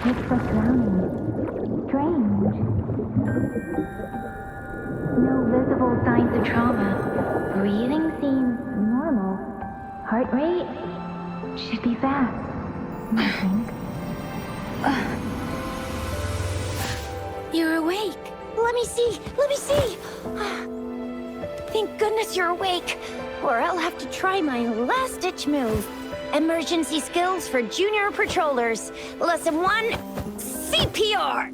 It's so drowning. Strange. No visible signs of trauma. Breathing seems normal. Heart rate should be fast, I think. You're awake. Let me see! Let me see! Thank goodness you're awake, or I'll have to try my last-ditch move. Emergency skills for junior patrollers. Lesson 1, CPR!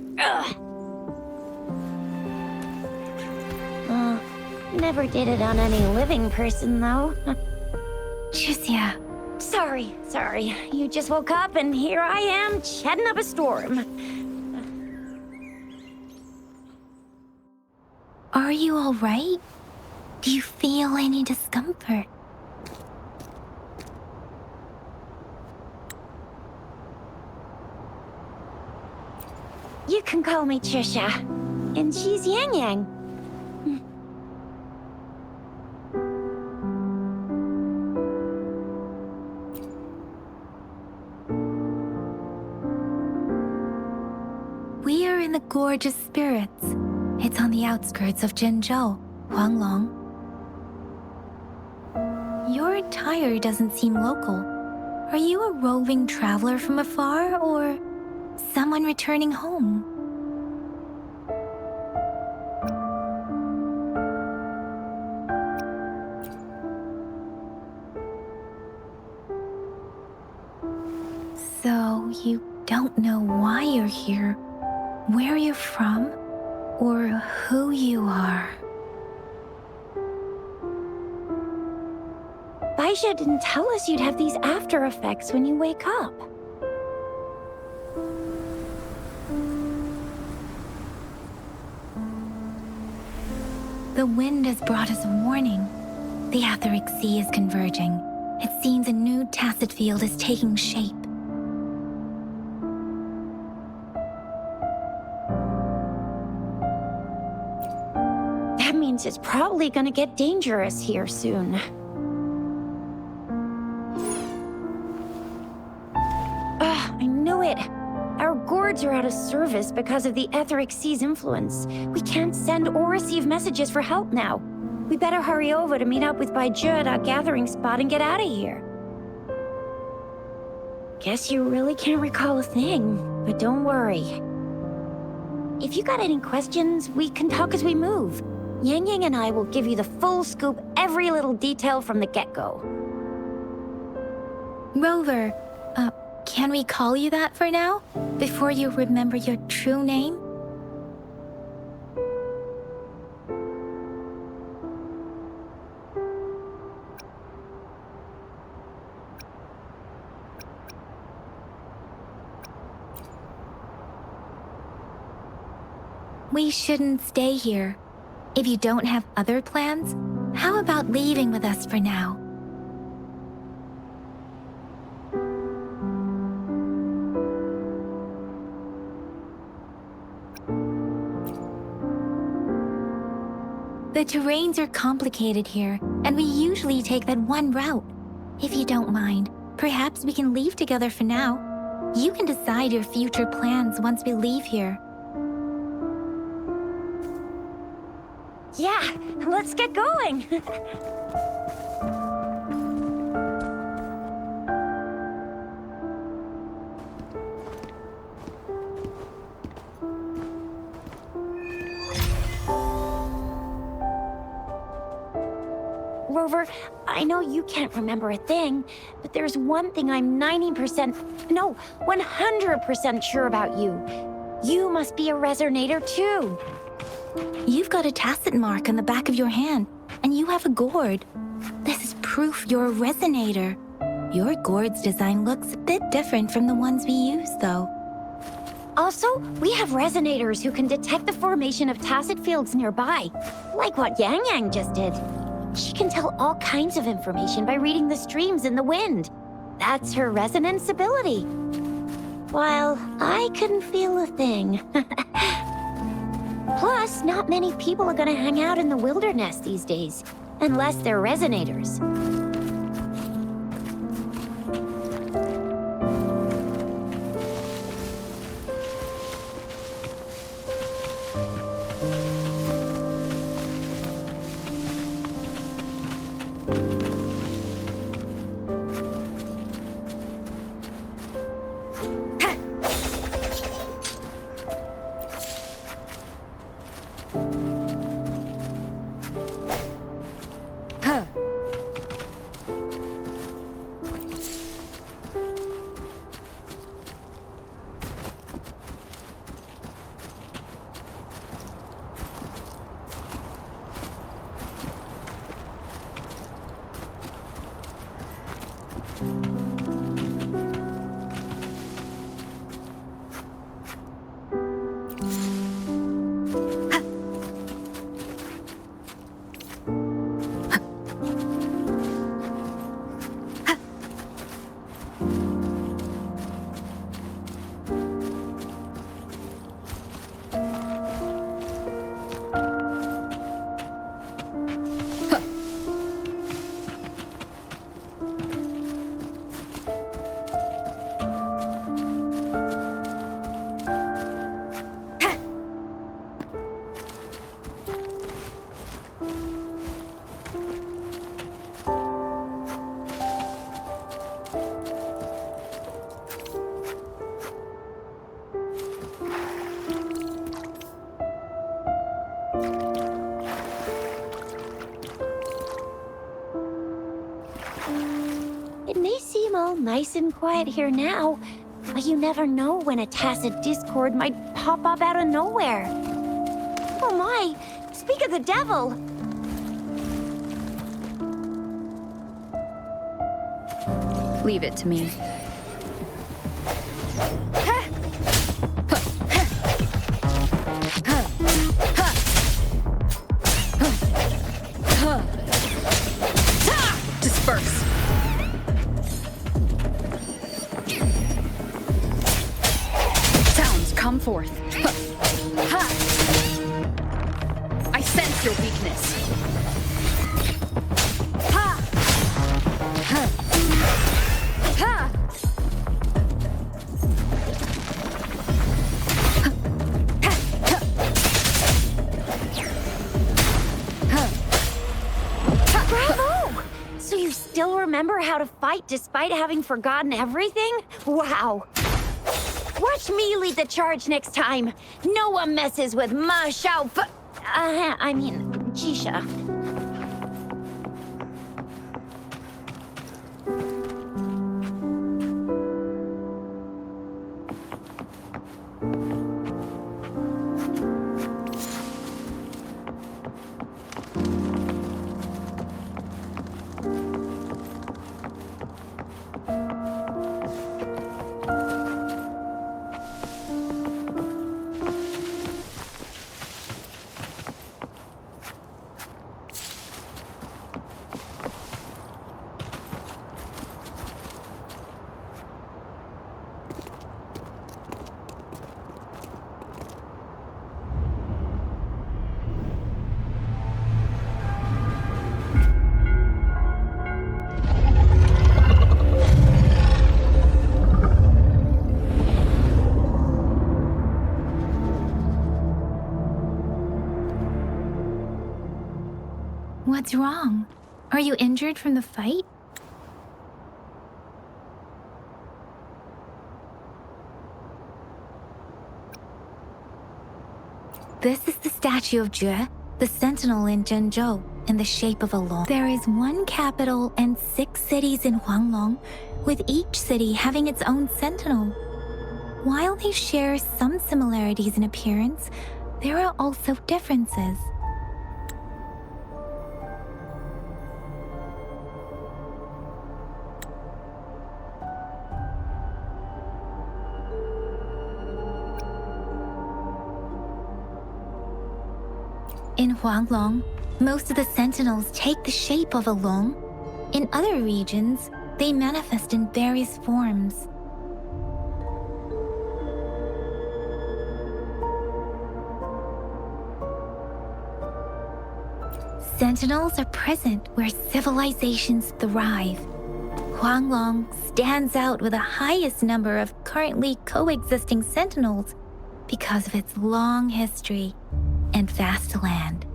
Never did it on any living person, though. Jusia. Sorry. You just woke up, and here I am, chatting up a storm. Are you all right? Do you feel any discomfort? You can call me Trisha, and she's Yang Yang. We are in the Gorgeous Spirits. It's on the outskirts of Zhenzhou, Huanglong. Your attire doesn't seem local. Are you a roving traveler from afar, or someone returning home? So, you don't know why you're here, where you're from, or who you are. Baisha didn't tell us you'd have these after effects when you wake up. The wind has brought us a warning. The Etheric Sea is converging. It seems a new tacit field is taking shape. That means it's probably gonna get dangerous here soon. I knew it. Our gourds are out of service because of the Etheric Sea's influence. We can't send or receive messages for help now. We better hurry over to meet up with Baiju at our gathering spot and get out of here. Guess you really can't recall a thing, but don't worry. If you got any questions, we can talk as we move. Yang Yang and I will give you the full scoop, every little detail from the get-go. Rover, can we call you that for now? Before you remember your true name? We shouldn't stay here. If you don't have other plans, how about leaving with us for now? The terrains are complicated here, and we usually take that one route. If you don't mind, perhaps we can leave together for now. You can decide your future plans once we leave here. Yeah, let's get going. Rover, I know you can't remember a thing, but there's one thing I'm 100% sure about you. You must be a resonator too. You've got a tacit mark on the back of your hand, and you have a gourd. This is proof you're a resonator. Your gourd's design looks a bit different from the ones we use, though. Also, we have resonators who can detect the formation of tacit fields nearby, like what Yang Yang just did. She can tell all kinds of information by reading the streams in the wind. That's her resonance ability. While I couldn't feel a thing. Plus, not many people are gonna hang out in the wilderness these days, unless they're resonators. nice and quiet here now, but you never know when a tacit discord might pop up out of nowhere. Oh my! Speak of the devil! Leave it to me. Disperse. Sounds come forth. I sense your weakness. Bravo! So you still remember how to fight despite having forgotten everything? Wow! Watch me lead the charge next time. No one messes with Ma Xiao Fu- I mean, Jisha. What's wrong? Are you injured from the fight? This is the statue of Jue, the sentinel in Zhenzhou, in the shape of a long. There is one capital and 6 cities in Huanglong, with each city having its own sentinel. While they share some similarities in appearance, there are also differences. In Huanglong, most of the sentinels take the shape of a long. In other regions, they manifest in various forms. Sentinels are present where civilizations thrive. Huanglong stands out with the highest number of currently coexisting sentinels because of its long history and vast land.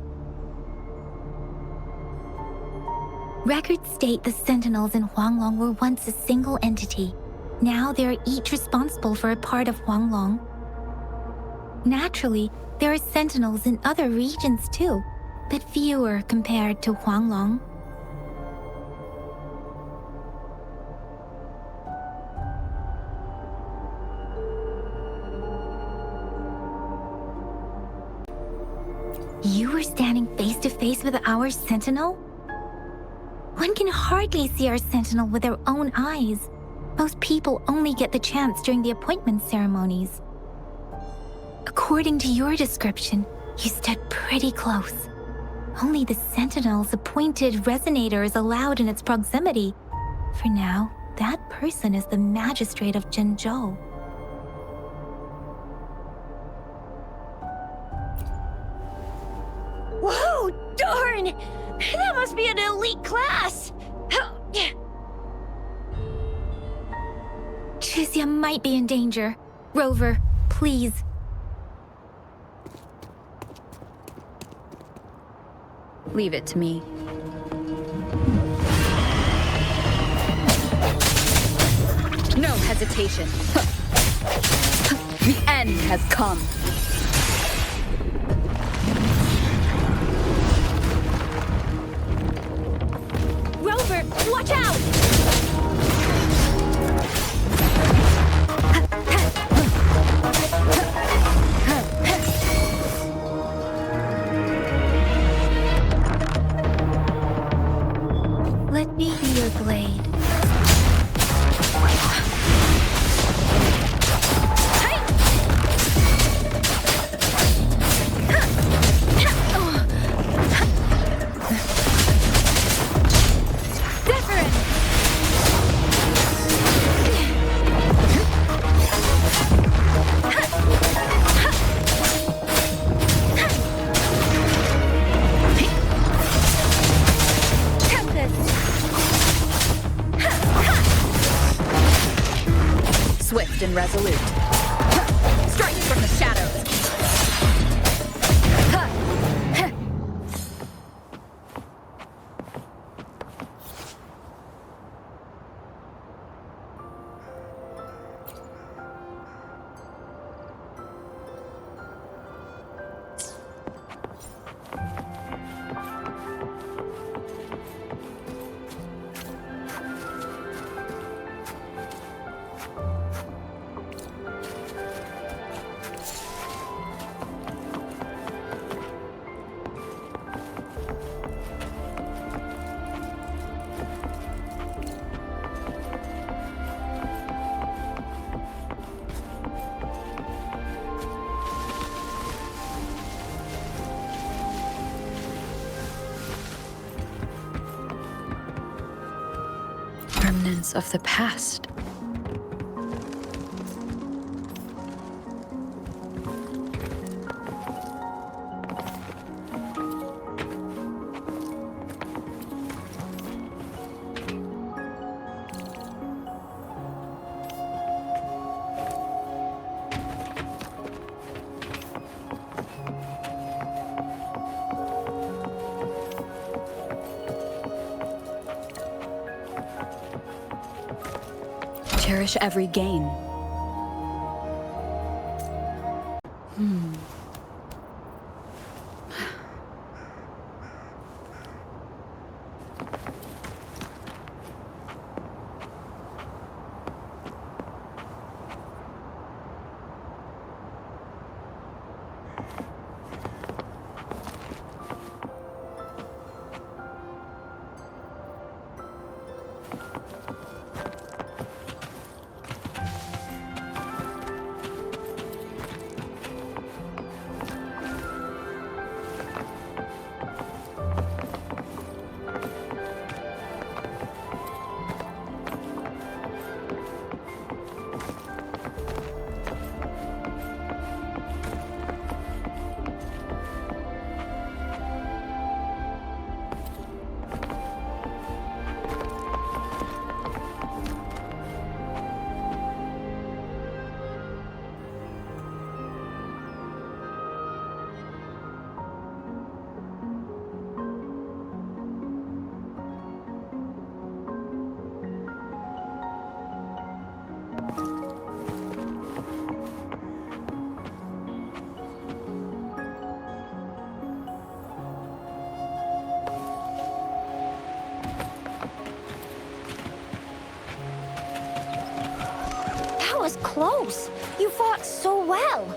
Records state the sentinels in Huanglong were once a single entity. Now they are each responsible for a part of Huanglong. Naturally, there are sentinels in other regions too, but fewer compared to Huanglong. You were standing face to face with our sentinel? One can hardly see our sentinel with their own eyes. Most people only get the chance during the appointment ceremonies. According to your description, you stood pretty close. Only the sentinel's appointed resonator is allowed in its proximity. For now, that person is the magistrate of Zhenzhou. Whoa, darn! That must be an elite class! Chixia might be in danger. Rover, please. Leave it to me. No hesitation. The end has come. Rover, watch out! swift and resolute. Strike from the shadows. Remnants of the past. Cherish every gain. Was close. You fought so well.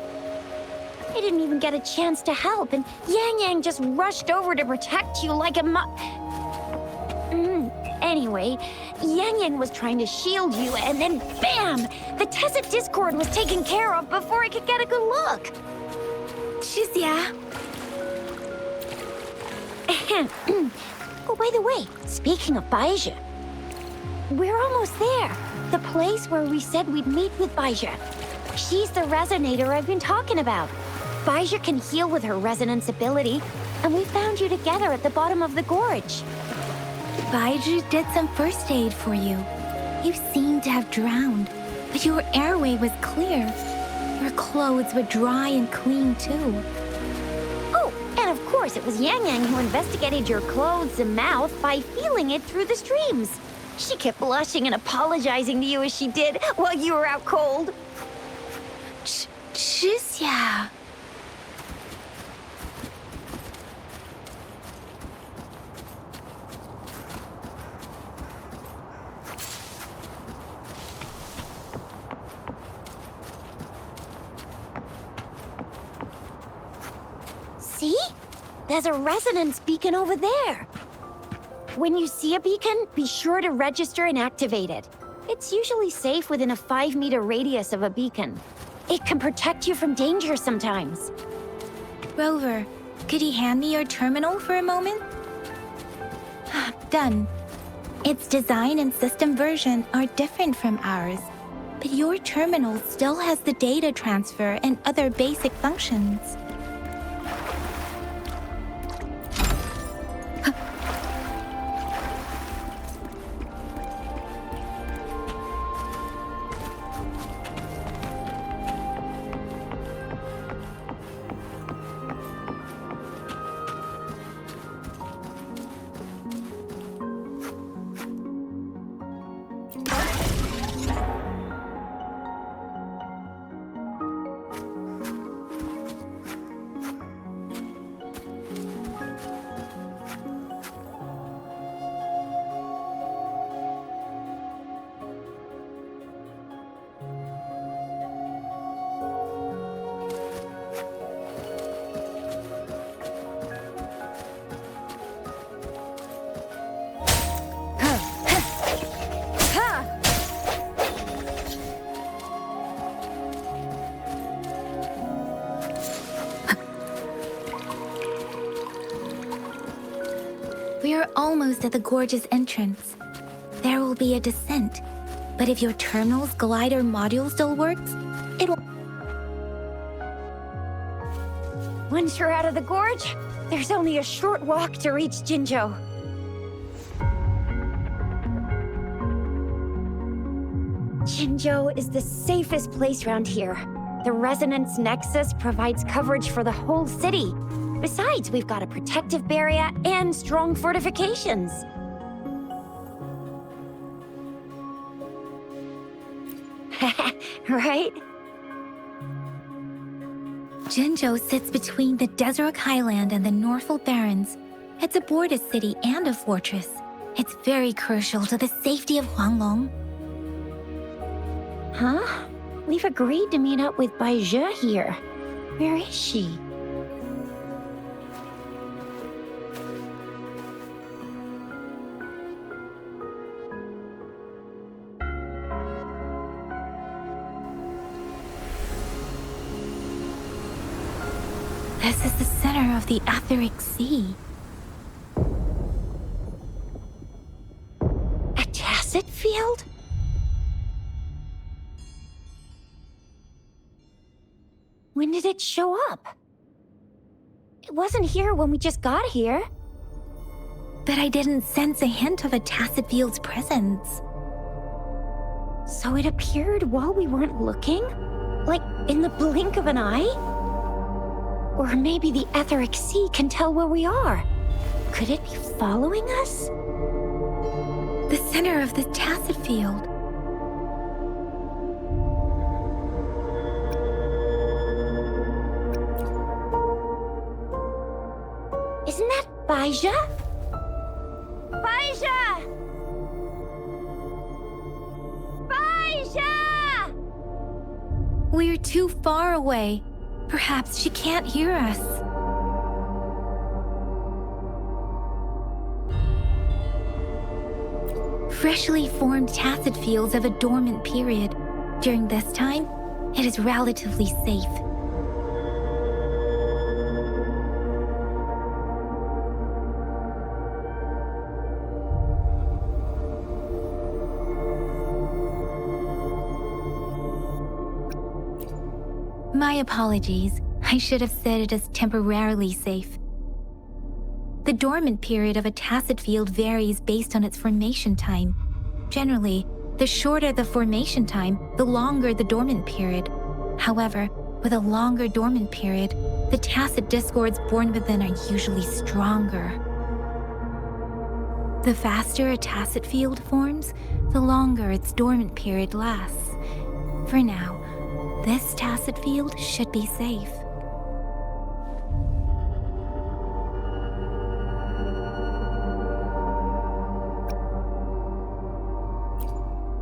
I didn't even get a chance to help, and Yang Yang just rushed over to protect you like a Anyway, Yang Yang was trying to shield you, and then BAM! The Tesset Discord was taken care of before I could get a good look. Shizia. Oh, by the way, speaking of Baizhi, we're almost there. The place where we said we'd meet with Baizhi. She's the resonator I've been talking about. Baizhi can heal with her resonance ability, and we found you together at the bottom of the gorge. Baizhi did some first aid for you. You seemed to have drowned, but your airway was clear. Your clothes were dry and clean, too. Oh, and of course it was Yang Yang who investigated your clothes and mouth by feeling it through the streams. She kept blushing and apologizing to you as she did while you were out cold. Shizia. See? There's a resonance beacon over there. When you see a beacon, be sure to register and activate it. It's usually safe within a 5-meter radius of a beacon. It can protect you from danger sometimes. Rover, could you hand me your terminal for a moment? Done. Its design and system version are different from ours, but your terminal still has the data transfer and other basic functions. almost at the gorge's entrance. There will be a descent, but if your terminal's glider module still works, it will... Once you're out of the gorge, there's only a short walk to reach Jinzhou. Jinzhou is the safest place around here. The Resonance Nexus provides coverage for the whole city. Besides, we've got a protective barrier and strong fortifications. Right? Jinzhou sits between the Desert Highland and the Norfolk Barrens. It's a border city and a fortress. It's very crucial to the safety of Huanglong. Huh? We've agreed to meet up with Baizhe here. Where is she? This is the center of the Etheric Sea. A tacit field? When did it show up? It wasn't here when we just got here. But I didn't sense a hint of a tacit field's presence. So it appeared while we weren't looking? Like in the blink of an eye? Or maybe the Etheric Sea can tell where we are. Could it be following us? The center of the tacit field. Isn't that Baizhe? Baizhe! Baizhe! We're too far away. Perhaps she can't hear us. Freshly formed tacit fields have a dormant period. During this time, it is relatively safe. My apologies. I should have said it is temporarily safe. The dormant period of a tacit field varies based on its formation time. Generally, the shorter the formation time, the longer the dormant period. However, with a longer dormant period, the tacit discords born within are usually stronger. The faster a tacit field forms, the longer its dormant period lasts. For now, this tacit field should be safe.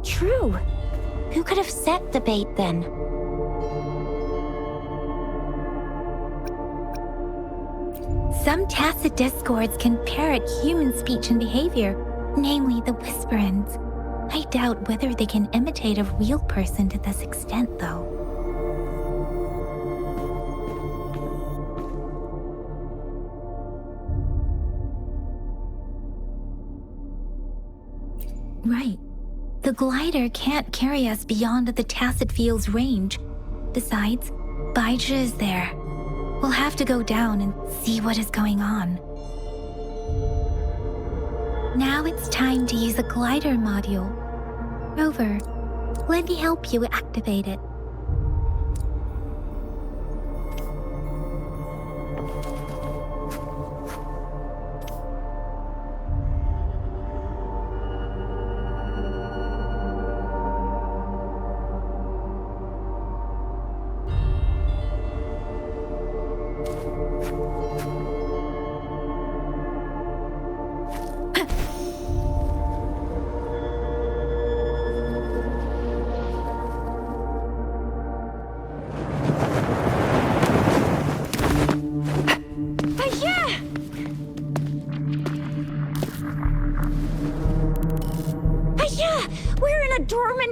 True. Who could have set the bait then? Some tacit discords can parrot human speech and behavior, namely the whisperings. I doubt whether they can imitate a real person to this extent, though. Right. The glider can't carry us beyond the tacit field's range. Besides, Baizhe is there. We'll have to go down and see what is going on. Now it's time to use a glider module. Rover, let me help you activate it.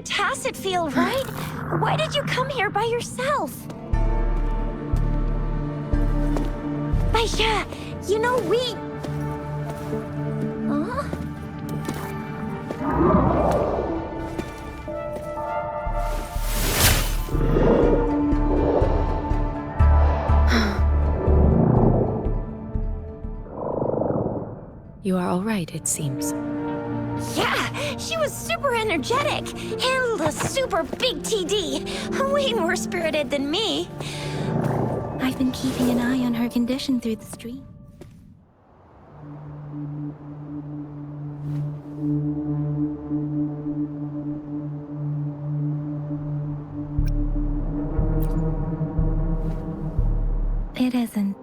Tacit field, right? Why did you come here by yourself? Baizhe, you know we... You are all right, it seems. Yeah, she was super energetic. Handled a super big TD. Way more spirited than me. I've been keeping an eye on her condition through the stream. It isn't.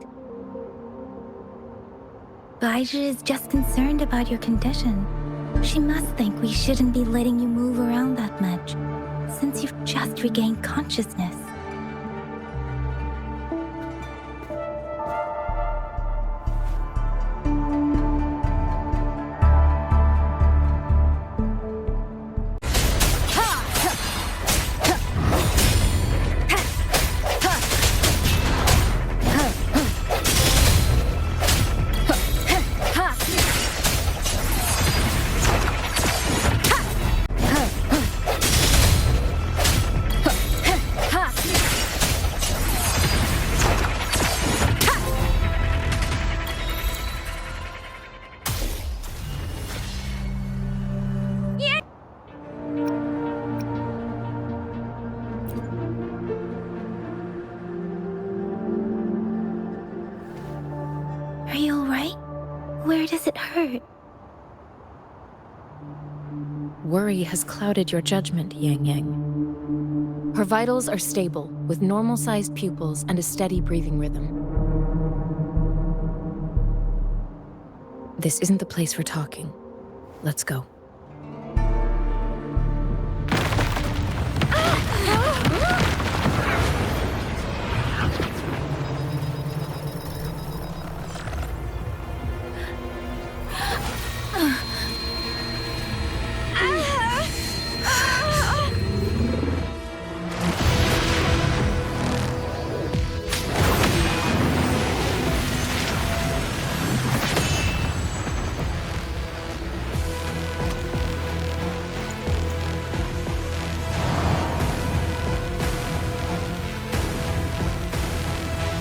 Baija is just concerned about your condition. She must think we shouldn't be letting you move around that much, since you've just regained consciousness. Are you alright? Where does it hurt? Worry has clouded your judgment, Yang Yang. Her vitals are stable, with normal-sized pupils and a steady breathing rhythm. This isn't the place for talking. Let's go.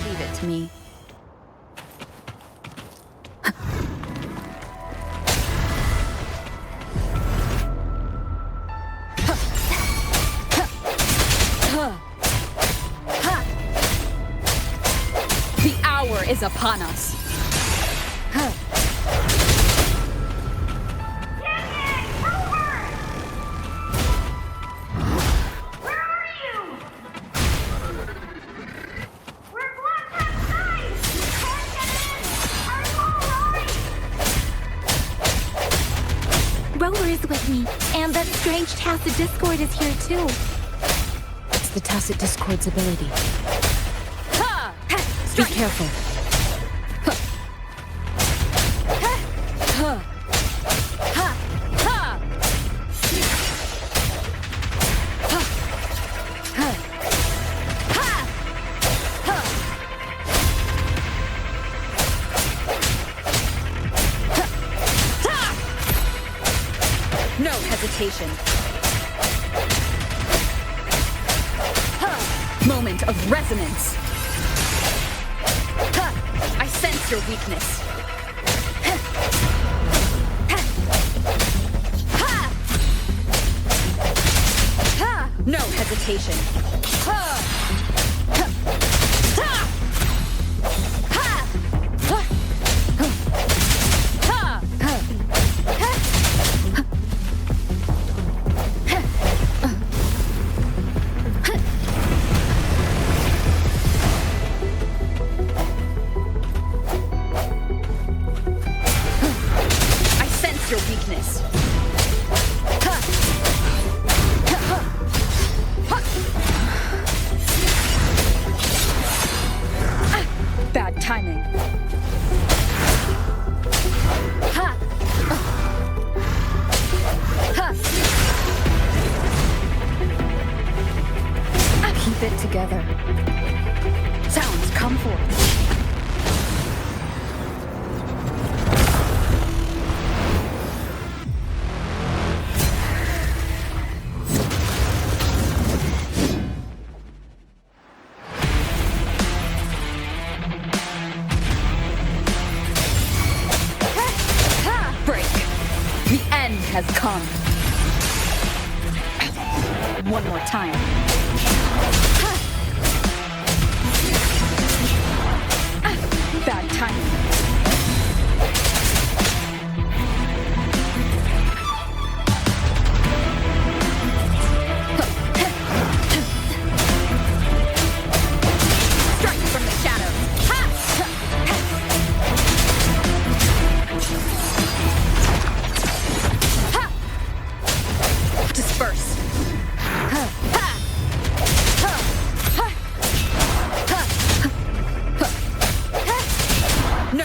Leave it to me. The hour is upon us. Rover is with me, and that strange Tacit Discord is here too. It's the Tacit Discord's ability. Be careful. No hesitation. Moment of resonance. I sense your weakness. No hesitation. I sense your weakness. Bad timing. Keep it together. Sounds come forth. has come. One more time. Bad timing. Strike from the shadows. Disperse. No.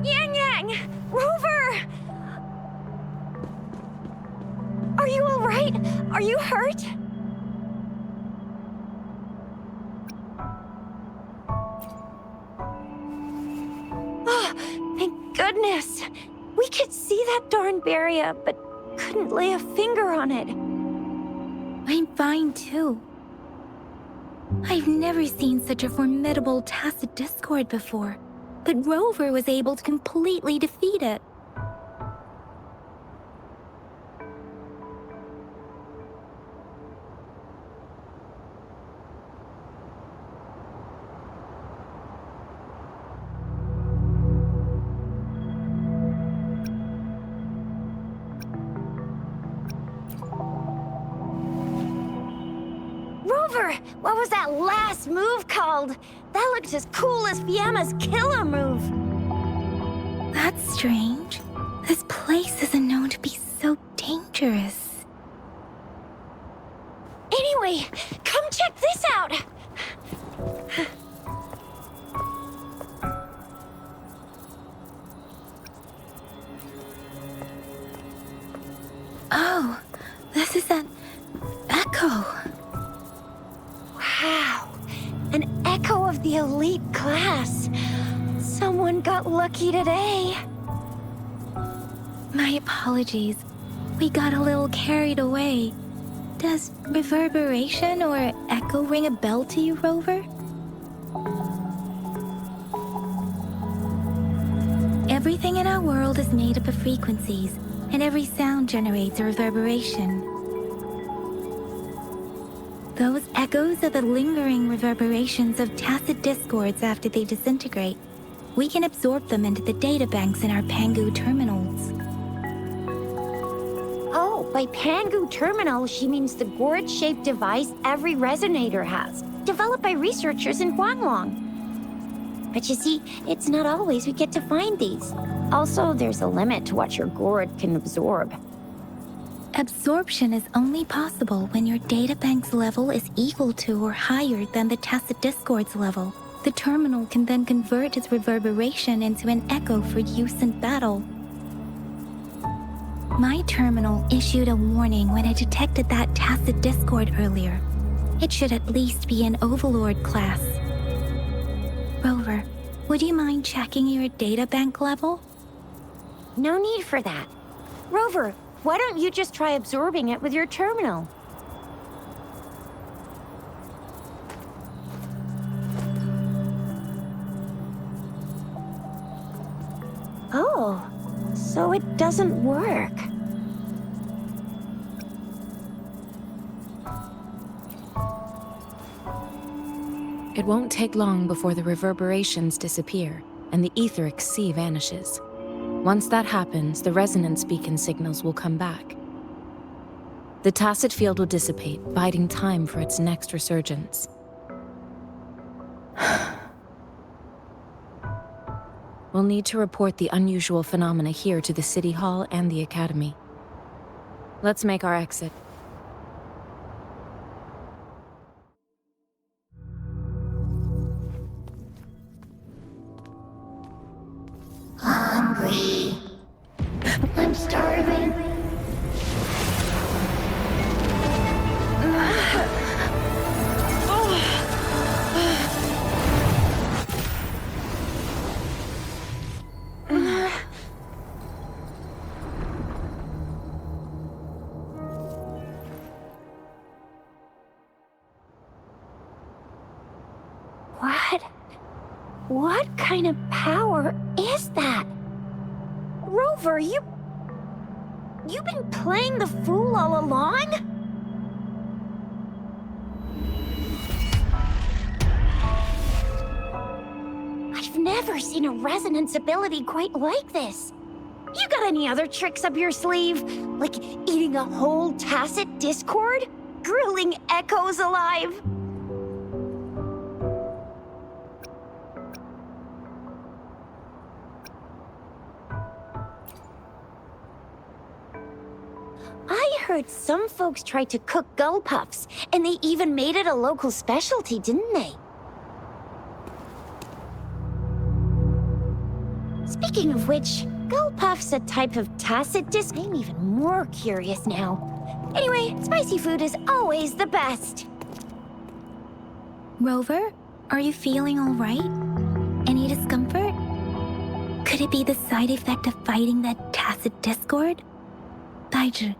Yang! Rover! Are you alright? Are you hurt? Oh, thank goodness. We could see that darn barrier, but couldn't lay a finger on it. I'm fine too. I've never seen such a formidable tacit discord before, but Rover was able to completely defeat it. Rover, what was that last move called? That looked as cool as Fiamma's killer move. That's strange. This place isn't known to be so dangerous. Anyway, come check this out. Oh, this is an echo. Wow, an echo of the elite class. Someone got lucky today. My apologies. We got a little carried away. Does reverberation or echo ring a bell to you, Rover? Everything in our world is made up of frequencies, and every sound generates a reverberation. Those echoes are the lingering reverberations of tacit discords after they disintegrate. We can absorb them into the databanks in our Pangu terminals. Oh, by Pangu terminal, she means the gourd-shaped device every resonator has, developed by researchers in Huanglong. But you see, it's not always we get to find these. Also, there's a limit to what your gourd can absorb. Absorption is only possible when your databank's level is equal to or higher than the tacit discord's level. The terminal can then convert its reverberation into an echo for use in battle. My terminal issued a warning when it detected that tacit discord earlier. It should at least be an Overlord class. Rover, would you mind checking your databank level? No need for that. Rover, why don't you just try absorbing it with your terminal? Oh, so it doesn't work. It won't take long before the reverberations disappear and the etheric sea vanishes. Once that happens, the resonance beacon signals will come back. The tacit field will dissipate, biding time for its next resurgence. We'll need to report the unusual phenomena here to the City Hall and the Academy. Let's make our exit. Hungry. I'm starving. What kind of power is that? Rover, you've been playing the fool all along? I've never seen a resonance ability quite like this. You got any other tricks up your sleeve? Like eating a whole tacit discord? Grilling echoes alive? I heard some folks tried to cook gull puffs, and they even made it a local specialty, didn't they? Speaking of which, gull puff's a type of tacit disc. I'm even more curious now. Anyway, spicy food is always the best. Rover, are you feeling all right? Any discomfort? Could it be the side effect of fighting that tacit discord? Baizhi,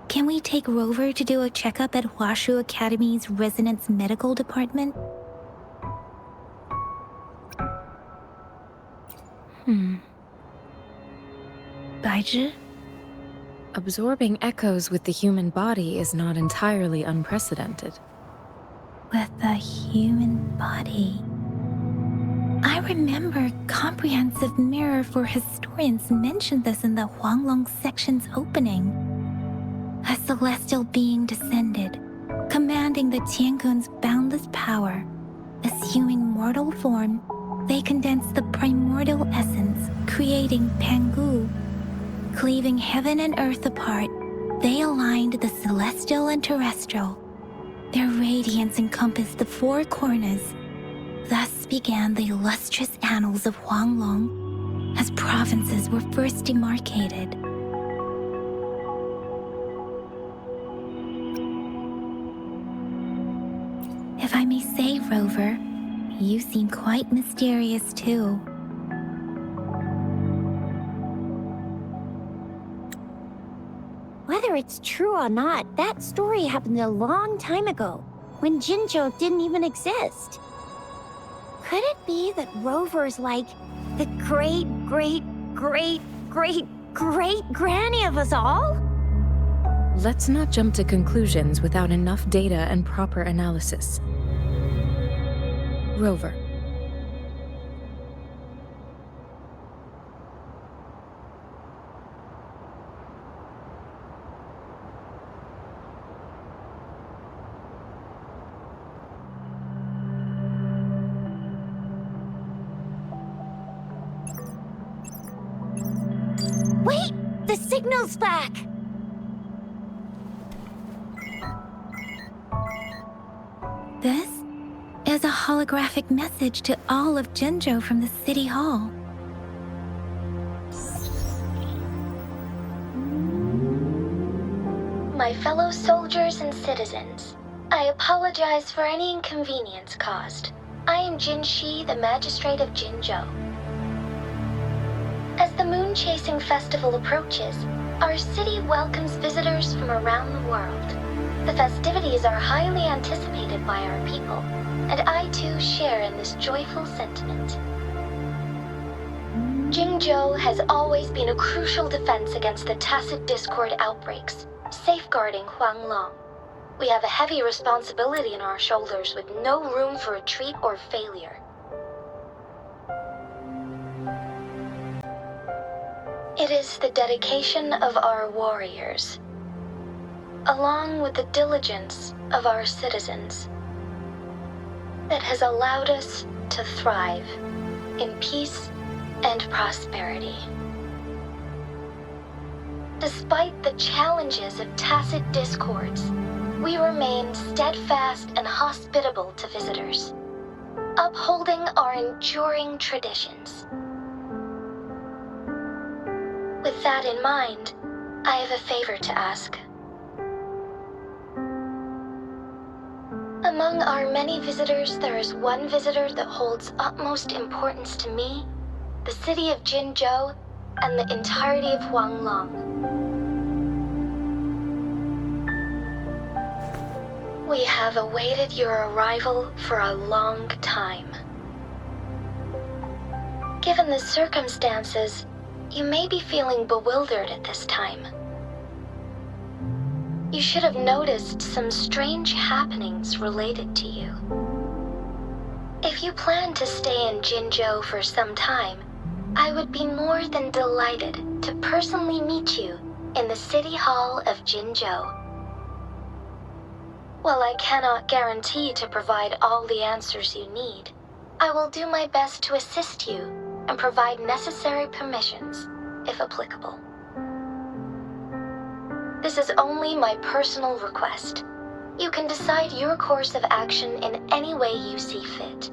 can we take Rover to do a checkup at Hwashu Academy's Resonance Medical Department? Baizhi? Absorbing echoes with the human body is not entirely unprecedented. With the human body. I remember Comprehensive Mirror for Historians mentioned this in the Huanglong section's opening. A celestial being descended, commanding the Tiankun's boundless power. Assuming mortal form, they condensed the primordial essence, creating Pangu. Cleaving heaven and earth apart, they aligned the celestial and terrestrial. Their radiance encompassed the four corners. Thus began the illustrious annals of Huanglong, as provinces were first demarcated. If I may say, Rover, you seem quite mysterious too. Whether it's true or not, that story happened a long time ago, when Jinzhou didn't even exist. Could it be that Rover's like the great granny of us all? Let's not jump to conclusions without enough data and proper analysis. Rover. Wait! The signal's back! This is a holographic message to all of Jinzhou from the City Hall. My fellow soldiers and citizens, I apologize for any inconvenience caused. I am Jin Shi, the Magistrate of Jinzhou. As the Moon-Chasing Festival approaches, our city welcomes visitors from around the world. The festivities are highly anticipated by our people, and I too share in this joyful sentiment. Jinzhou has always been a crucial defense against the tacit discord outbreaks, safeguarding Huanglong. We have a heavy responsibility on our shoulders with no room for retreat or failure. It is the dedication of our warriors, along with the diligence of our citizens, that has allowed us to thrive in peace and prosperity. Despite the challenges of tacit discords, we remain steadfast and hospitable to visitors, upholding our enduring traditions. With that in mind, I have a favor to ask. Among our many visitors, there is one visitor that holds utmost importance to me, the city of Jinzhou, and the entirety of Huanglong. We have awaited your arrival for a long time. Given the circumstances, you may be feeling bewildered at this time. You should have noticed some strange happenings related to you. If you plan to stay in Jinzhou for some time, I would be more than delighted to personally meet you in the City Hall of Jinzhou. While I cannot guarantee to provide all the answers you need, I will do my best to assist you and provide necessary permissions, if applicable. This is only my personal request. You can decide your course of action in any way you see fit.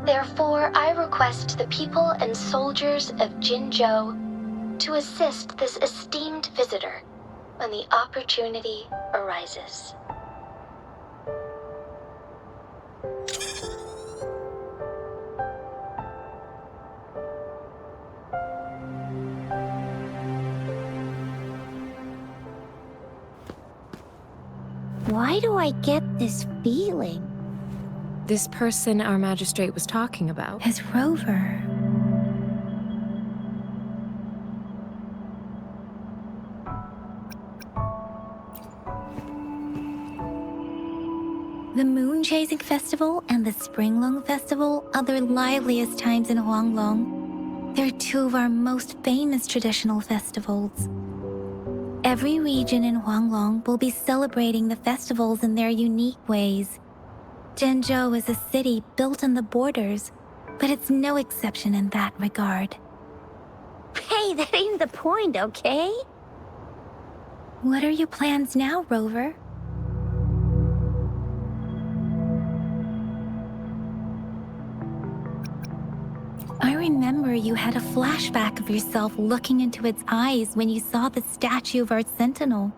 Therefore, I request the people and soldiers of Jinzhou to assist this esteemed visitor when the opportunity arises. Why do I get this feeling? This person our magistrate was talking about. As Rover. The Moon Chasing Festival and the Springlong Festival are the liveliest times in Huanglong. They're two of our most famous traditional festivals. Every region in Huanglong will be celebrating the festivals in their unique ways. Jinzhou is a city built on the borders, but it's no exception in that regard. Hey, that ain't the point, okay? What are your plans now, Rover? I remember you had a flashback of yourself looking into its eyes when you saw the statue of our sentinel.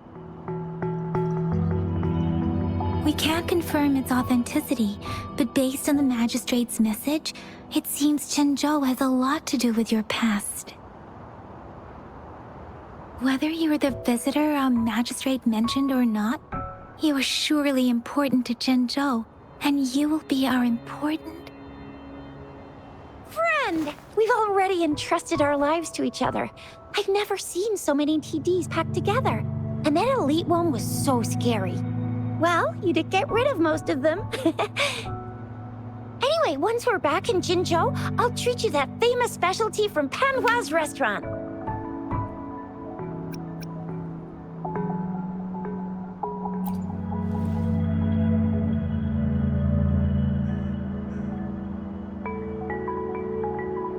We can't confirm its authenticity, but based on the magistrate's message, it seems Jinzhou has a lot to do with your past. Whether you were the visitor our magistrate mentioned or not, you are surely important to Jinzhou, and you will be our important... Friend! We've already entrusted our lives to each other. I've never seen so many TDs packed together. And that elite one was so scary. Well, you did get rid of most of them. Anyway, once we're back in Jinzhou, I'll treat you that famous specialty from Panhua's restaurant.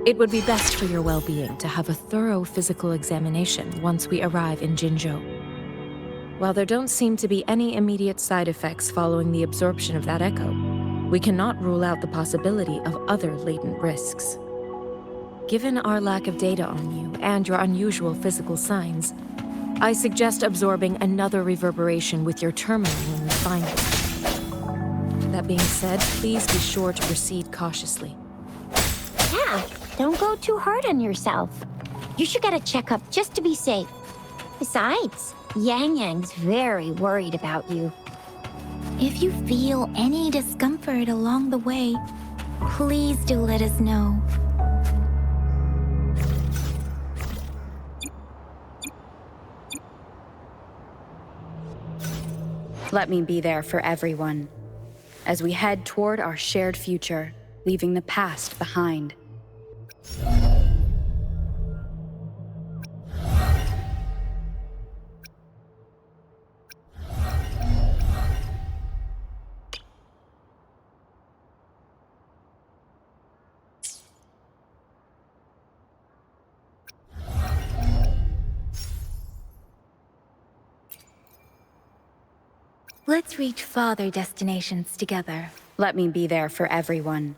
It would be best for your well-being to have a thorough physical examination once we arrive in Jinzhou. While there don't seem to be any immediate side effects following the absorption of that echo, we cannot rule out the possibility of other latent risks. Given our lack of data on you and your unusual physical signs, I suggest absorbing another reverberation with your terminal when we find it. That being said, please be sure to proceed cautiously. Yeah, don't go too hard on yourself. You should get a checkup just to be safe. Besides, Yang Yang's very worried about you. If you feel any discomfort along the way, please do let us know. Let me be there for everyone, as we head toward our shared future, leaving the past behind. Let's reach farther destinations together. Let me be there for everyone,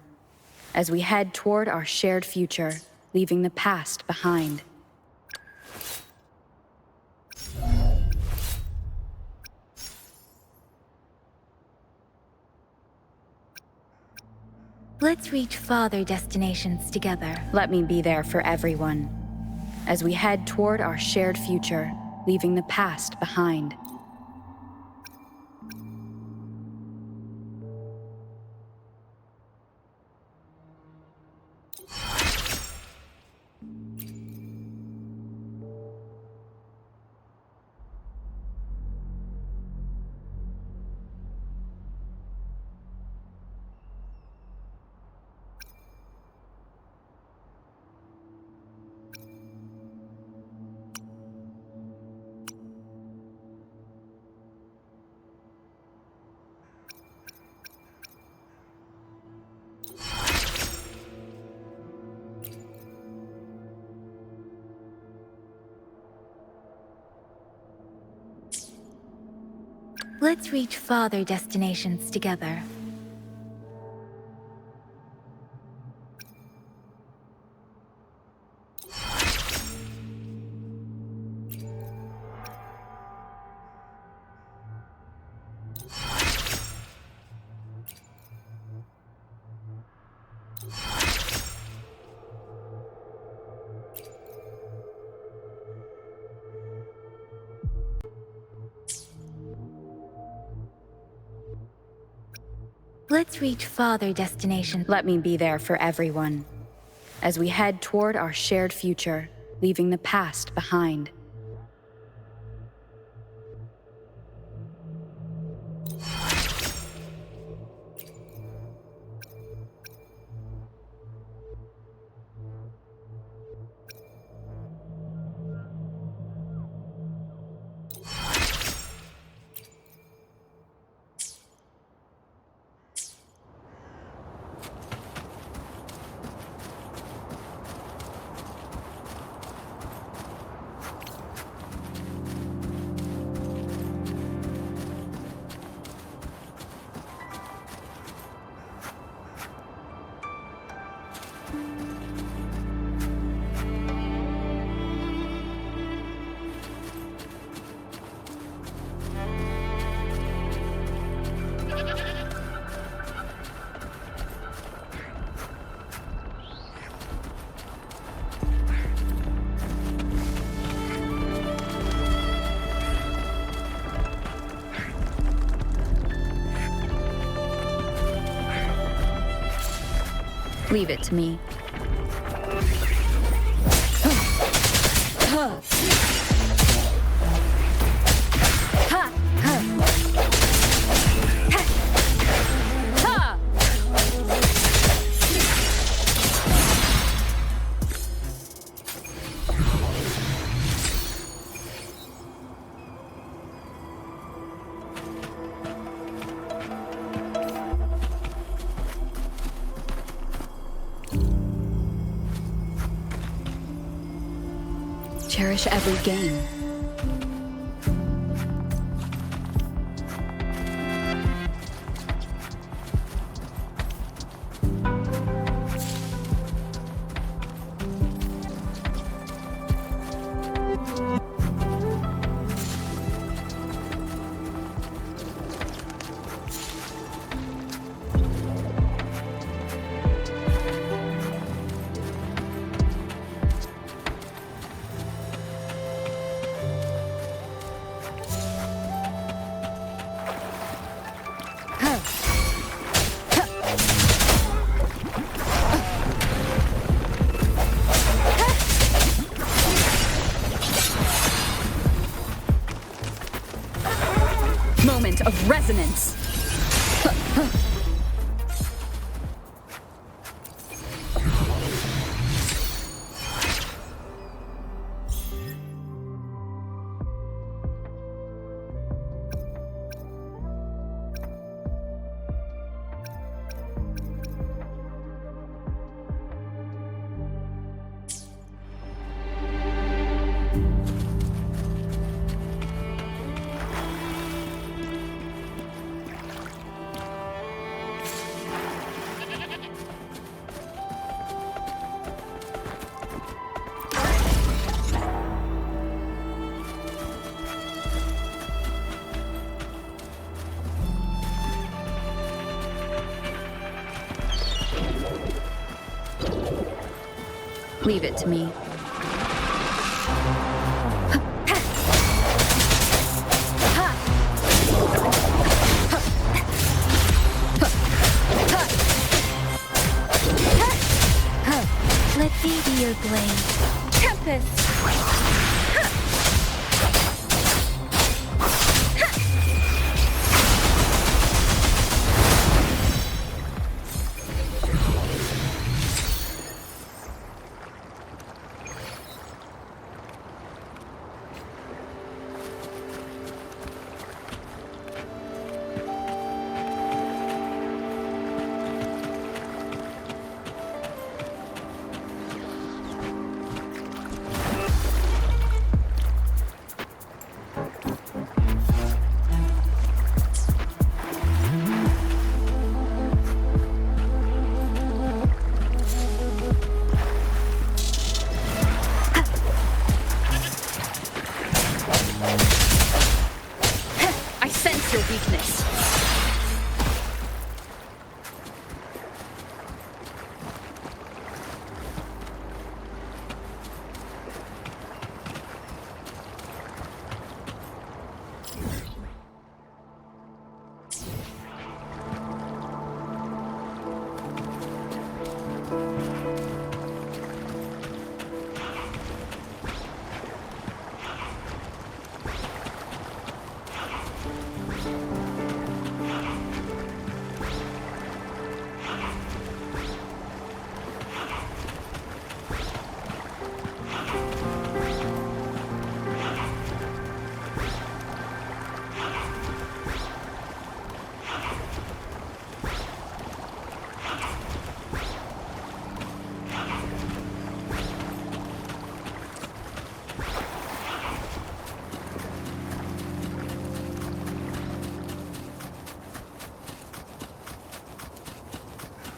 as we head toward our shared future, leaving the past behind. Let's reach farther destinations together. Let me be there for everyone, as we head toward our shared future, leaving the past behind. Let's reach farther destinations together. Let's reach farther destinations. Let me be there for everyone, as we head toward our shared future, leaving the past behind. Leave it to me. Cherish every game. Moment of resonance. Leave it to me. Let thee be your blade. Tempest! weakness.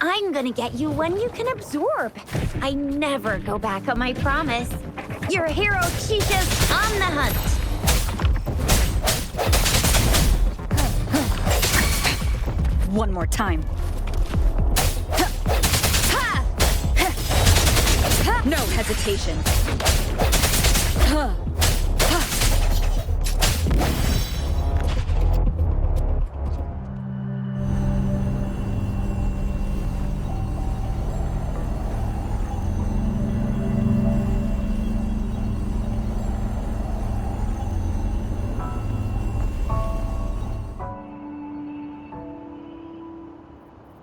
I'm gonna get you one you can absorb. I never go back on my promise. Your hero Chica's on the hunt. One more time. No hesitation.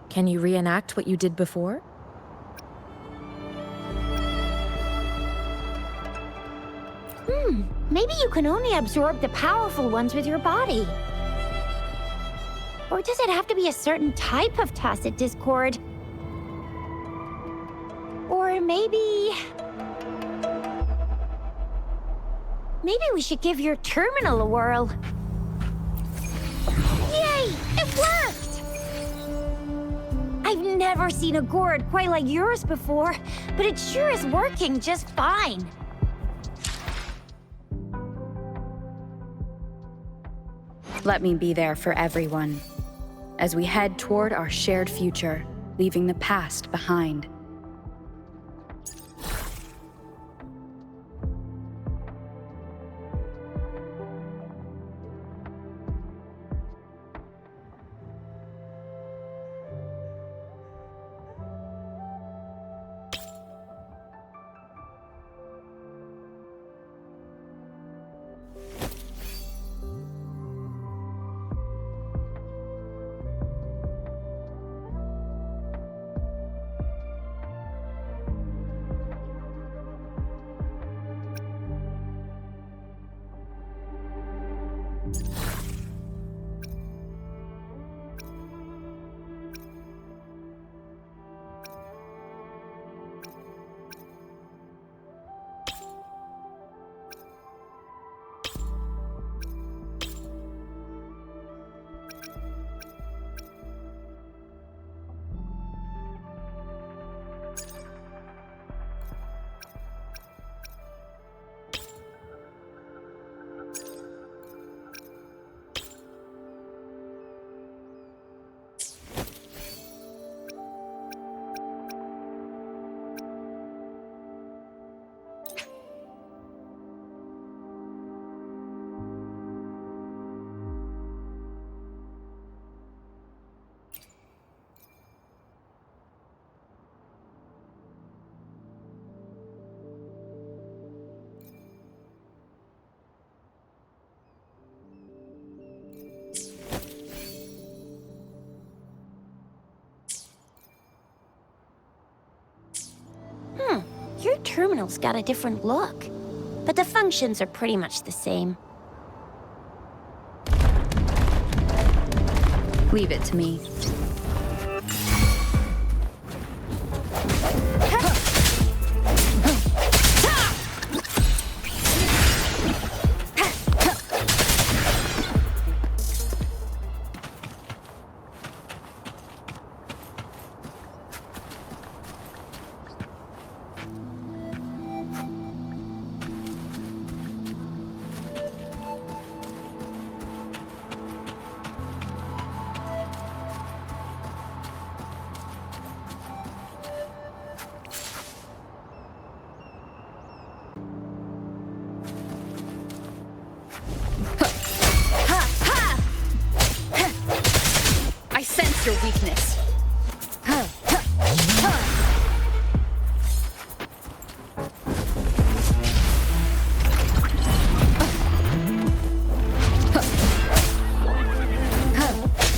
Can you reenact what you did before? Maybe you can only absorb the powerful ones with your body. Or does it have to be a certain type of tacit discord? Or maybe we should give your terminal a whirl. Yay! It worked! I've never seen a gourd quite like yours before, but it sure is working just fine. Let me be there for everyone, as we head toward our shared future, leaving the past behind. Your terminal's got a different look, but the functions are pretty much the same. Leave it to me. That's your weakness.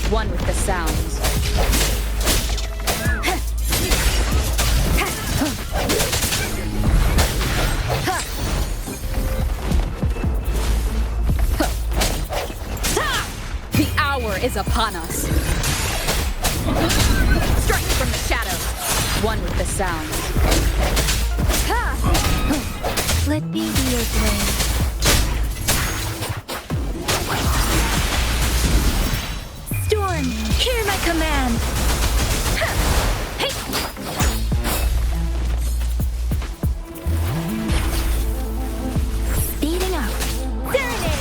One with the sounds. The hour is upon us. Strike from the shadows. One with the sounds. Let me be your blade. Storm, hear my command. Speeding up. Serenade.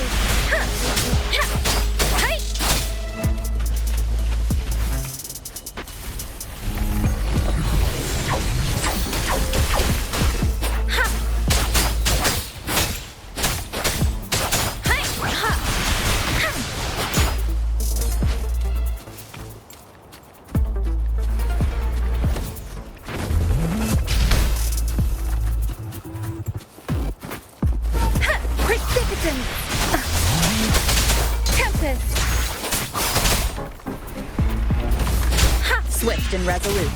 Precipitant! Tempest! Swift and resolute.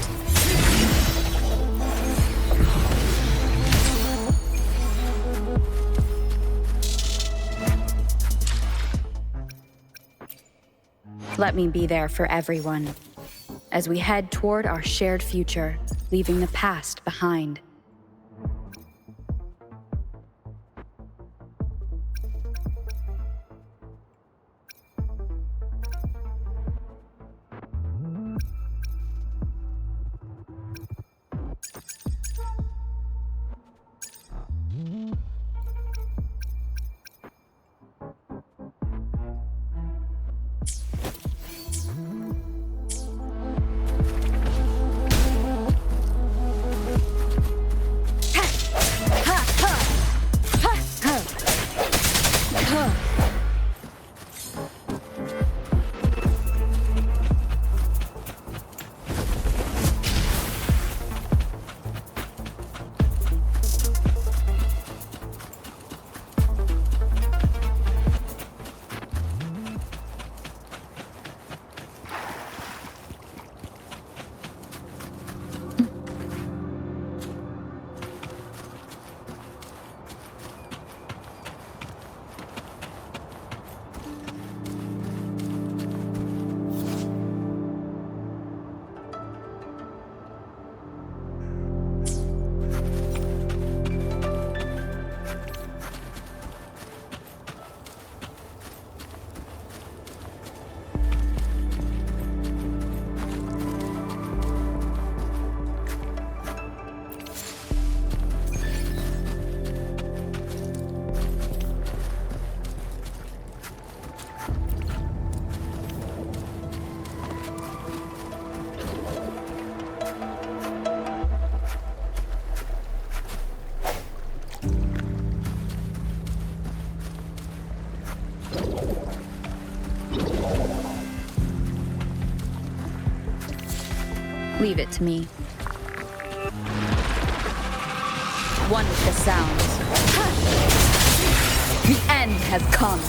Let me be there for everyone as we head toward our shared future, leaving the past behind. Leave it to me. One with the sounds. The end has come.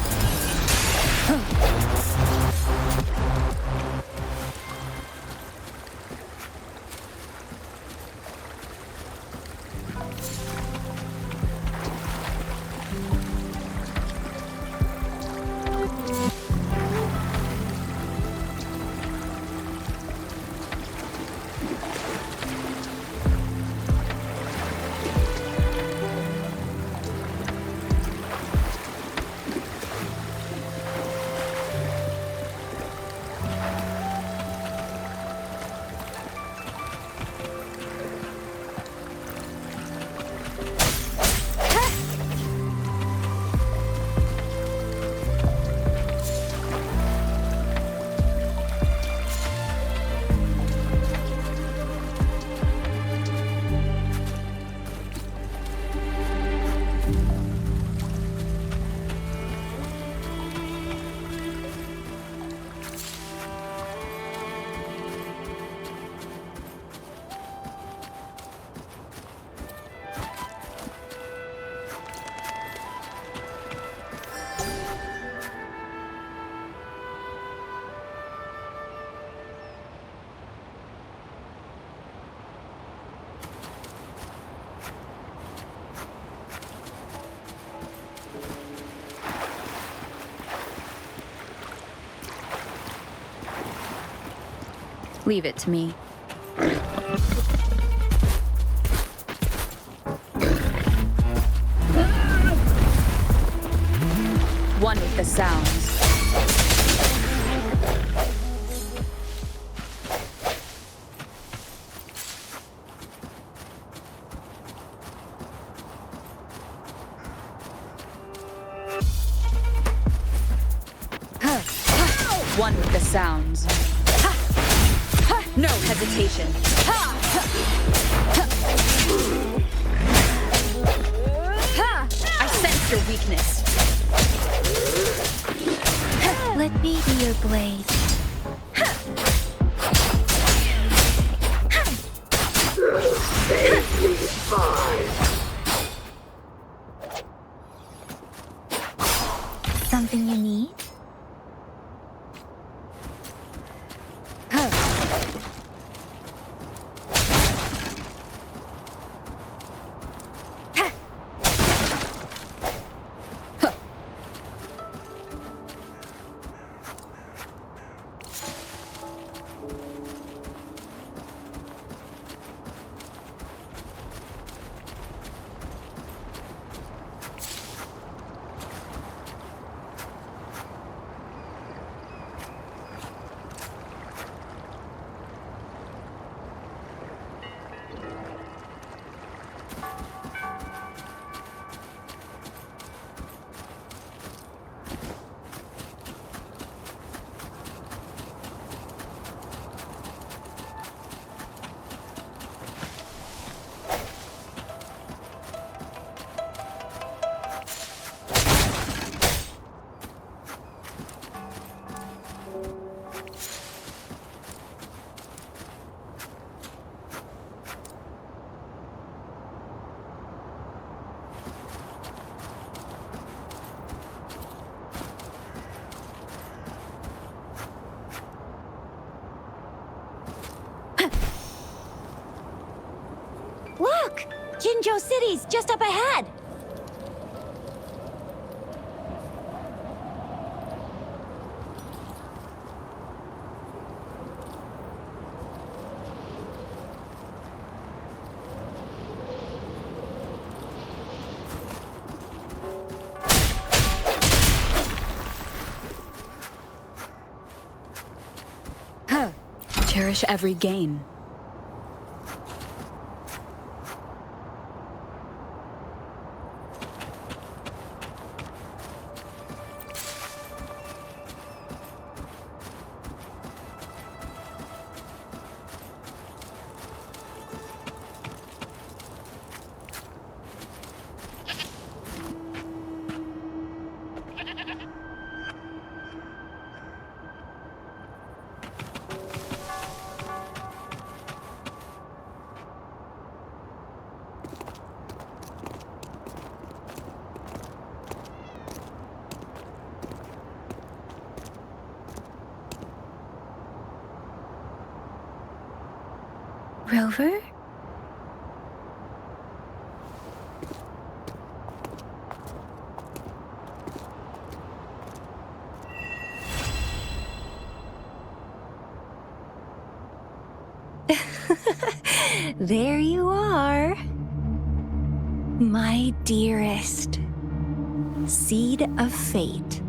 Leave it to me. One with the sounds. One with the sounds. No hesitation. I sense your weakness. Let me be your blade. Something you need? Look! Jinzhou City's just up ahead! Cherish every gain. Rover? There you are. My dearest. Seed of fate.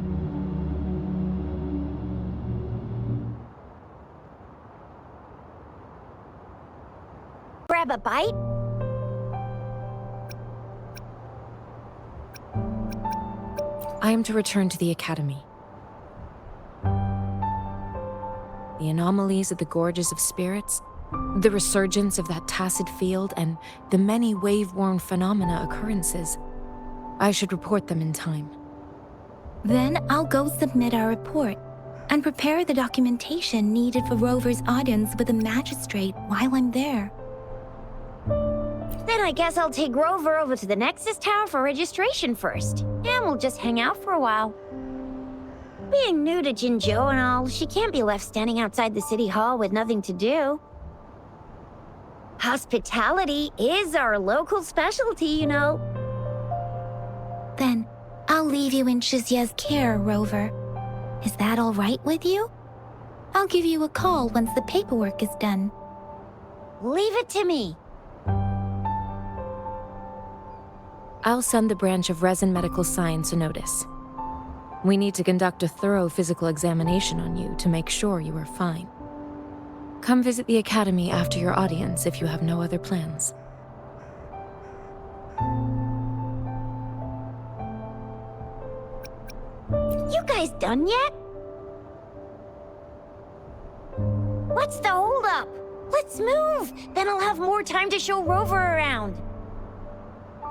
Grab a bite? I am to return to the academy. The anomalies of the gorges of spirits, the resurgence of that tacit field, and the many wave-worn phenomena occurrences. I should report them in time. Then I'll go submit our report and prepare the documentation needed for Rover's audience with the magistrate while I'm there. Then I guess I'll take Rover over to the Nexus Tower for registration first, and we'll just hang out for a while. Being new to Jinzhou and all, she can't be left standing outside the city hall with nothing to do. Hospitality is our local specialty, you know. Then I'll leave you in Shizia's care, Rover. Is that all right with you? I'll give you a call once the paperwork is done. Leave it to me. I'll send the branch of Resin Medical Science a notice. We need to conduct a thorough physical examination on you to make sure you are fine. Come visit the academy after your audience if you have no other plans. You guys done yet? What's the holdup? Let's move! Then I'll have more time to show Rover around.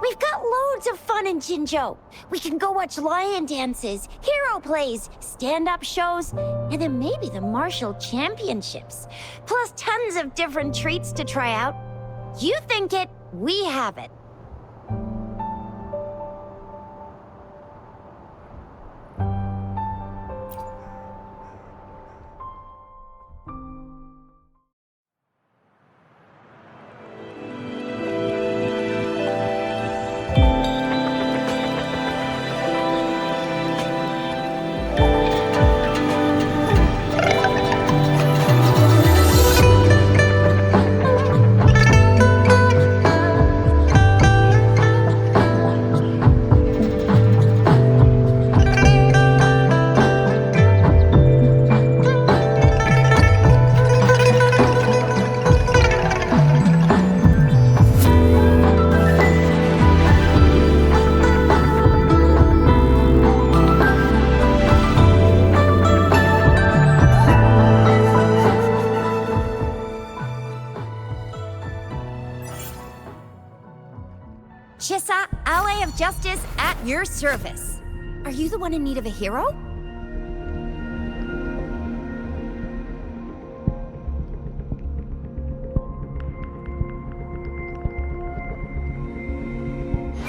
We've got loads of fun in Jinzhou. We can go watch lion dances, hero plays, stand-up shows, and then maybe the martial championships. Plus tons of different treats to try out. You think it, we have it. Ally of Justice at your service. Are you the one in need of a hero?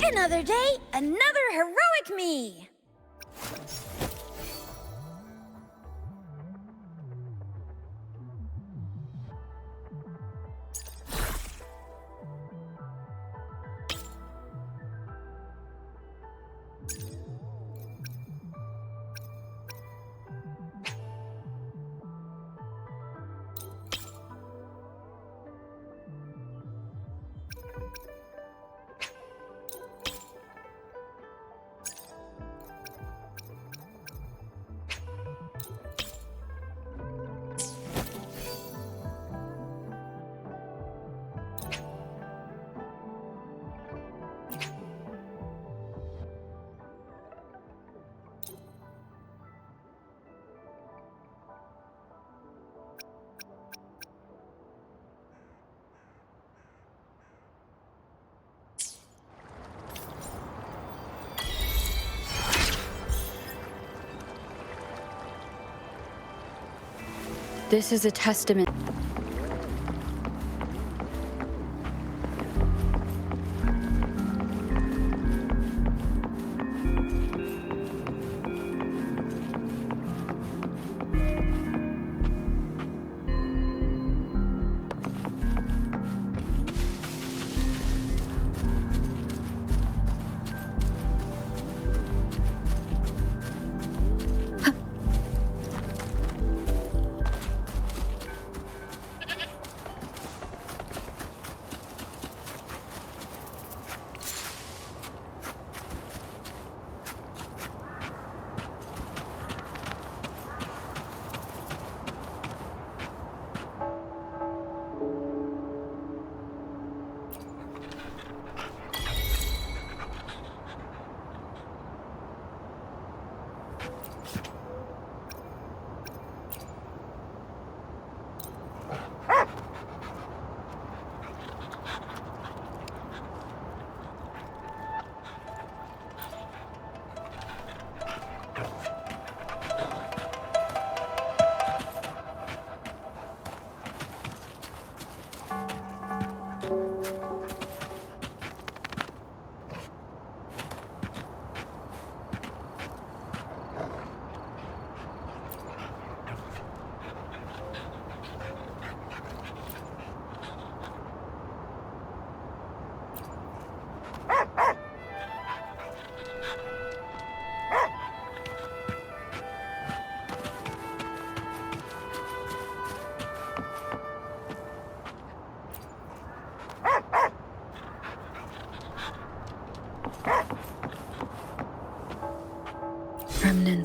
Another day, another heroic me! This is a testament.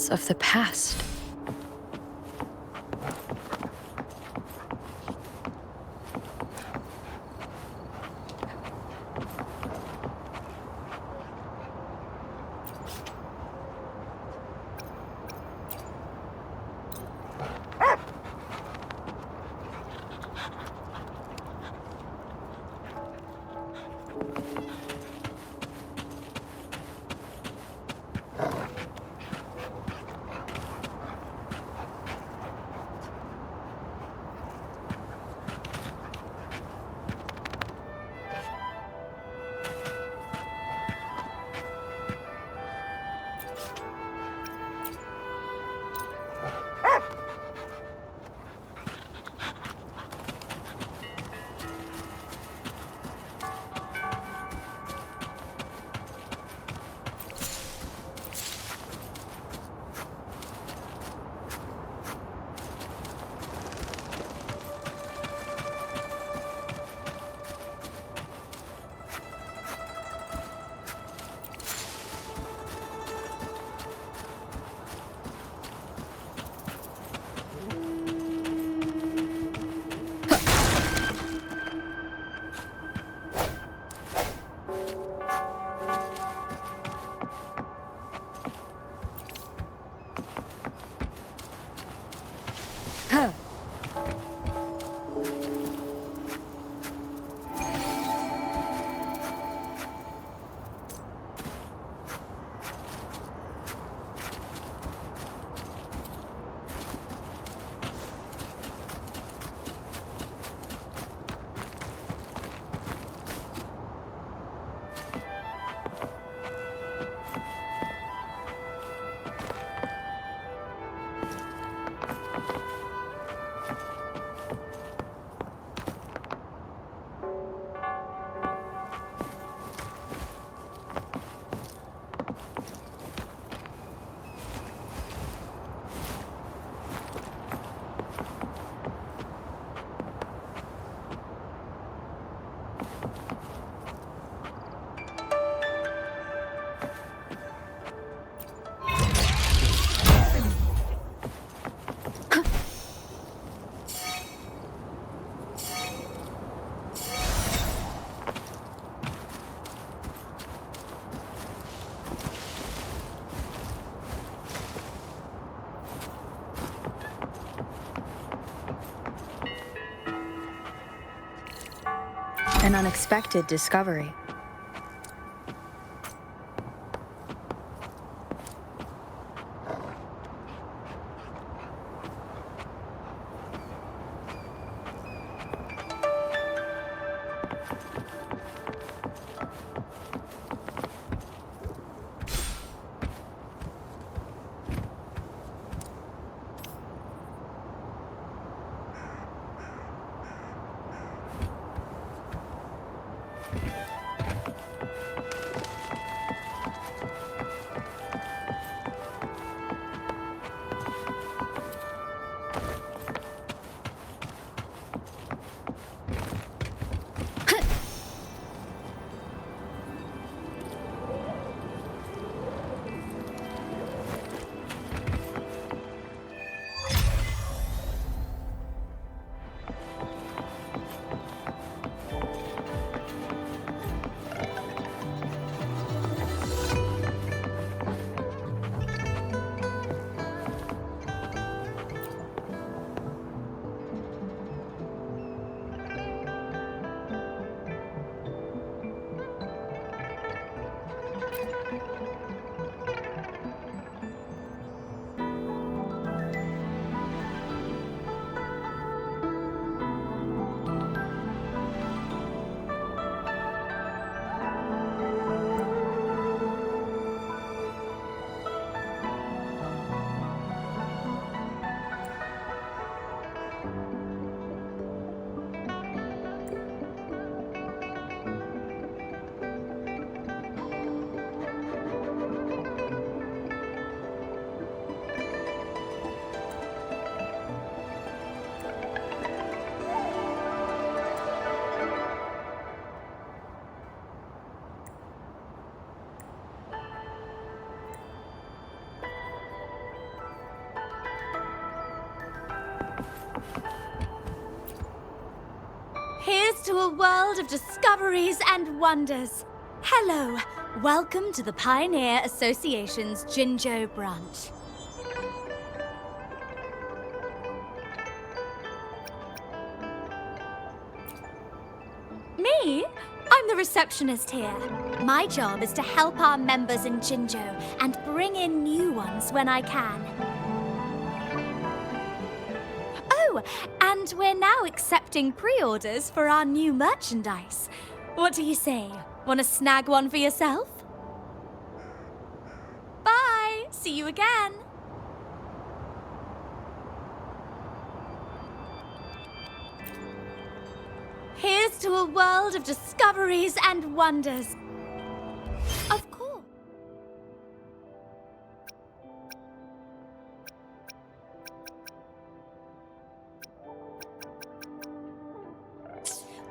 remnants of the past. An unexpected discovery. to a world of discoveries and wonders. Hello, welcome to the Pioneer Association's Jinzhou branch. Me? I'm the receptionist here. My job is to help our members in Jinzhou and bring in new ones when I can. Oh, and we're now accepting pre-orders for our new merchandise. What do you say? Want to snag one for yourself? Bye! See you again! Here's to a world of discoveries and wonders. Of course.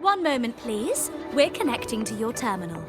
One moment, please. We're connecting to your terminal.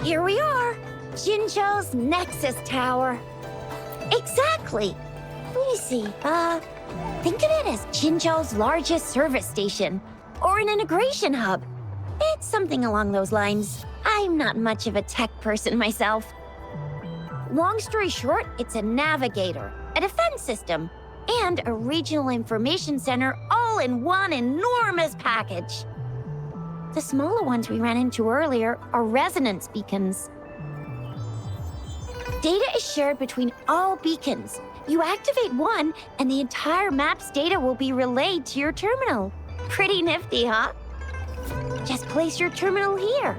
Here we are, Jinzhou's Nexus Tower. Exactly. Let me see, think of it as Jinzhou's largest service station, or an integration hub. It's something along those lines. I'm not much of a tech person myself. Long story short, it's a navigator, a defense system, and a regional information center all in one enormous package. The smaller ones we ran into earlier are resonance beacons. Data is shared between all beacons. You activate one, and the entire map's data will be relayed to your terminal. Pretty nifty, huh? Just place your terminal here.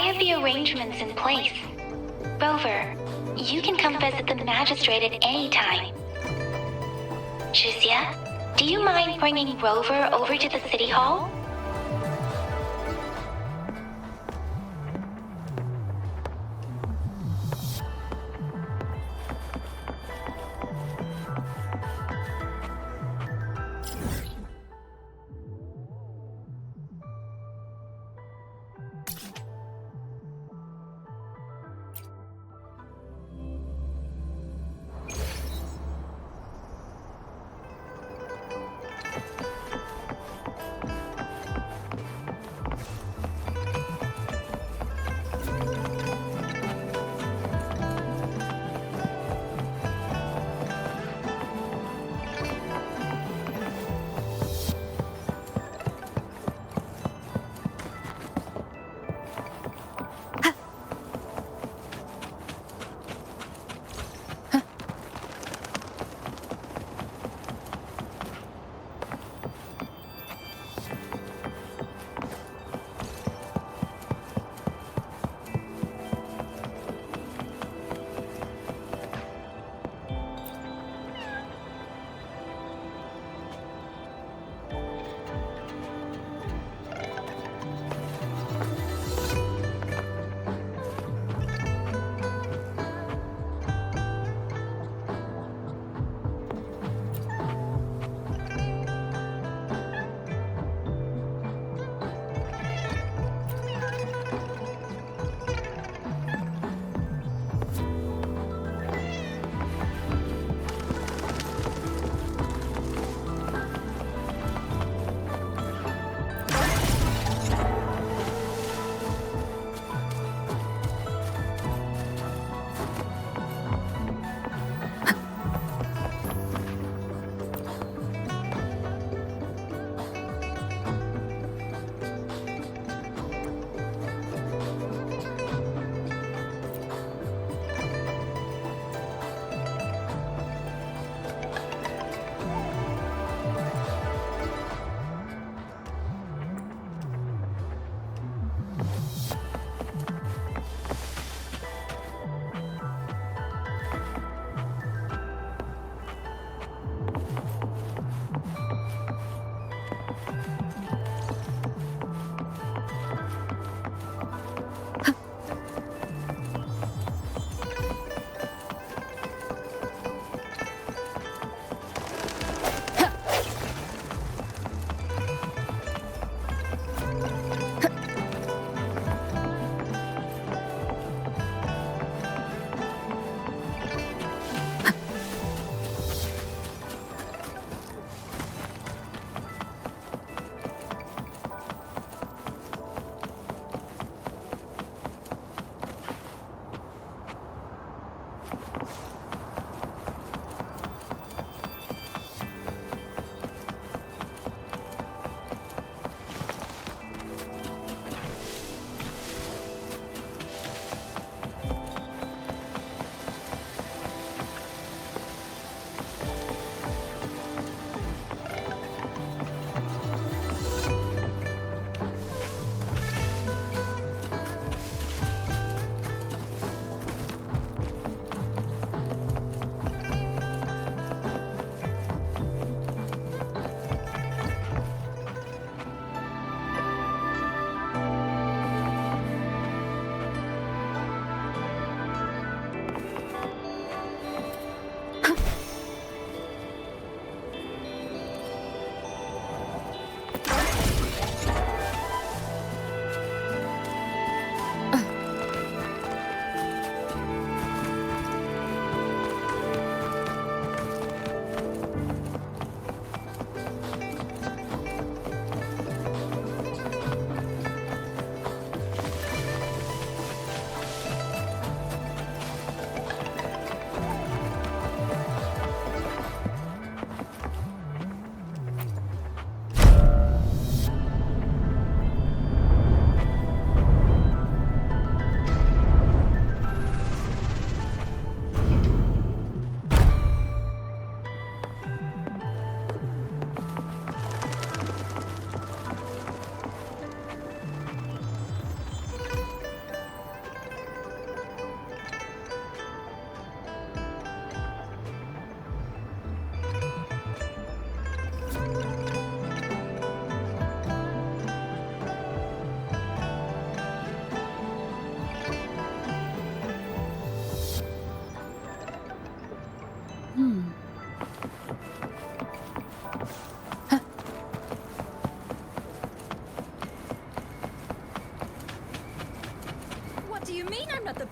have the arrangements in place. Rover, you can come visit the magistrate at any time. Shuzia, do you mind bringing Rover over to the city hall?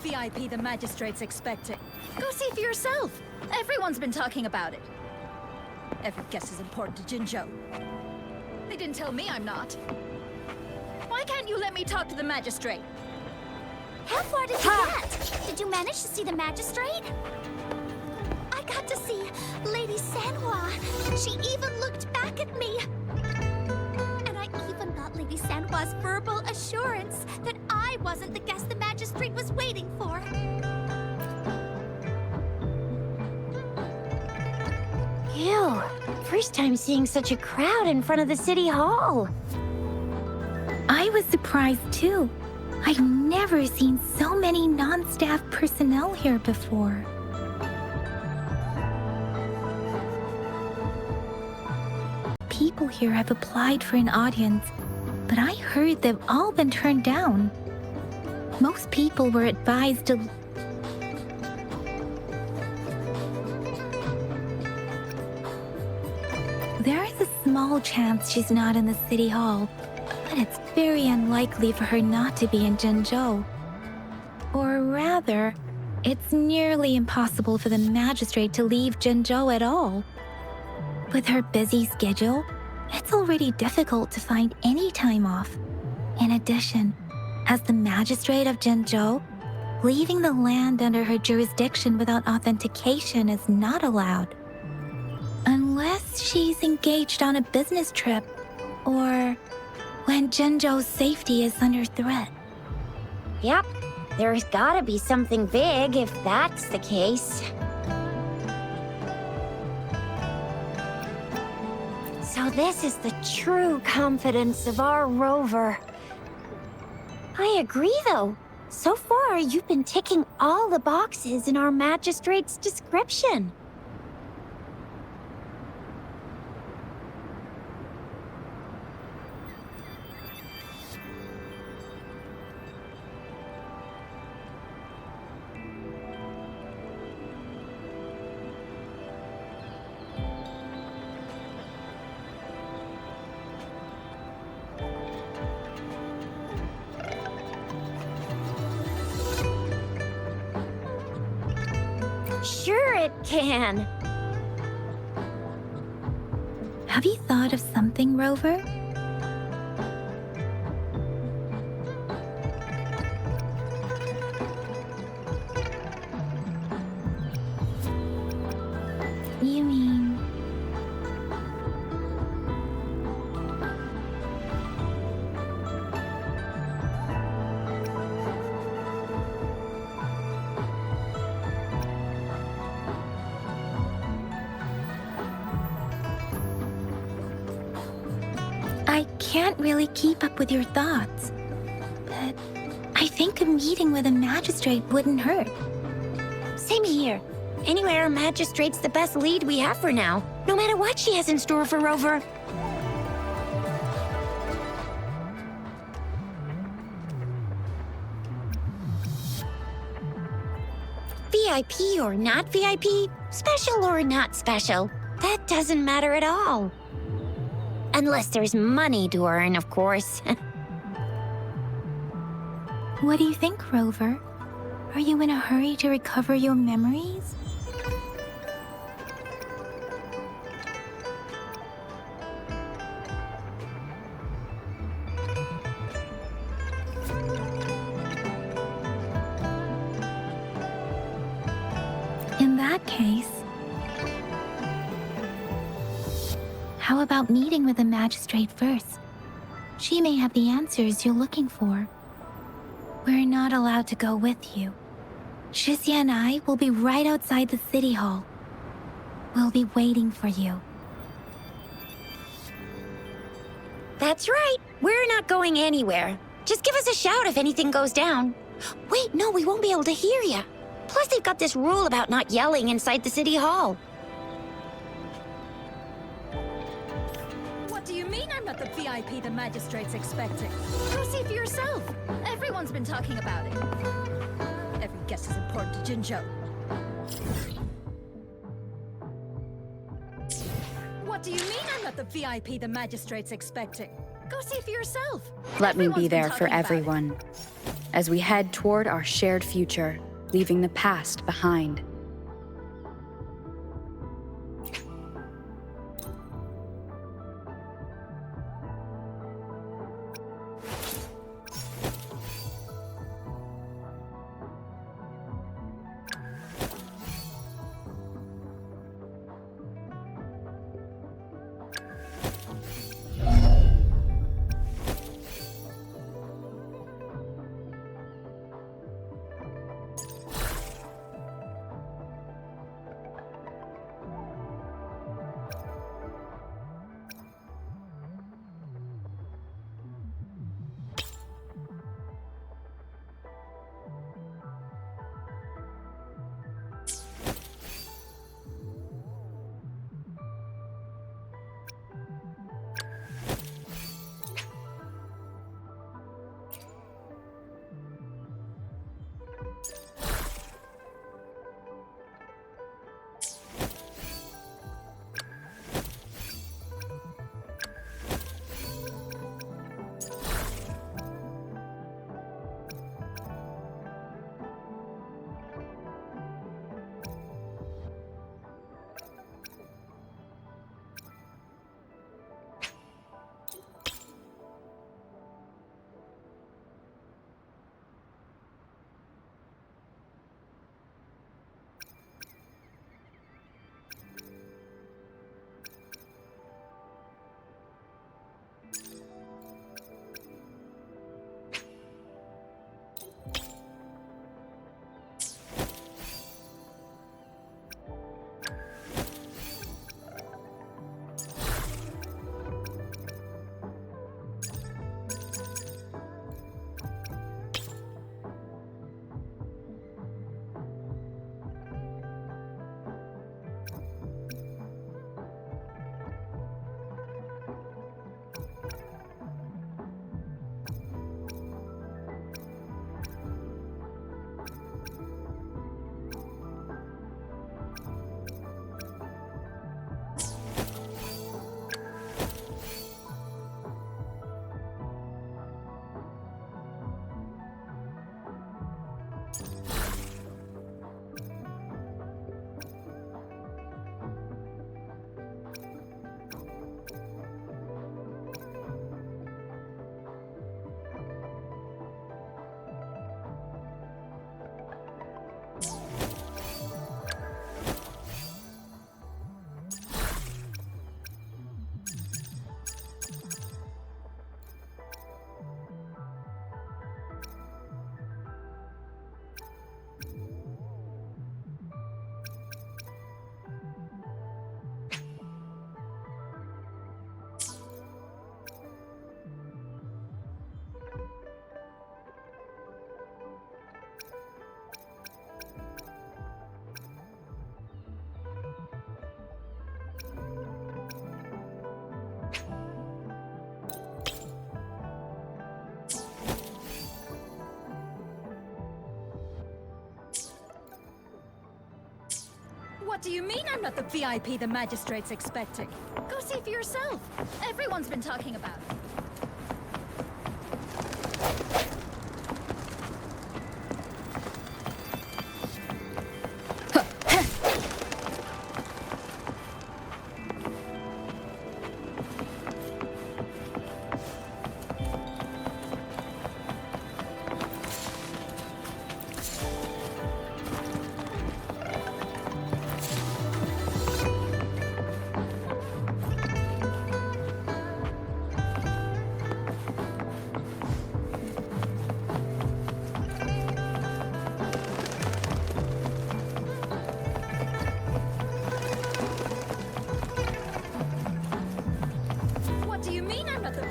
VIP the magistrate's expecting. Go see for yourself. Everyone's been talking about it. Every guess is important to Jinzhou. They didn't tell me I'm not. Why can't you let me talk to the magistrate? How far did you get? Did you manage to see the magistrate? I got to see Lady Sanhua. She even looked back at me. And I even got Lady Sanhua's verbal assurance that I wasn't the guest the magistrate was waiting for. Ew. First time seeing such a crowd in front of the city hall. I was surprised too. I've never seen so many non-staff personnel here before. People here have applied for an audience, but I heard they've all been turned down. Most people were advised to... There is a small chance she's not in the city hall, but it's very unlikely for her not to be in Jinzhou. Or rather, it's nearly impossible for the magistrate to leave Jinzhou at all. With her busy schedule, it's already difficult to find any time off. In addition, as the magistrate of Jinzhou, leaving the land under her jurisdiction without authentication is not allowed. Unless she's engaged on a business trip, or when Jinzhou's safety is under threat. Yep. There's gotta be something big if that's the case. So this is the true confidence of our rover. I agree, though. So far, you've been ticking all the boxes in our magistrate's description. Sure it can. Have you thought of something, Rover? You mean... I can't really keep up with your thoughts, but I think a meeting with a magistrate wouldn't hurt. Same here. Anywhere a magistrate's the best lead we have for now, no matter what she has in store for Rover. VIP or not VIP, special or not special, that doesn't matter at all. Unless there's money to earn, of course. What do you think, Rover? Are you in a hurry to recover your memories? In that case, how about meeting with the magistrate first? She may have the answers you're looking for. We're not allowed to go with you. Shizia and I will be right outside the city hall. We'll be waiting for you. That's right. We're not going anywhere. Just give us a shout if anything goes down. Wait, no, we won't be able to hear ya. Plus, they've got this rule about not yelling inside the city hall. What do you mean I'm not the VIP the magistrate's expecting? Go see for yourself. Everyone's been talking about it. Every guess is important to Jinzhou. What do you mean I'm not the VIP the magistrate's expecting? Go see for yourself. Let me be Everyone's been there for talking about it. everyone. as we head toward our shared future, leaving the past behind. What do you mean I'm not the VIP the magistrate's expecting? Go see for yourself. Everyone's been talking about it.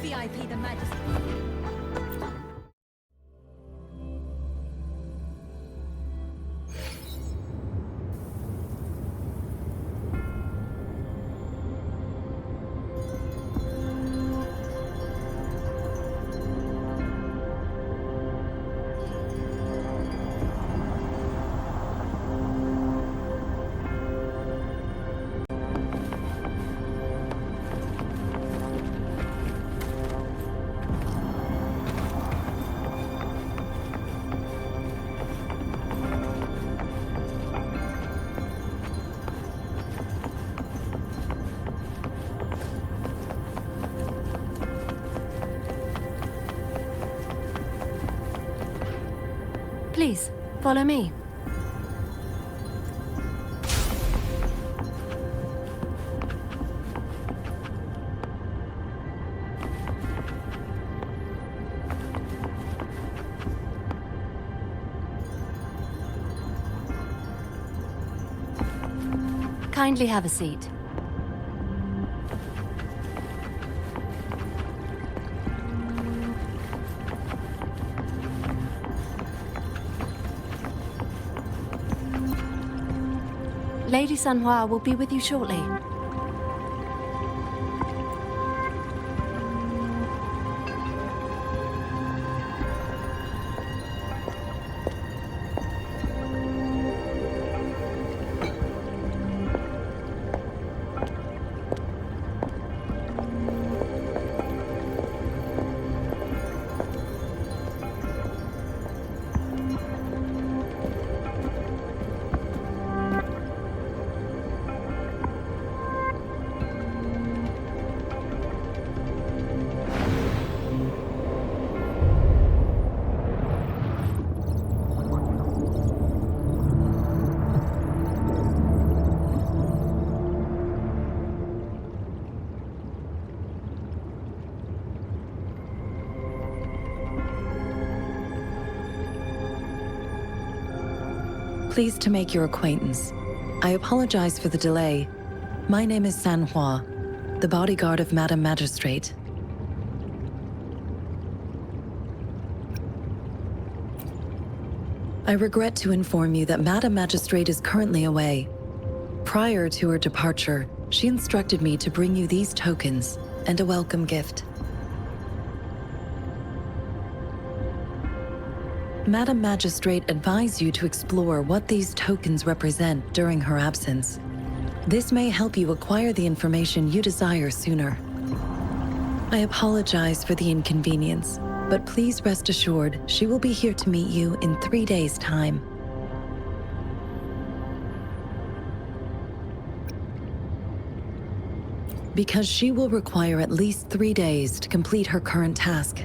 VIP the magistrate. Please, follow me. Kindly have a seat. Lady Sanhua will be with you shortly. Pleased to make your acquaintance. I apologize for the delay. My name is Sanhua, the bodyguard of Madam Magistrate. I regret to inform you that Madam Magistrate is currently away. Prior to her departure, she instructed me to bring you these tokens and a welcome gift. Madam Magistrate advised you to explore what these tokens represent during her absence. This may help you acquire the information you desire sooner. I apologize for the inconvenience, but please rest assured she will be here to meet you in 3 days' time. Because she will require at least 3 days to complete her current task.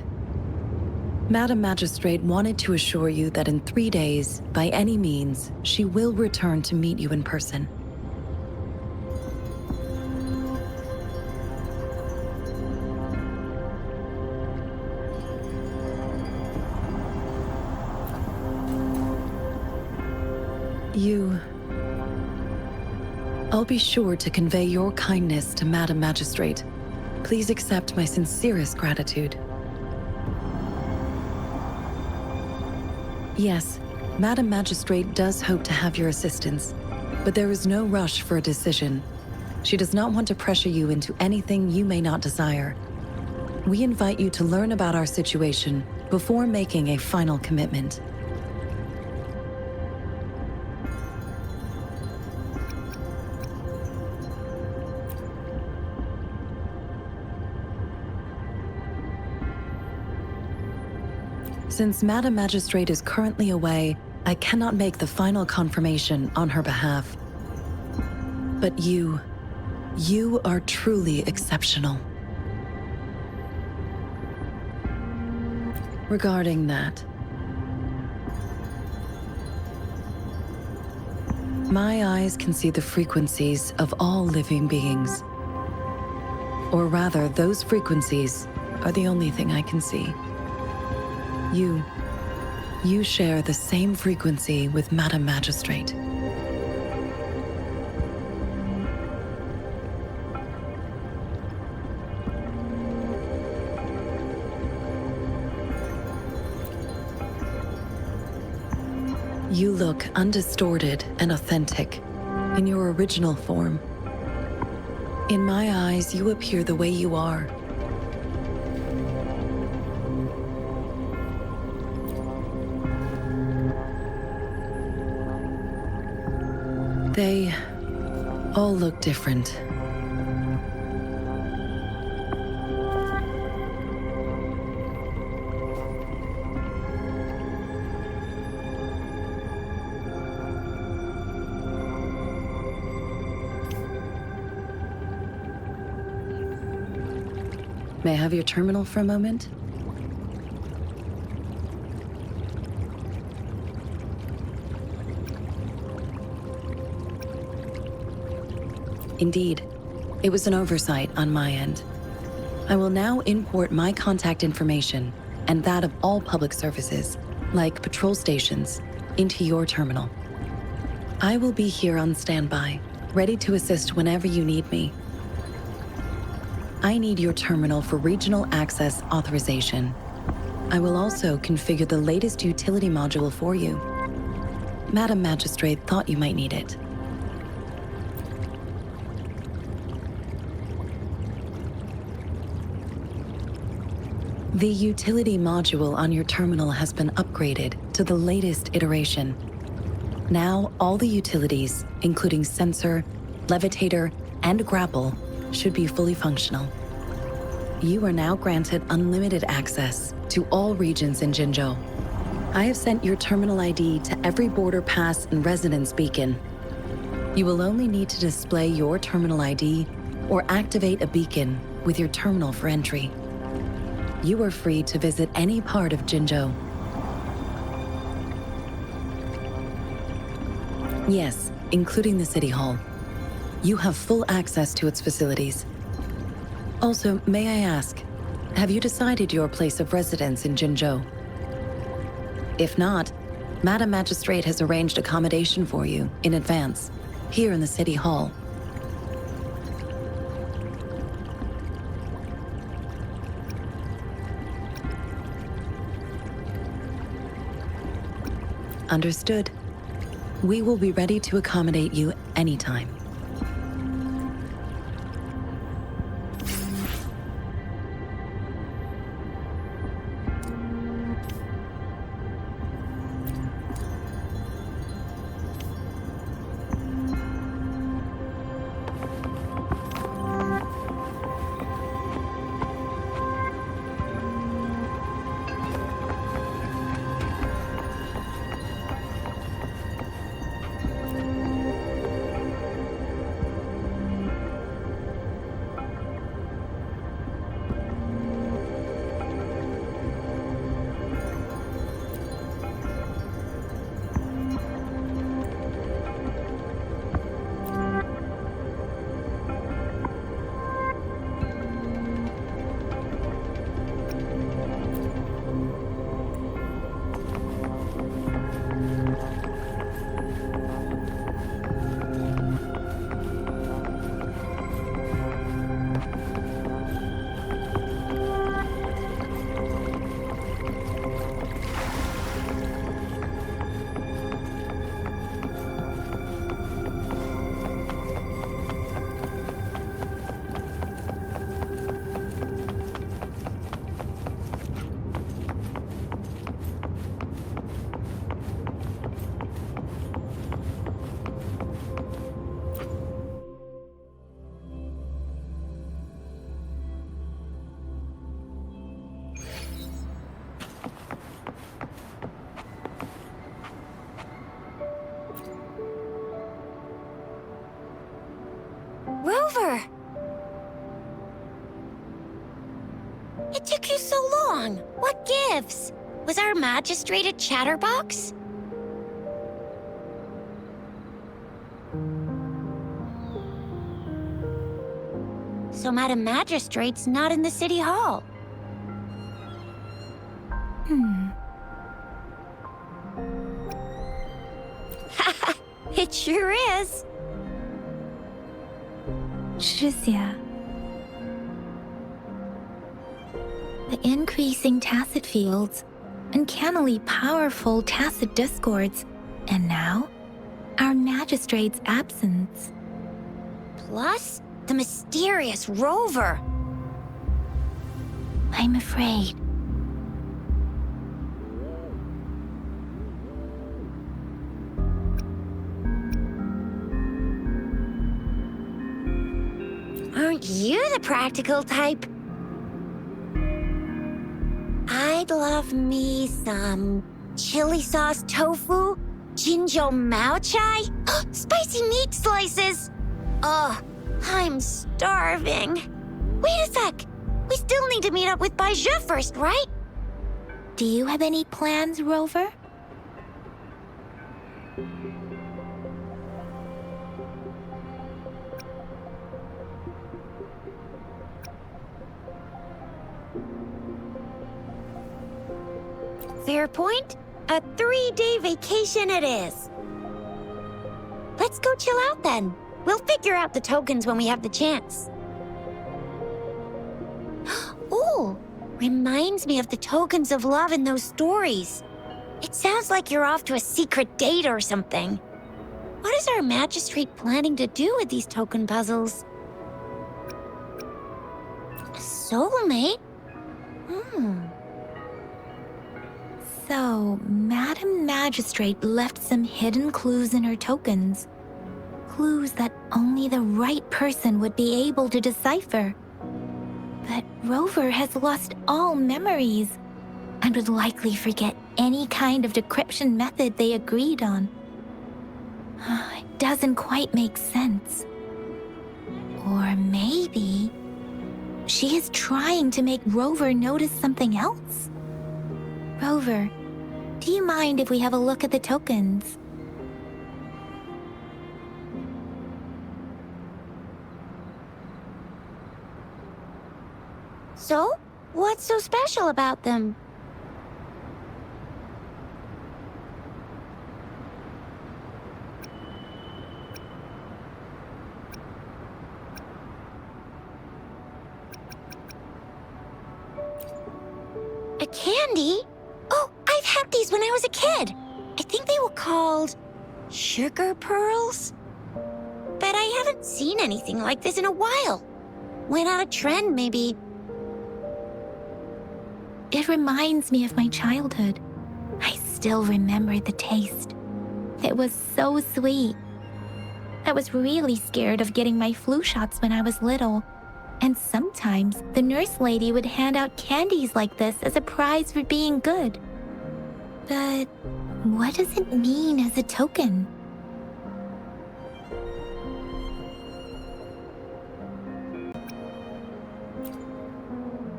Madam Magistrate wanted to assure you that in 3 days, by any means, she will return to meet you in person. I'll be sure to convey your kindness to Madam Magistrate. Please accept my sincerest gratitude. Yes, Madam Magistrate does hope to have your assistance, but there is no rush for a decision. She does not want to pressure you into anything you may not desire. We invite you to learn about our situation before making a final commitment. Since Madam Magistrate is currently away, I cannot make the final confirmation on her behalf. But you are truly exceptional. Regarding that, my eyes can see the frequencies of all living beings. Or rather, those frequencies are the only thing I can see. You share the same frequency with Madam Magistrate. You look undistorted and authentic in your original form. In my eyes, you appear the way you are. They all look different. May I have your terminal for a moment? Indeed, it was an oversight on my end. I will now import my contact information and that of all public services, like patrol stations, into your terminal. I will be here on standby, ready to assist whenever you need me. I need your terminal for regional access authorization. I will also configure the latest utility module for you. Madam Magistrate thought you might need it. The utility module on your terminal has been upgraded to the latest iteration. Now, all the utilities, including sensor, levitator, and grapple, should be fully functional. You are now granted unlimited access to all regions in Jinzhou. I have sent your terminal ID to every border pass and residence beacon. You will only need to display your terminal ID or activate a beacon with your terminal for entry. You are free to visit any part of Jinzhou. Yes, including the City Hall. You have full access to its facilities. Also, may I ask, have you decided your place of residence in Jinzhou? If not, Madam Magistrate has arranged accommodation for you in advance, here in the City Hall. Understood. We will be ready to accommodate you anytime. Rover! It took you so long. What gives? Was our magistrate a chatterbox? So Madam Magistrate's not in the City Hall. It sure is. 是呀. The increasing tacit fields, uncannily powerful tacit discords, and now, our magistrate's absence. Plus, the mysterious Rover. I'm afraid. Aren't you the practical type? I'd love me some chili sauce tofu, Jinzhou Mao Chai, spicy meat slices. Ugh, I'm starving. Wait a sec. We still need to meet up with Baizhe first, right? Do you have any plans, Rover? Fair point. A 3-day vacation it is. Let's go chill out then. We'll figure out the tokens when we have the chance. Ooh, reminds me of the tokens of love in those stories. It sounds like you're off to a secret date or something. What is our magistrate planning to do with these token puzzles? A soulmate? So, Madam Magistrate left some hidden clues in her tokens. Clues that only the right person would be able to decipher. But Rover has lost all memories and would likely forget any kind of decryption method they agreed on. It doesn't quite make sense. Or maybe she is trying to make Rover notice something else? Rover, do you mind if we have a look at the tokens? So, what's so special about them? A candy? Oh, I've had these when I was a kid. I think they were called sugar pearls. But I haven't seen anything like this in a while. Went out of trend, maybe. It reminds me of my childhood. I still remember the taste. It was so sweet. I was really scared of getting my flu shots when I was little. And sometimes the nurse lady would hand out candies like this as a prize for being good. But what does it mean as a token?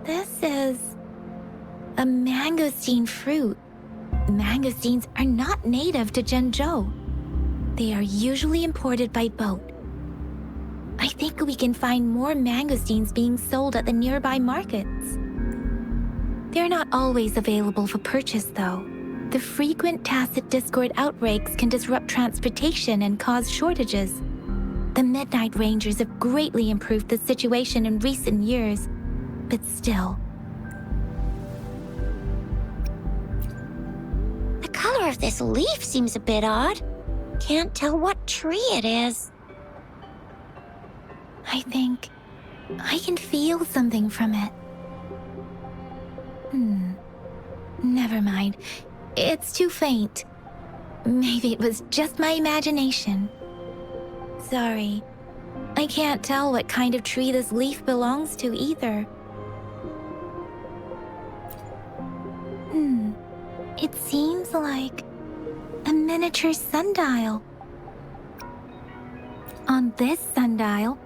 This is a mangosteen fruit. Mangosteens are not native to Zhengzhou. They are usually imported by boat. I think we can find more mangosteens being sold at the nearby markets. They're not always available for purchase, though. The frequent tacit discord outbreaks can disrupt transportation and cause shortages. The Midnight Rangers have greatly improved the situation in recent years, but still. The color of this leaf seems a bit odd. Can't tell what tree it is. I think I can feel something from it. Never mind. It's too faint. Maybe it was just my imagination. Sorry. I can't tell what kind of tree this leaf belongs to either. It seems like a miniature sundial. On this sundial,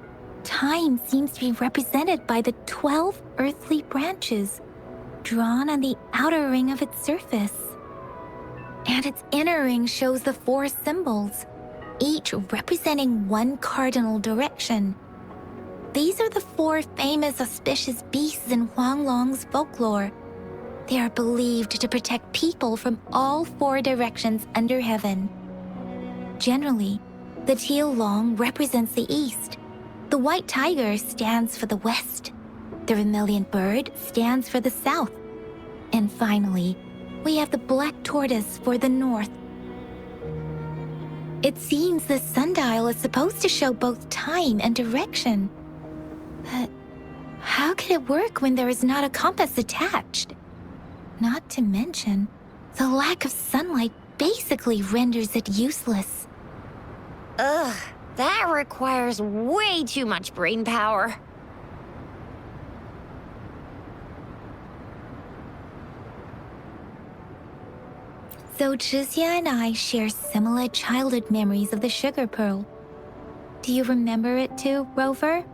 time seems to be represented by the 12 earthly branches drawn on the outer ring of its surface. And its inner ring shows the 4 symbols, each representing one cardinal direction. These are the 4 famous auspicious beasts in Huanglong's folklore. They are believed to protect people from all 4 directions under heaven. Generally, the teal long represents the east. The white tiger stands for the west. The vermilion bird stands for the south. And finally, we have the black tortoise for the north. It seems the sundial is supposed to show both time and direction. But how could it work when there is not a compass attached? Not to mention, the lack of sunlight basically renders it useless. Ugh, that requires way too much brain power. So Zhixia and I share similar childhood memories of the sugar pearl. Do you remember it too, Rover?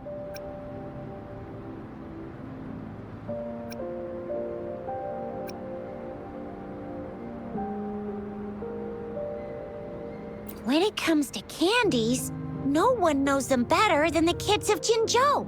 When it comes to candies, no one knows them better than the kids of Jinzhou.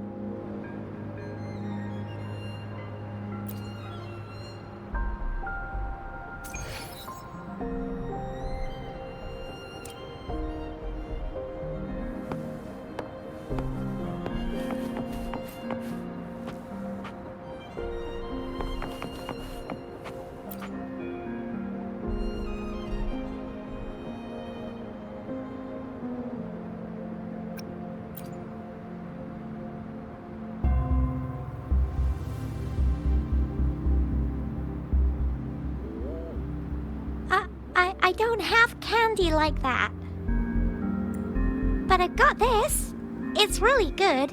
I don't have candy like that. But I've got this. It's really good.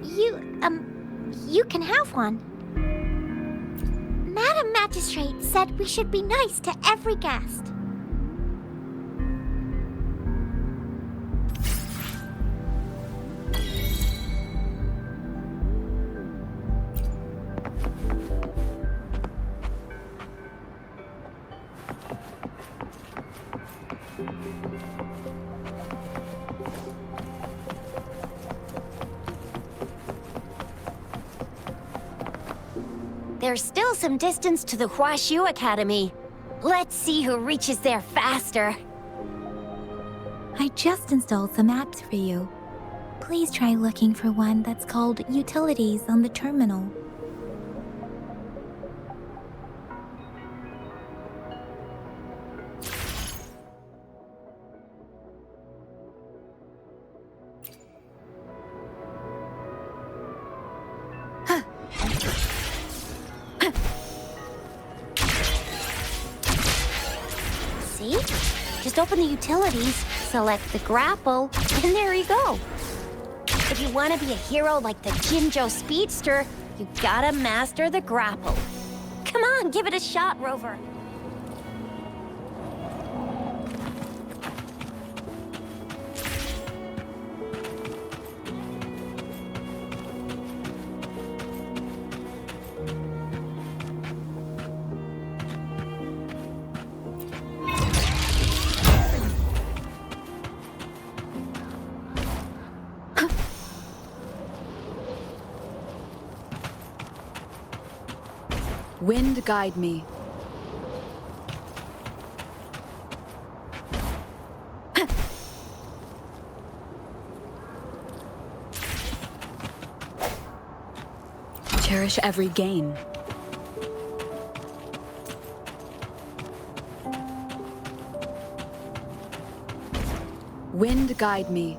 You can have one. Madam Magistrate said we should be nice to every guest. There's still some distance to the Huashu Academy. Let's see who reaches there faster. I just installed some apps for you. Please try looking for one that's called Utilities on the terminal. See? Just open the utilities, select the grapple, and there you go. If you want to be a hero like the Jinjo Speedster, you gotta master the grapple. Come on, give it a shot, Rover. Wind guide me. Cherish every gain. Wind guide me.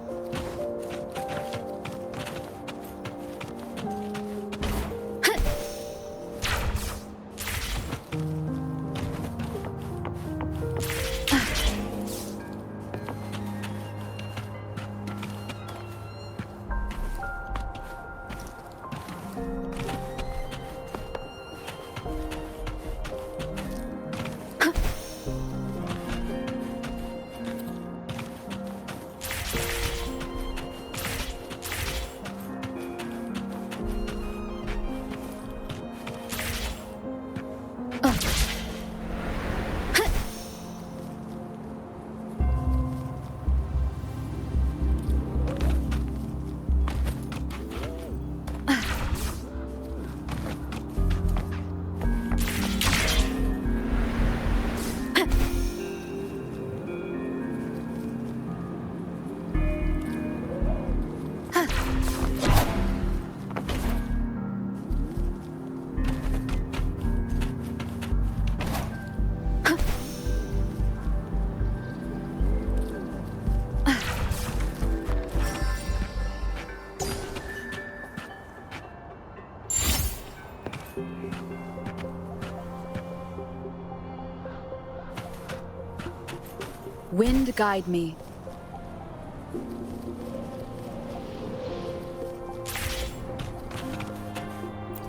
Wind guide me.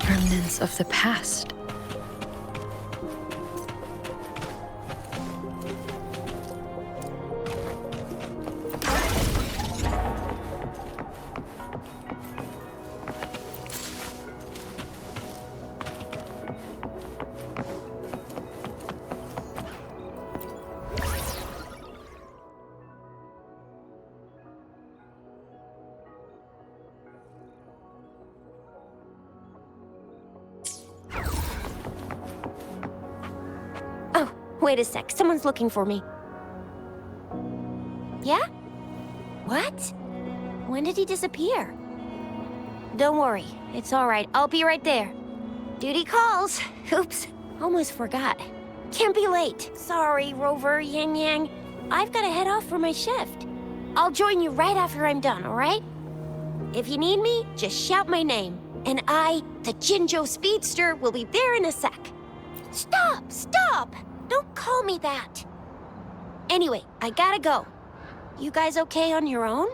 Remnants of the past. Wait a sec, someone's looking for me. Yeah? What? When did he disappear? Don't worry, it's all right. I'll be right there. Duty calls. Oops, almost forgot. Can't be late. Sorry, Rover, Yang Yang. I've got to head off for my shift. I'll join you right after I'm done, all right? If you need me, just shout my name. And I, the Jinjo Speedster, will be there in a sec. Stop! Stop! Don't call me that. Anyway, I gotta go. You guys okay on your own?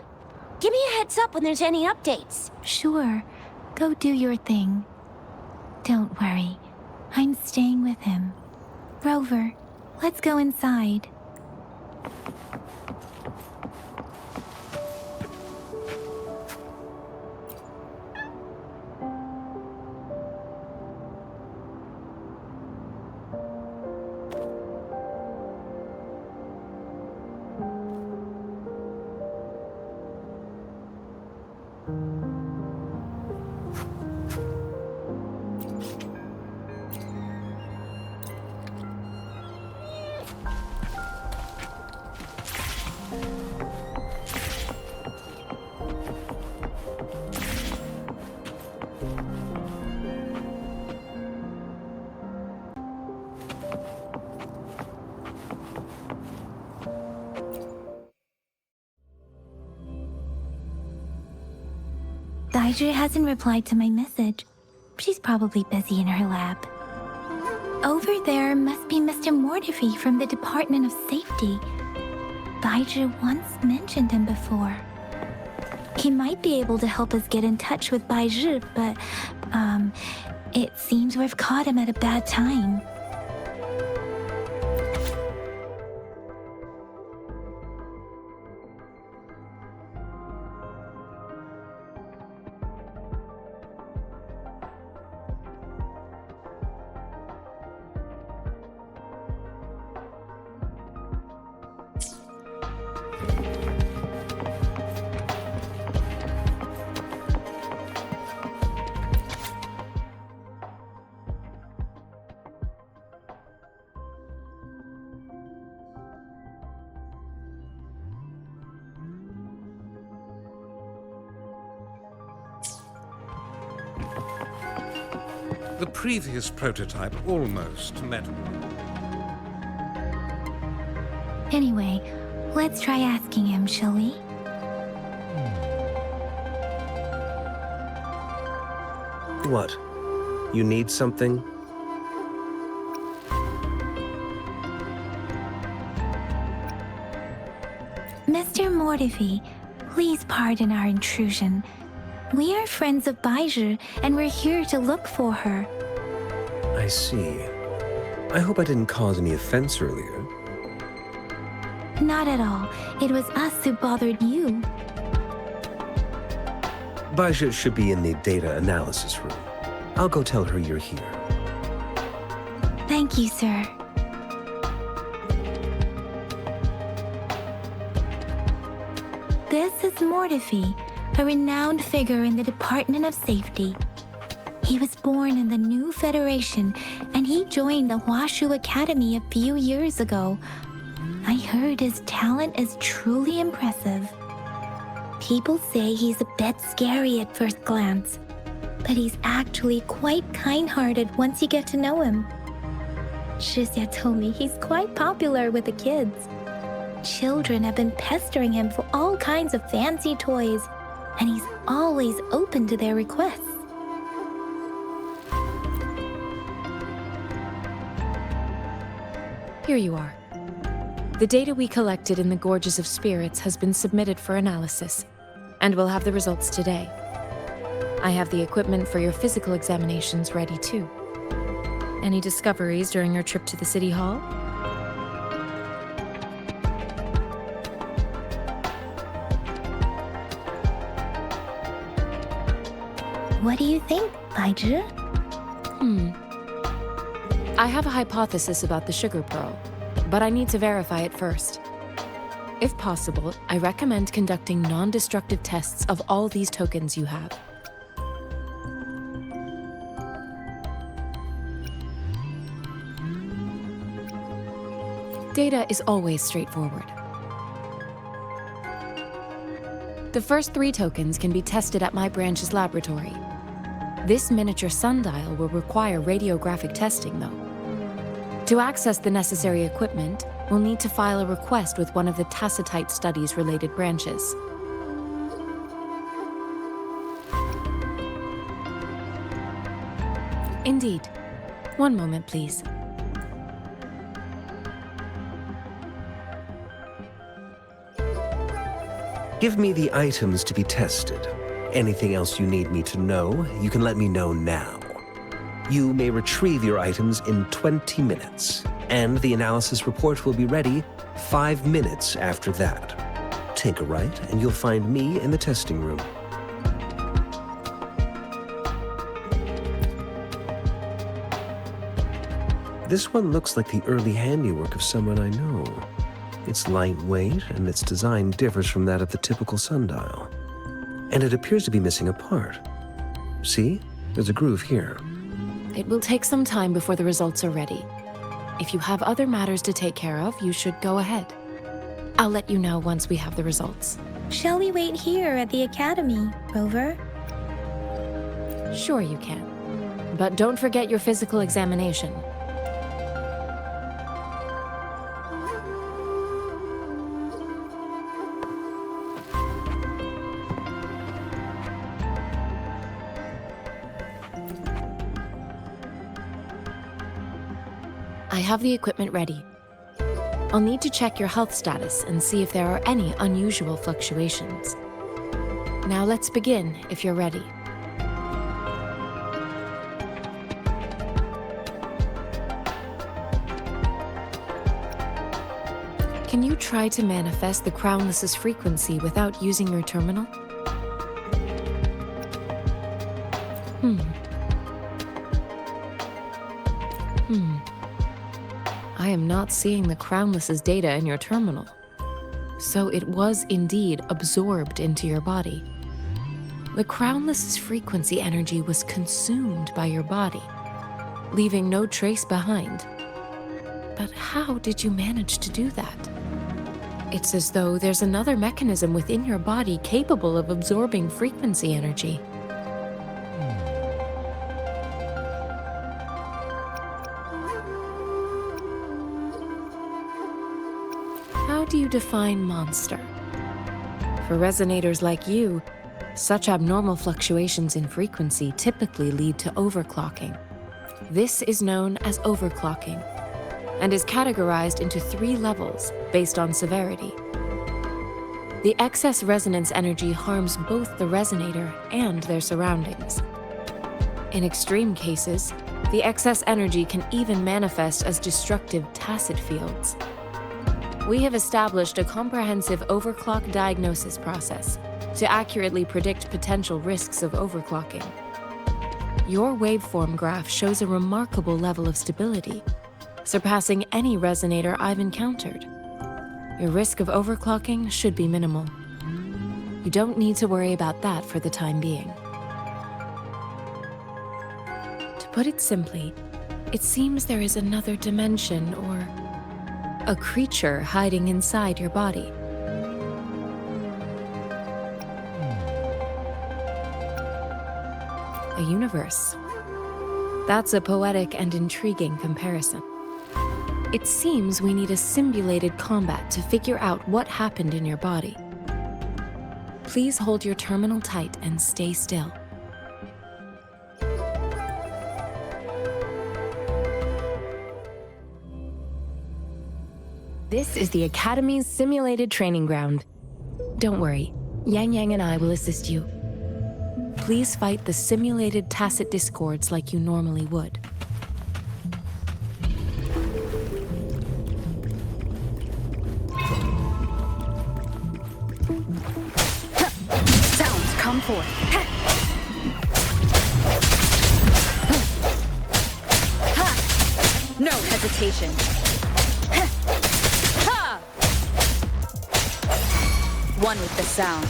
Give me a heads up when there's any updates. Sure, go do your thing. Don't worry, I'm staying with him. Rover, let's go inside. Daiju hasn't replied to my message. She's probably busy in her lab. Over there must be Mr. Mortifi from the Department of Safety. Daiju once mentioned him before. He might be able to help us get in touch with Baizhi, but, it seems we've caught him at a bad time. The previous prototype almost met. Anyway, let's try asking him, shall we? What? You need something? Mr. Mortifi, please pardon our intrusion. We are friends of Baizhi, and we're here to look for her. I see. I hope I didn't cause any offense earlier. Not at all. It was us who bothered you. Baizhi should be in the data analysis room. I'll go tell her you're here. Thank you, sir. This is Mortifi, a renowned figure in the Department of Safety. He was born in the new Federation, and he joined the Huashu Academy a few years ago. I heard his talent is truly impressive. People say he's a bit scary at first glance, but he's actually quite kind-hearted once you get to know him. Shizia told me he's quite popular with the kids. Children have been pestering him for all kinds of fancy toys, and he's always open to their requests. Here you are. The data we collected in the Gorges of Spirits has been submitted for analysis, and we'll have the results today. I have the equipment for your physical examinations ready too. Any discoveries during your trip to the City Hall? What do you think, Baizhi? I have a hypothesis about the sugar pearl, but I need to verify it first. If possible, I recommend conducting non-destructive tests of all these tokens you have. Data is always straightforward. The first 3 tokens can be tested at my branch's laboratory. This miniature sundial will require radiographic testing, though. To access the necessary equipment, we'll need to file a request with one of the Tacitite Studies-related branches. Indeed. One moment, please. Give me the items to be tested. Anything else you need me to know, you can let me know now. You may retrieve your items in 20 minutes, and the analysis report will be ready 5 minutes after that. Take a right, and you'll find me in the testing room. This one looks like the early handiwork of someone I know. It's lightweight, and its design differs from that of the typical sundial. And it appears to be missing a part. See? There's a groove here. It will take some time before the results are ready. If you have other matters to take care of, you should go ahead. I'll let you know once we have the results. Shall we wait here at the academy, Rover? Sure you can. But don't forget your physical examination. I have the equipment ready. I'll need to check your health status and see if there are any unusual fluctuations. Now let's begin, if you're ready. Can you try to manifest the Crownless's frequency without using your terminal? I am not seeing the Crownless's data in your terminal. So it was indeed absorbed into your body. The Crownless's frequency energy was consumed by your body, leaving no trace behind. But how did you manage to do that? It's as though there's another mechanism within your body capable of absorbing frequency energy. How do you define monster? For resonators like you, such abnormal fluctuations in frequency typically lead to overclocking. This is known as overclocking, and is categorized into 3 levels based on severity. The excess resonance energy harms both the resonator and their surroundings. In extreme cases, the excess energy can even manifest as destructive tacit fields. We have established a comprehensive overclock diagnosis process to accurately predict potential risks of overclocking. Your waveform graph shows a remarkable level of stability, surpassing any resonator I've encountered. Your risk of overclocking should be minimal. You don't need to worry about that for the time being. To put it simply, it seems there is another dimension or a creature hiding inside your body. A universe. That's a poetic and intriguing comparison. It seems we need a simulated combat to figure out what happened in your body. Please hold your terminal tight and stay still. This is the Academy's simulated training ground. Don't worry, Yang Yang and I will assist you. Please fight the simulated tacit discords like you normally would. Sounds come forth. No hesitation. One with the sound.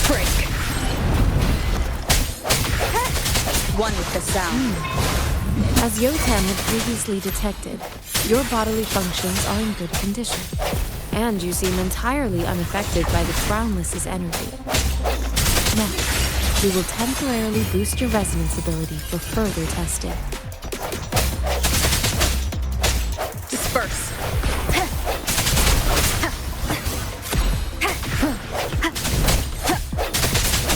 Break. One with the sound. As Yotan had previously detected, your bodily functions are in good condition, and you seem entirely unaffected by the Crownless's energy. Next, we will temporarily boost your resonance ability for further testing. Disperse.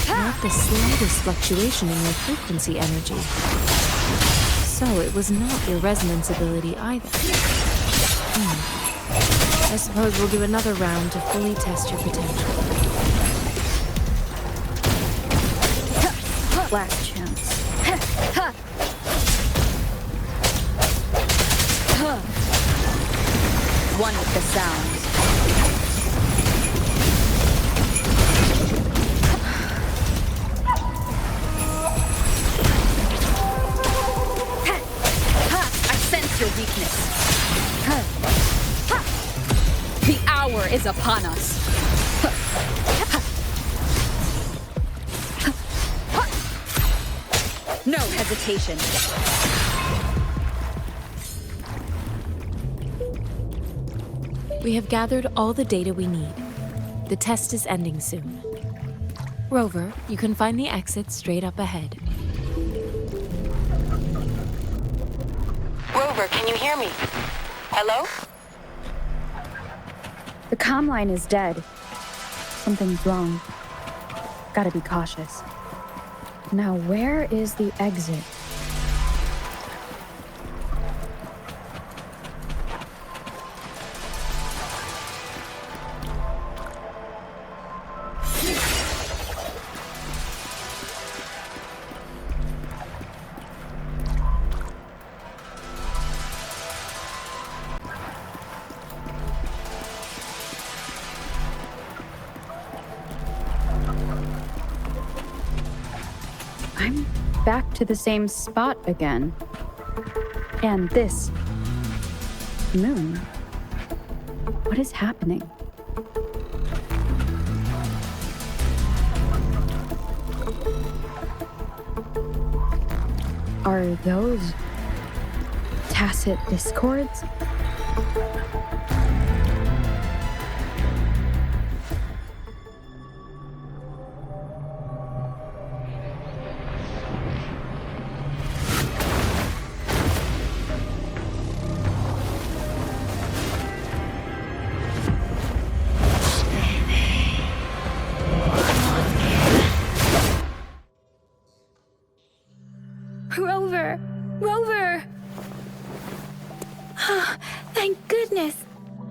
Not the slightest notice fluctuation in your frequency energy. So it was not your resonance ability either. I suppose we'll do another round to fully test your potential. Last chance. One with the sounds. I sense your weakness. The hour is upon us. No hesitation. We have gathered all the data we need. The test is ending soon. Rover, you can find the exit straight up ahead. Rover, can you hear me? Hello? The comm line is dead. Something's wrong. Gotta be cautious. Now, where is the exit? I'm back to the same spot again. And this moon. What is happening? Are those tacit discords? Rover! Rover! Thank goodness!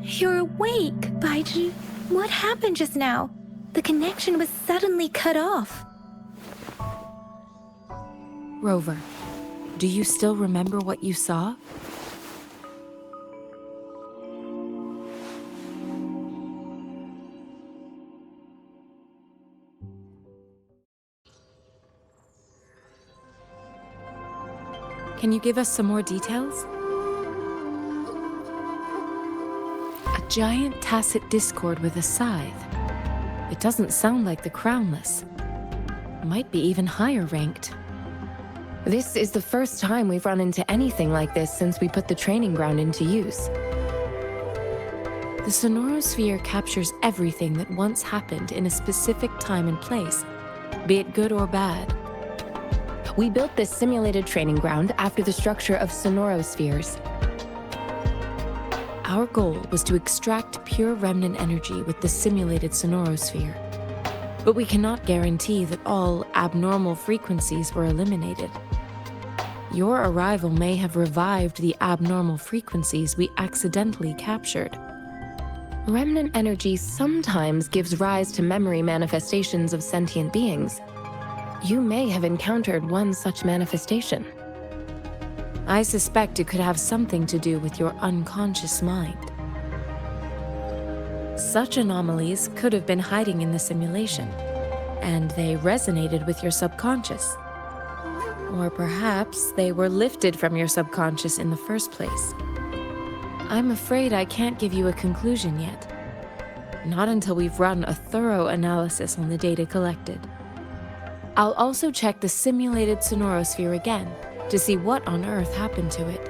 You're awake, Baiji. What happened just now? The connection was suddenly cut off. Rover, do you still remember what you saw? Can you give us some more details? A giant tacit discord with a scythe. It doesn't sound like the crownless. Might be even higher ranked. This is the first time we've run into anything like this since we put the training ground into use. The sonorosphere captures everything that once happened in a specific time and place, be it good or bad. We built this simulated training ground after the structure of sonorospheres. Our goal was to extract pure remnant energy with the simulated sonorosphere. But we cannot guarantee that all abnormal frequencies were eliminated. Your arrival may have revived the abnormal frequencies we accidentally captured. Remnant energy sometimes gives rise to memory manifestations of sentient beings. You may have encountered one such manifestation. I suspect it could have something to do with your unconscious mind. Such anomalies could have been hiding in the simulation, and they resonated with your subconscious. Or perhaps they were lifted from your subconscious in the first place. I'm afraid I can't give you a conclusion yet. Not until we've run a thorough analysis on the data collected. I'll also check the simulated sonorosphere again to see what on earth happened to it.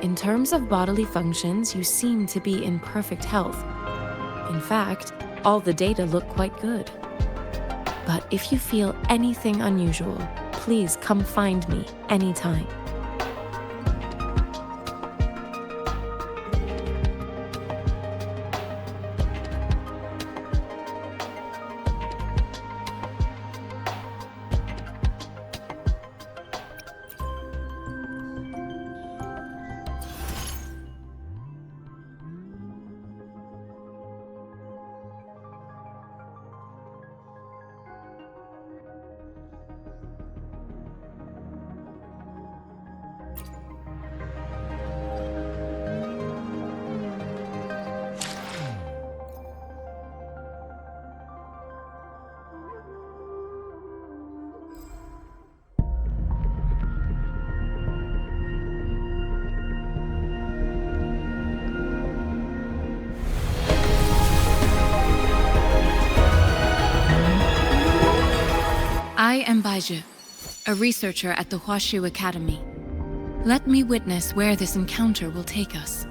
In terms of bodily functions, you seem to be in perfect health. In fact, all the data look quite good. But if you feel anything unusual, please come find me anytime. I am Baiju, a researcher at the Huashu Academy. Let me witness where this encounter will take us.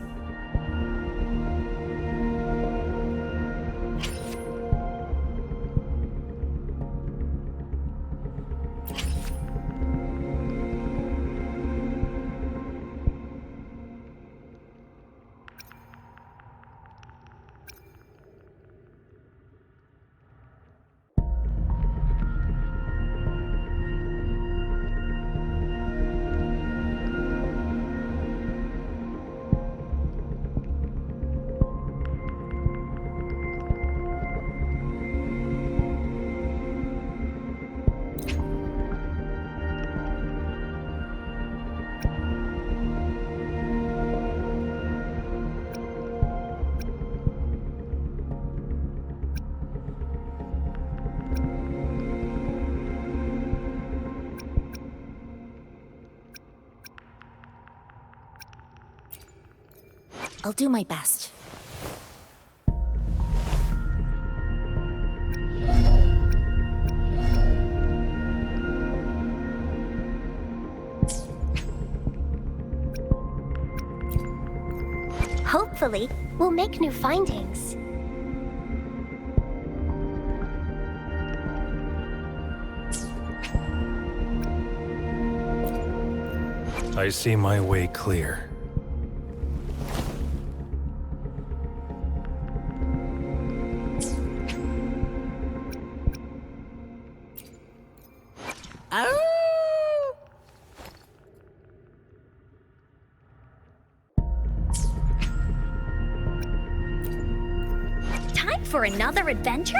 I'll do my best. Hopefully, we'll make new findings. I see my way clear. Time for another adventure?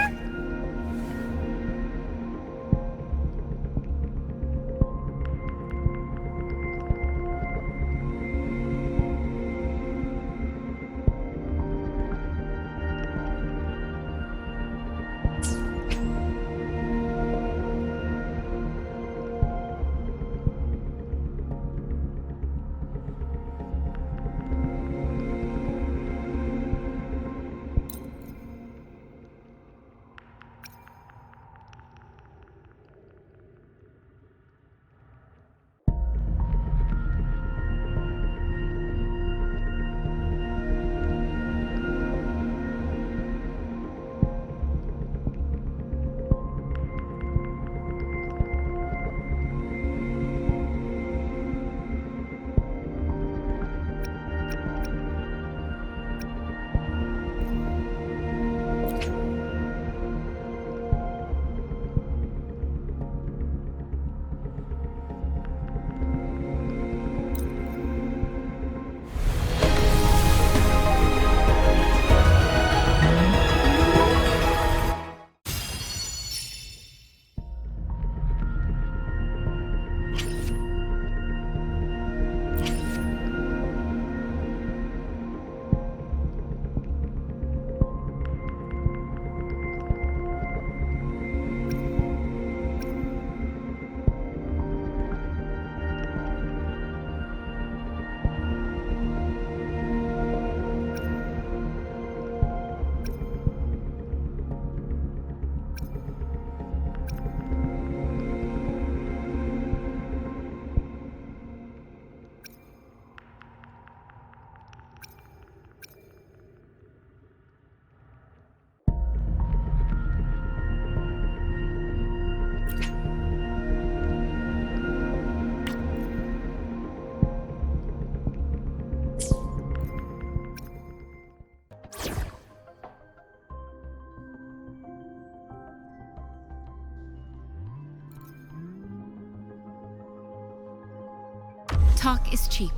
Talk is cheap.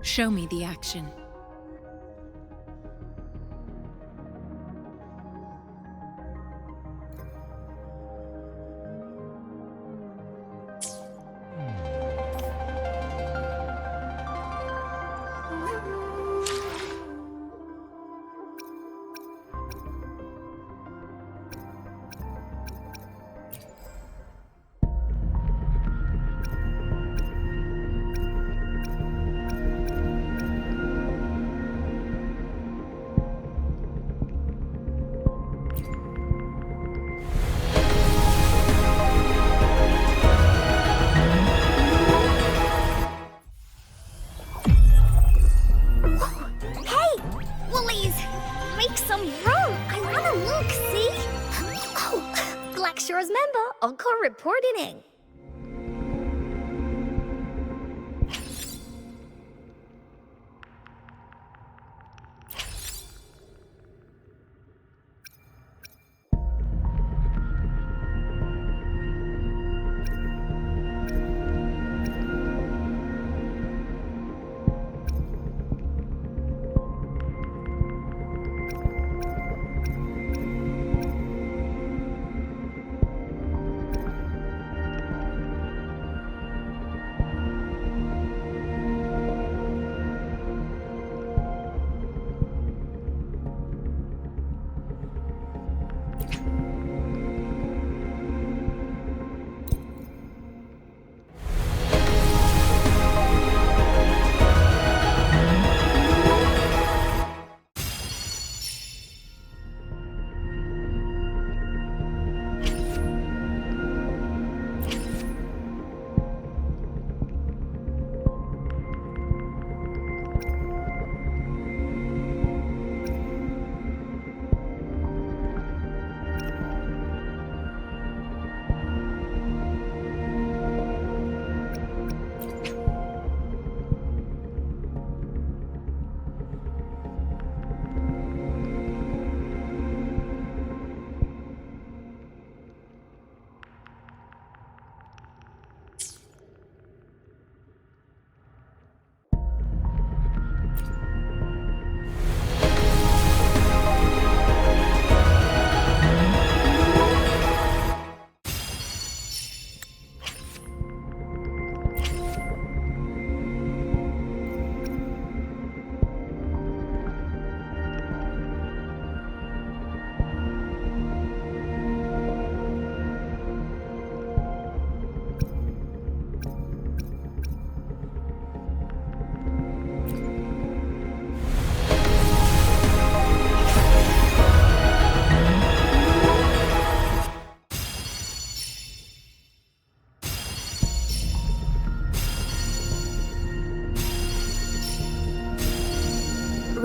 Show me the action. I'll call reporting it.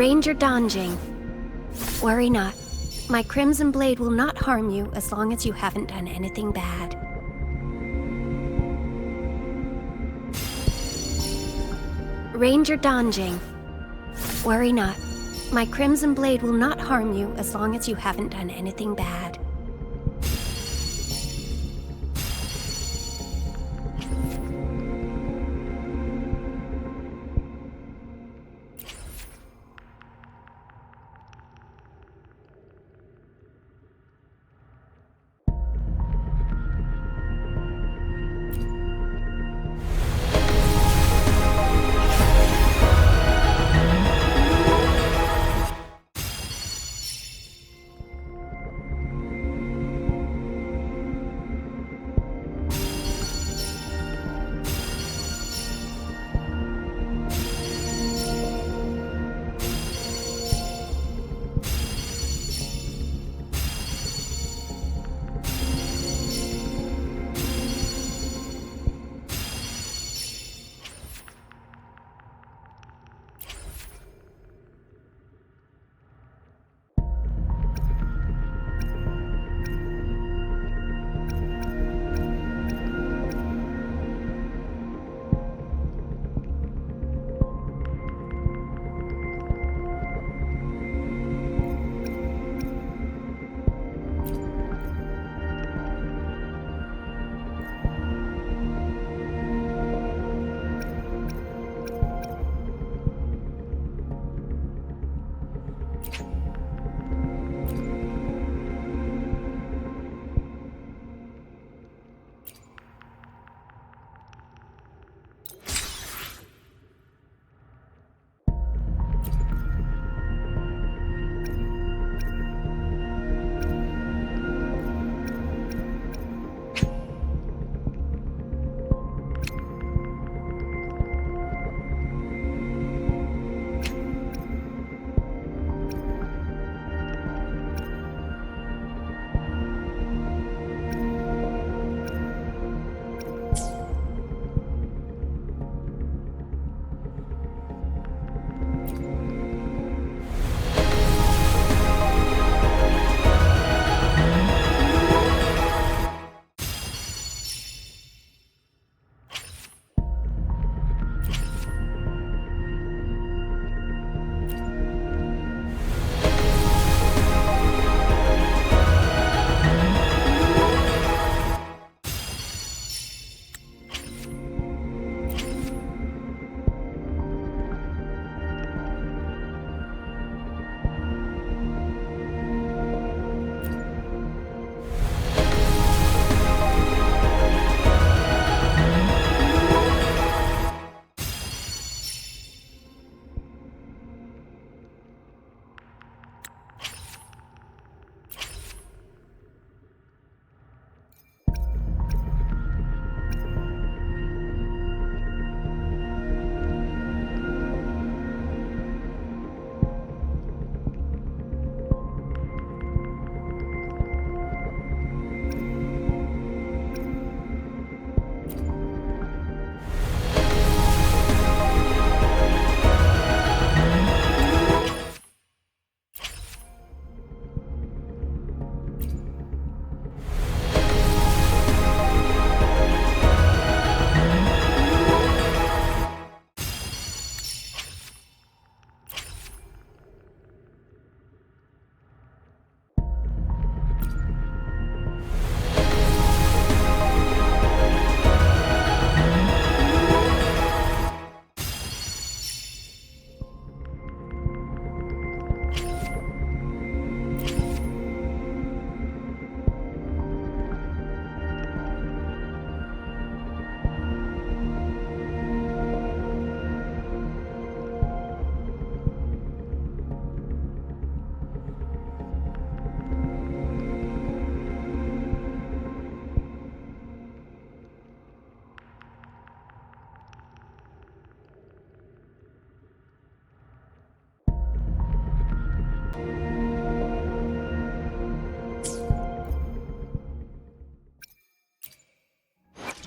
Ranger Donjing. Worry not. My Crimson Blade will not harm you as long as you haven't done anything bad. Ranger Donjing. Worry not. My Crimson Blade will not harm you as long as you haven't done anything bad.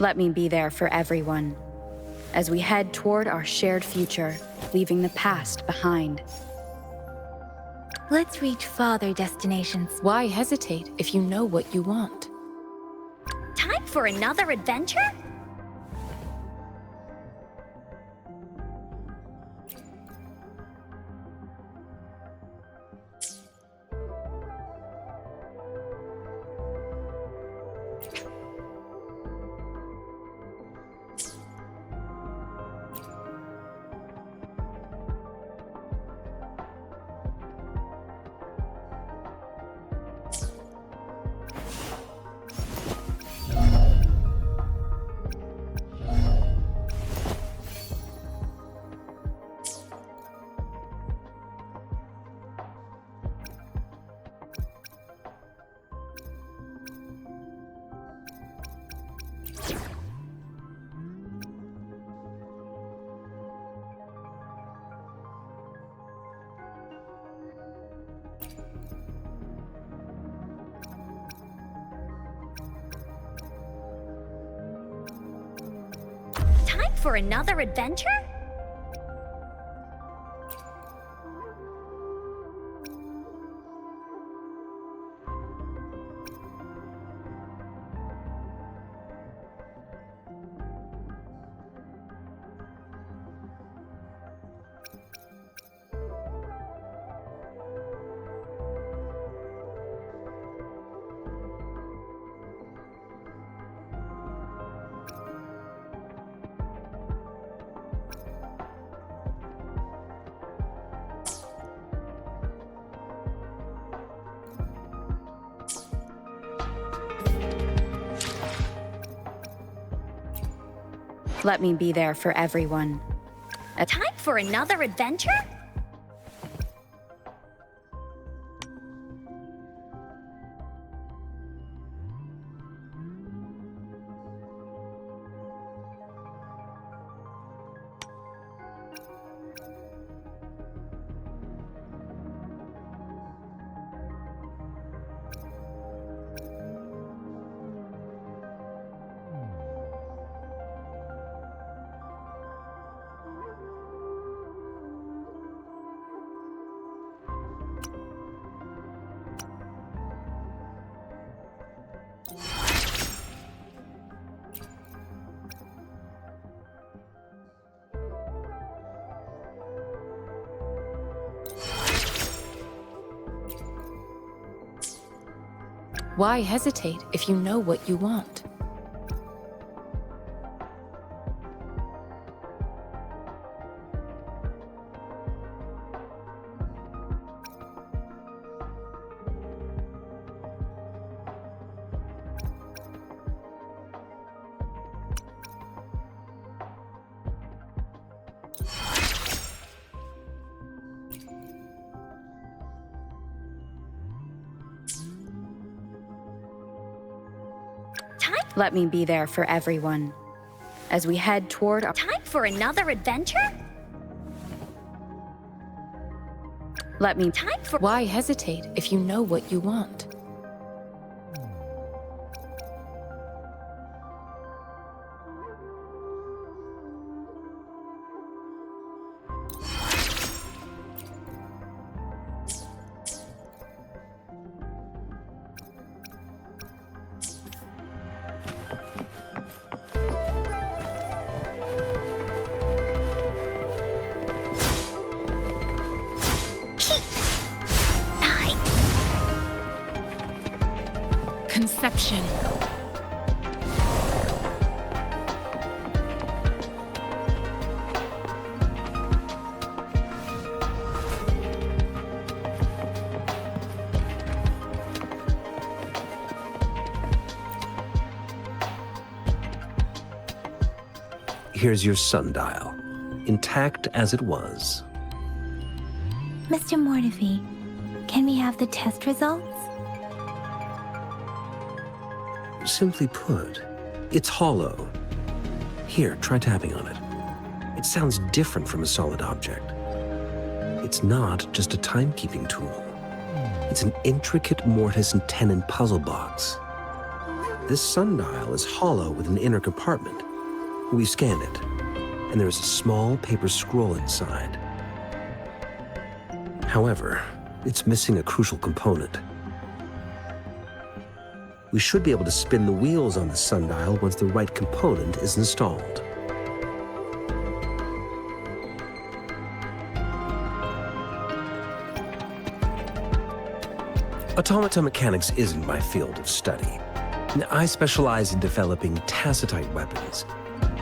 Let me be there for everyone, as we head toward our shared future, leaving the past behind. Let's reach farther destinations. Why hesitate if you know what you want? Time for another adventure? Time for another adventure? Let me be there for everyone. Time for another adventure? Why hesitate if you know what you want? Let me be there for everyone, as we head toward our... Time for another adventure? Let me... Time for... Why hesitate if you know what you want? Conception. Here's your sundial, intact as it was. Mr. Mortefi, can we have the test results? Simply put, it's hollow. Here, try tapping on it. It sounds different from a solid object. It's not just a timekeeping tool. It's an intricate mortise and tenon puzzle box. This sundial is hollow with an inner compartment. We scanned it, and there is a small paper scroll inside. However, it's missing a crucial component. We should be able to spin the wheels on the sundial once the right component is installed. Automata mechanics isn't my field of study. I specialize in developing tacitite weapons,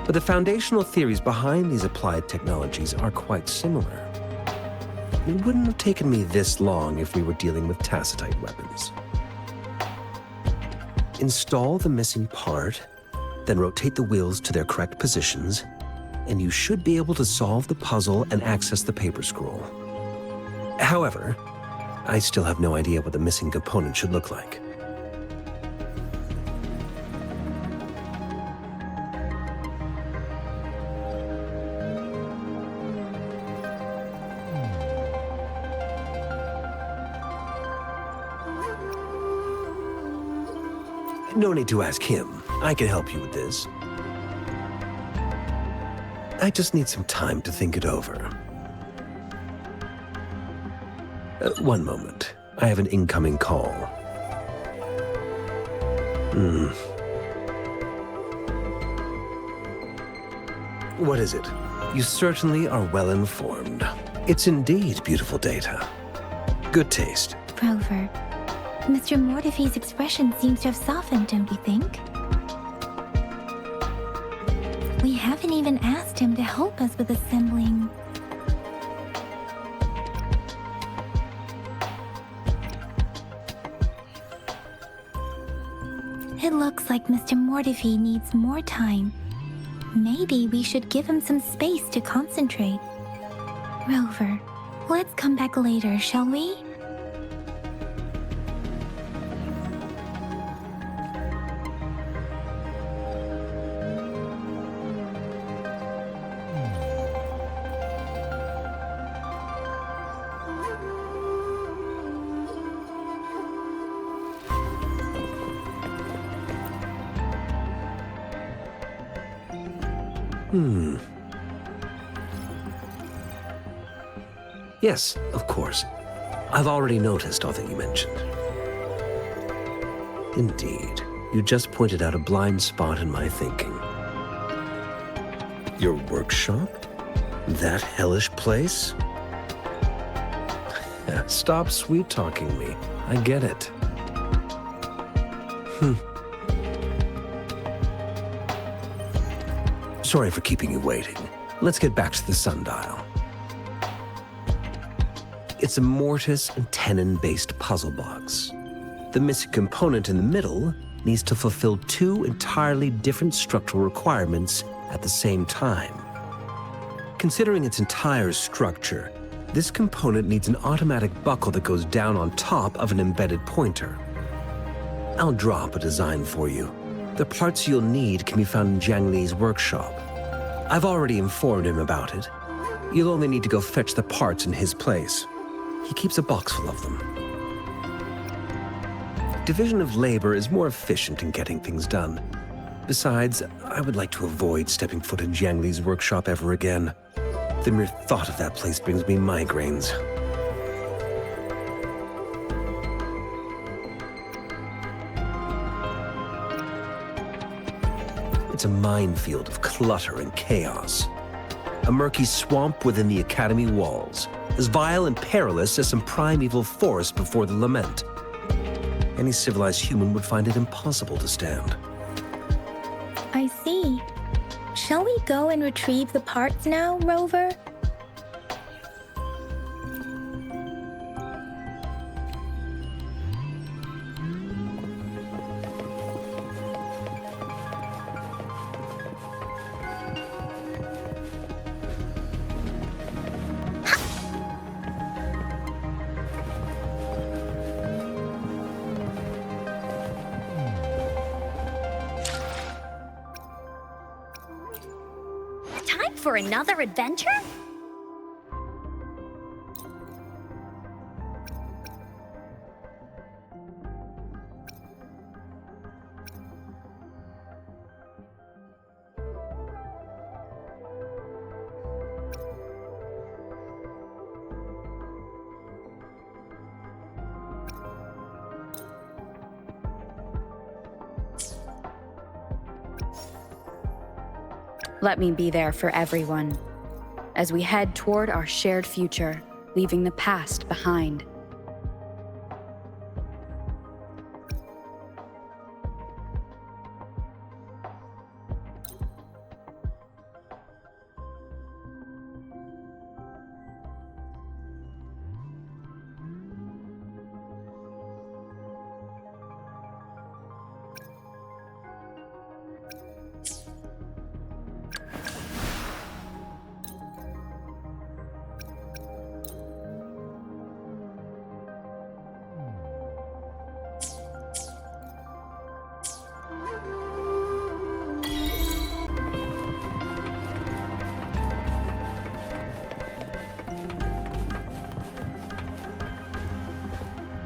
but the foundational theories behind these applied technologies are quite similar. It wouldn't have taken me this long if we were dealing with tacitite weapons. Install the missing part, then rotate the wheels to their correct positions, and you should be able to solve the puzzle and access the paper scroll. However, I still have no idea what the missing component should look like. No need to ask him. I can help you with this. I just need some time to think it over. One moment. I have an incoming call. What is it? You certainly are well informed. It's indeed beautiful data. Good taste. Rover, Mr. Mortefi's expression seems to have softened, don't you think? We haven't even asked him to help us with assembling. It looks like Mr. Mortefi needs more time. Maybe we should give him some space to concentrate. Rover, let's come back later, shall we? Yes, of course. I've already noticed all that you mentioned. Indeed, you just pointed out a blind spot in my thinking. Your workshop? That hellish place? Stop sweet-talking me. I get it. Sorry for keeping you waiting. Let's get back to the sundial. It's a mortise and tenon-based puzzle box. The missing component in the middle needs to fulfill two entirely different structural requirements at the same time. Considering its entire structure, this component needs an automatic buckle that goes down on top of an embedded pointer. I'll drop a design for you. The parts you'll need can be found in Jiang Li's workshop. I've already informed him about it. You'll only need to go fetch the parts in his place. He keeps a box full of them. Division of labor is more efficient in getting things done. Besides, I would like to avoid stepping foot in Jiang Li's workshop ever again. The mere thought of that place brings me migraines. It's a minefield of clutter and chaos. A murky swamp within the Academy walls, as vile and perilous as some primeval forest before the lament. Any civilized human would find it impossible to stand. I see. Shall we go and retrieve the parts now, Rover? For another adventure? Let me be there for everyone, as we head toward our shared future, leaving the past behind.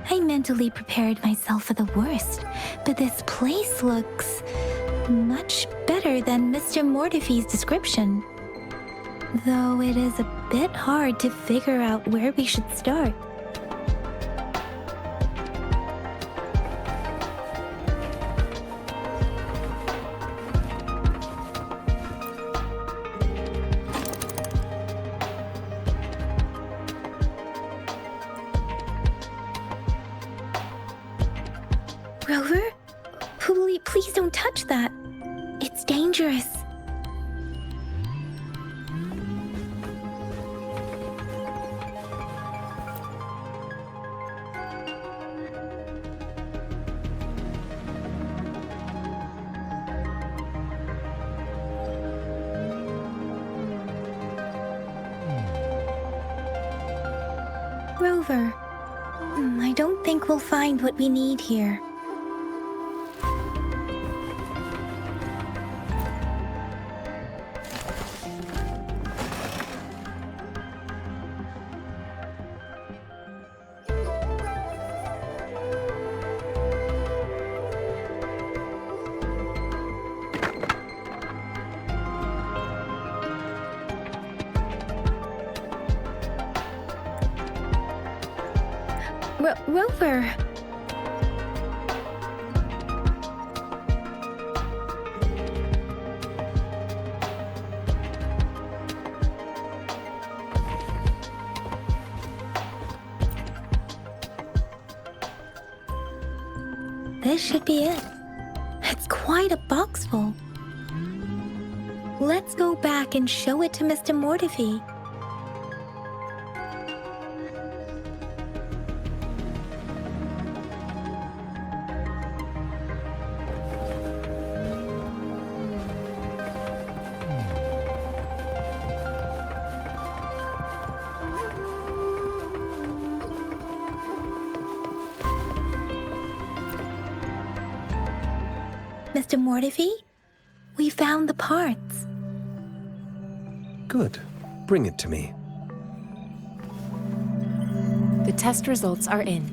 I mentally prepared myself for the worst, but this place looks much better than Mr. Mortify's description. Though it is a bit hard to figure out where we should start. Rover? Please don't touch that. It's dangerous. Rover, I don't think we'll find what we need here. Rover! This should be it. It's quite a box full. Let's go back and show it to Mr. Mortify. Mr. Mortify, we found the parts. Good. Bring it to me. The test results are in.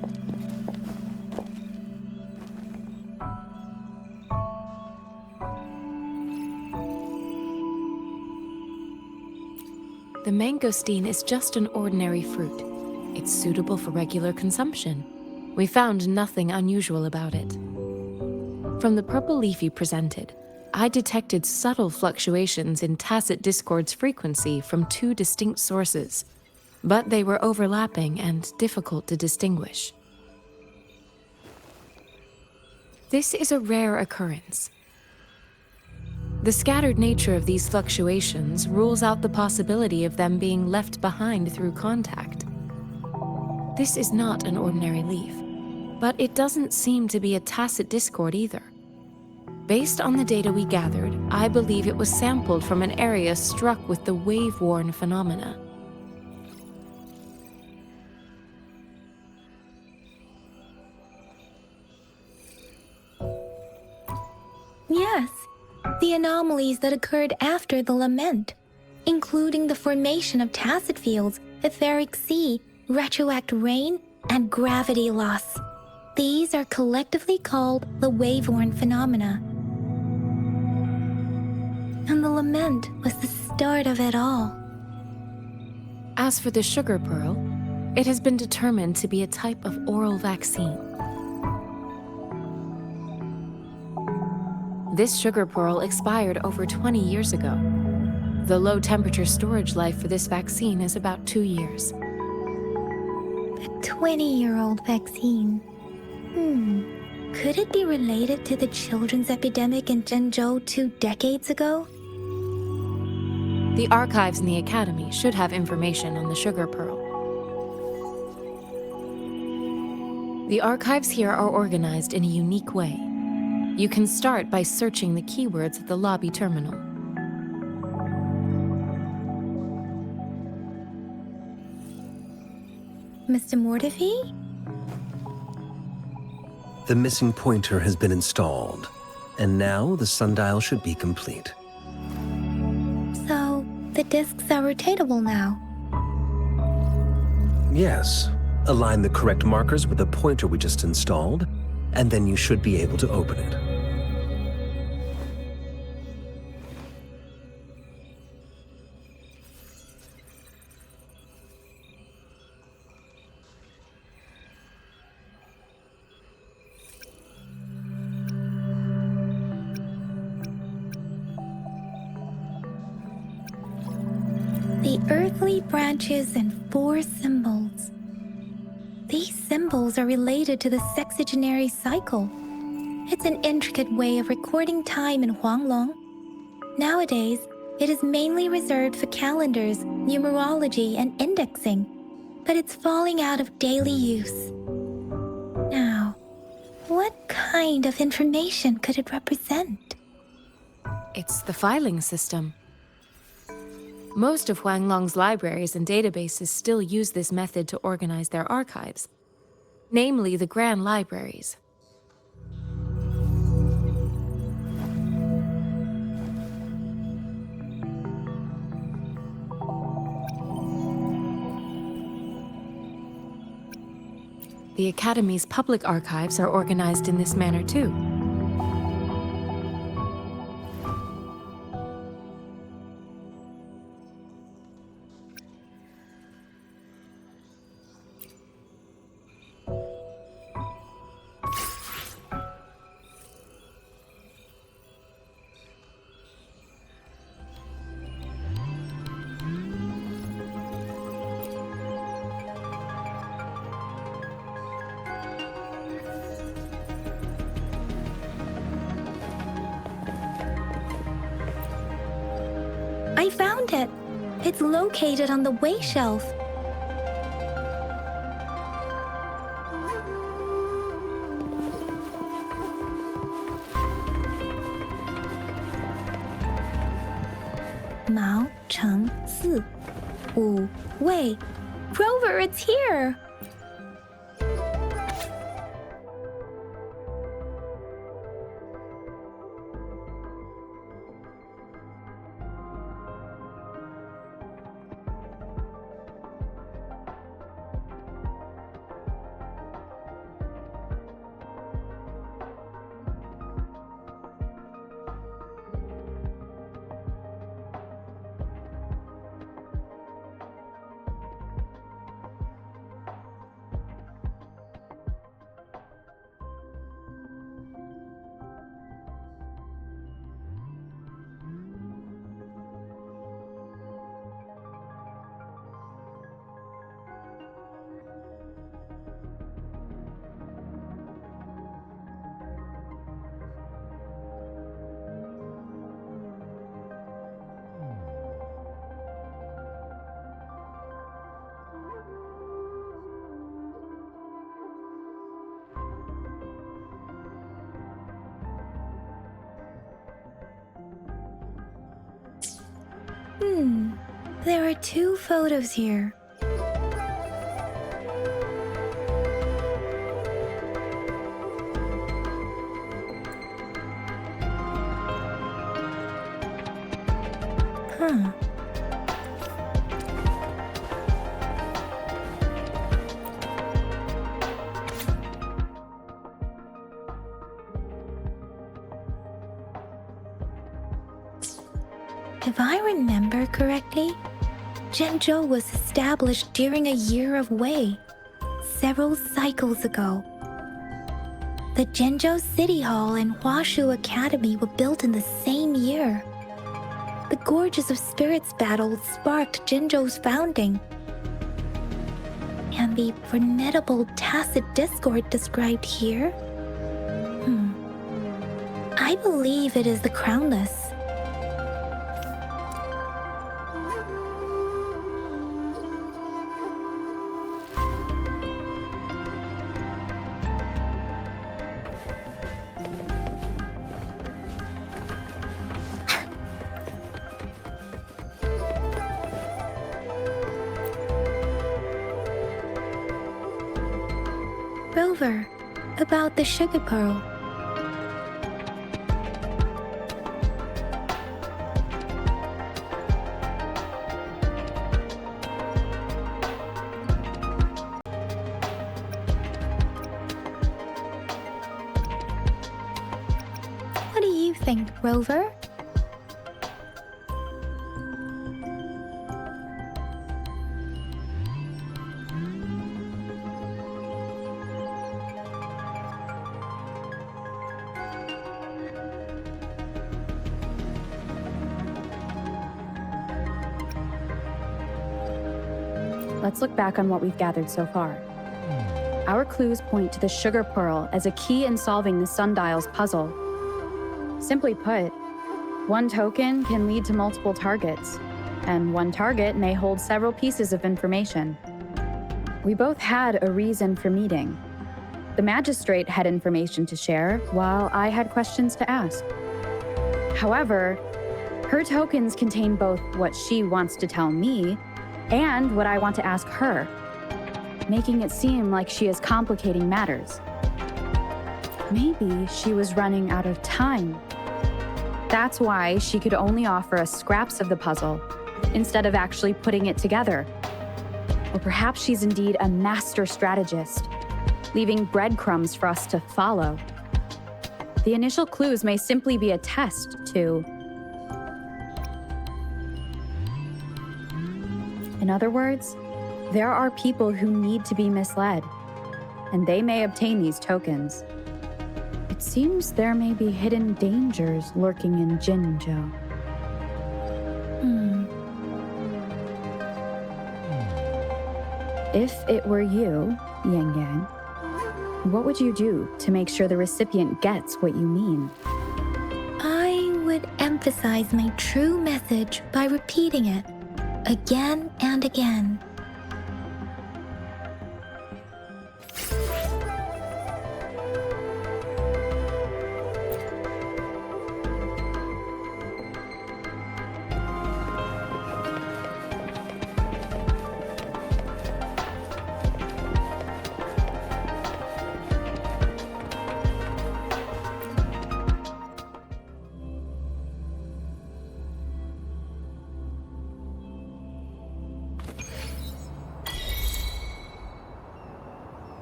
The mangosteen is just an ordinary fruit. It's suitable for regular consumption. We found nothing unusual about it. From the purple leaf you presented, I detected subtle fluctuations in Tacit Discord's frequency from two distinct sources, but they were overlapping and difficult to distinguish. This is a rare occurrence. The scattered nature of these fluctuations rules out the possibility of them being left behind through contact. This is not an ordinary leaf, but it doesn't seem to be a Tacit Discord either. Based on the data we gathered, I believe it was sampled from an area struck with the wave-worn phenomena. Yes, the anomalies that occurred after the lament, including the formation of tacit fields, etheric sea, retroact rain, and gravity loss. These are collectively called the wave-worn phenomena. And the lament was the start of it all. As for the sugar pearl, it has been determined to be a type of oral vaccine. This sugar pearl expired over 20 years ago. The low-temperature storage life for this vaccine is about 2 years. A 20-year-old vaccine. Could it be related to the children's epidemic in Zhenzhou 2 decades ago? The archives in the Academy should have information on the sugar pearl. The archives here are organized in a unique way. You can start by searching the keywords at the lobby terminal. Mr. Mortefi? The missing pointer has been installed, and now the sundial should be complete. So, the discs are rotatable now. Yes. Align the correct markers with the pointer we just installed, and then you should be able to open it. The earthly branches and 4 symbols. These symbols are related to the sexagenary cycle. It's an intricate way of recording time in Huanglong. Nowadays, it is mainly reserved for calendars, numerology, and indexing, but it's falling out of daily use. Now, what kind of information could it represent? It's the filing system. Most of Huanglong's libraries and databases still use this method to organize their archives, namely the Grand Libraries. The Academy's public archives are organized in this manner too. I found it! It's located on the way shelf. Mao Cheng Si Wu Wei. Rover, it's here! There are 2 photos here. Huh. If I remember correctly, Zhenzhou was established during a year of Wei, several cycles ago. The Zhenzhou City Hall and Huashu Academy were built in the same year. The Gorges of Spirits battle sparked Jinzhou's founding. And the formidable tacit discord described here? I believe it is the Crownless. Rover, about the sugar pearl. What do you think, Rover? Let's look back on what we've gathered so far. Our clues point to the sugar pearl as a key in solving the sundial's puzzle. Simply put, one token can lead to multiple targets, and one target may hold several pieces of information. We both had a reason for meeting. The magistrate had information to share, while I had questions to ask. However, her tokens contain both what she wants to tell me and what I want to ask her, making it seem like she is complicating matters. Maybe she was running out of time. That's why she could only offer us scraps of the puzzle, instead of actually putting it together. Or perhaps she's indeed a master strategist, leaving breadcrumbs for us to follow. The initial clues may simply be a test to... In other words, there are people who need to be misled, and they may obtain these tokens. It seems there may be hidden dangers lurking in Jinzhou. If it were you, Yang Yang, what would you do to make sure the recipient gets what you mean? I would emphasize my true message by repeating it again and again.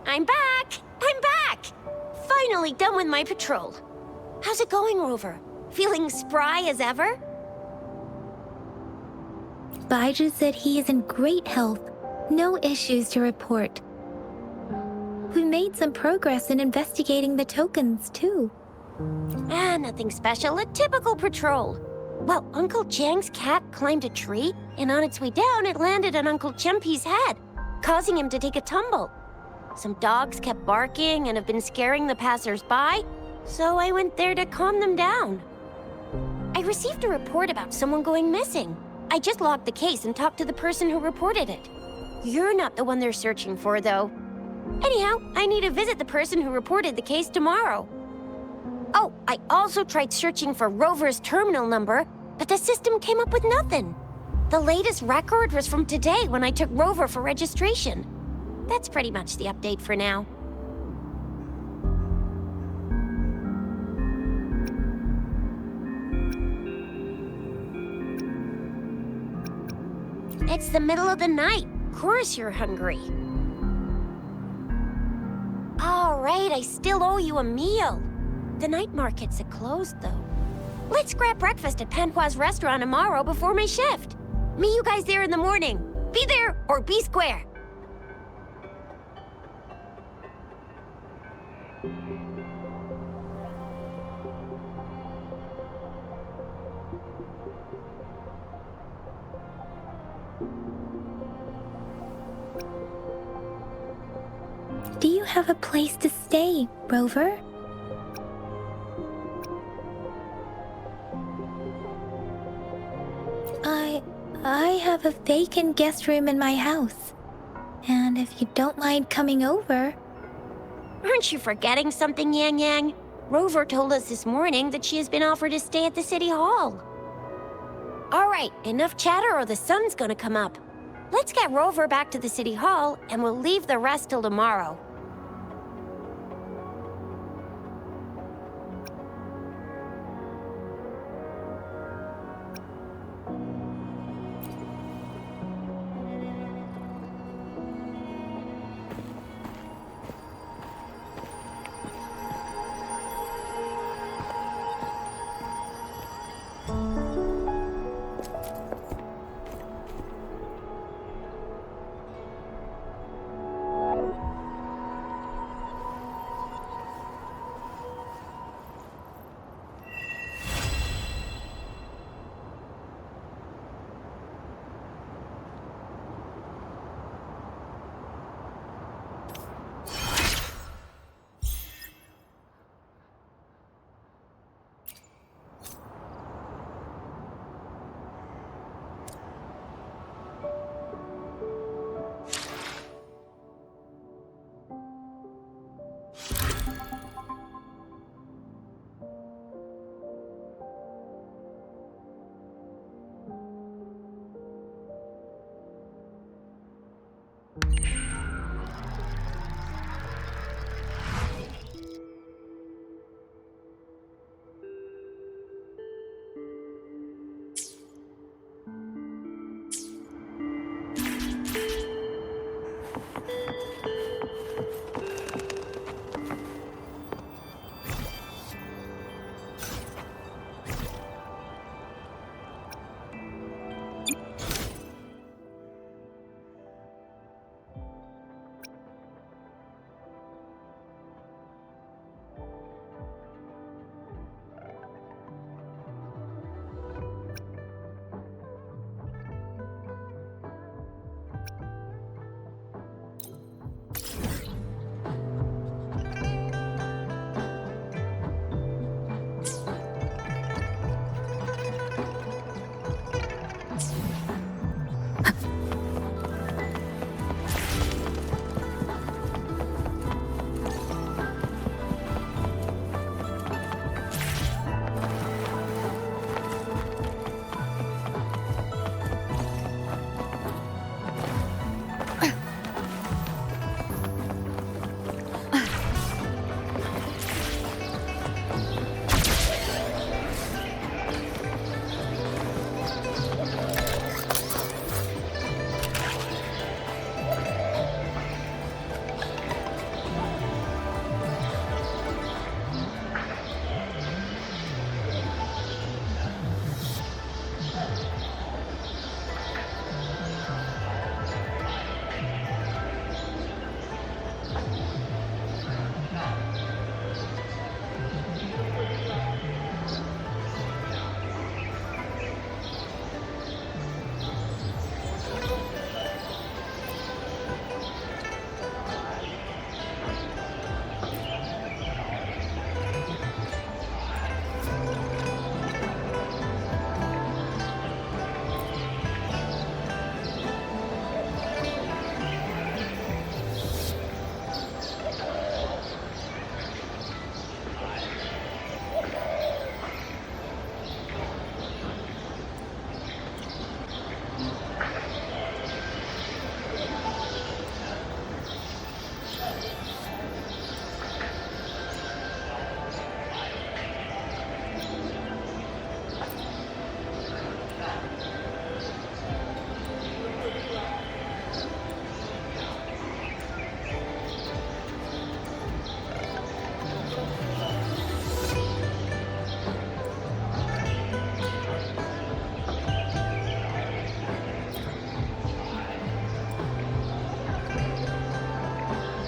I'm back! I'm back! Finally done with my patrol. How's it going, Rover? Feeling spry as ever? Baiju said he is in great health. No issues to report. We made some progress in investigating the tokens, too. Nothing special. A typical patrol. Well, Uncle Chang's cat climbed a tree, and on its way down, it landed on Uncle Chempi's head, causing him to take a tumble. Some dogs kept barking and have been scaring the passers-by, so I went there to calm them down. I received a report about someone going missing. I just logged the case and talked to the person who reported it. You're not the one they're searching for, though. Anyhow, I need to visit the person who reported the case tomorrow. Oh, I also tried searching for Rover's terminal number, but the system came up with nothing. The latest record was from today when I took Rover for registration. That's pretty much the update for now. It's the middle of the night. Of course you're hungry. All right, I still owe you a meal. The night markets are closed, though. Let's grab breakfast at Panhua's restaurant tomorrow before my shift. Meet you guys there in the morning. Be there or be square. Do you have a place to stay, Rover? I have a vacant guest room in my house. And if you don't mind coming over... Aren't you forgetting something, Yang Yang? Rover told us this morning that she has been offered a stay at the City Hall. All right, enough chatter or the sun's gonna come up. Let's get Rover back to the City Hall, and we'll leave the rest till tomorrow.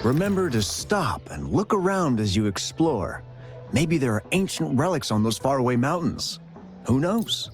Remember to stop and look around as you explore. Maybe there are ancient relics on those faraway mountains. Who knows?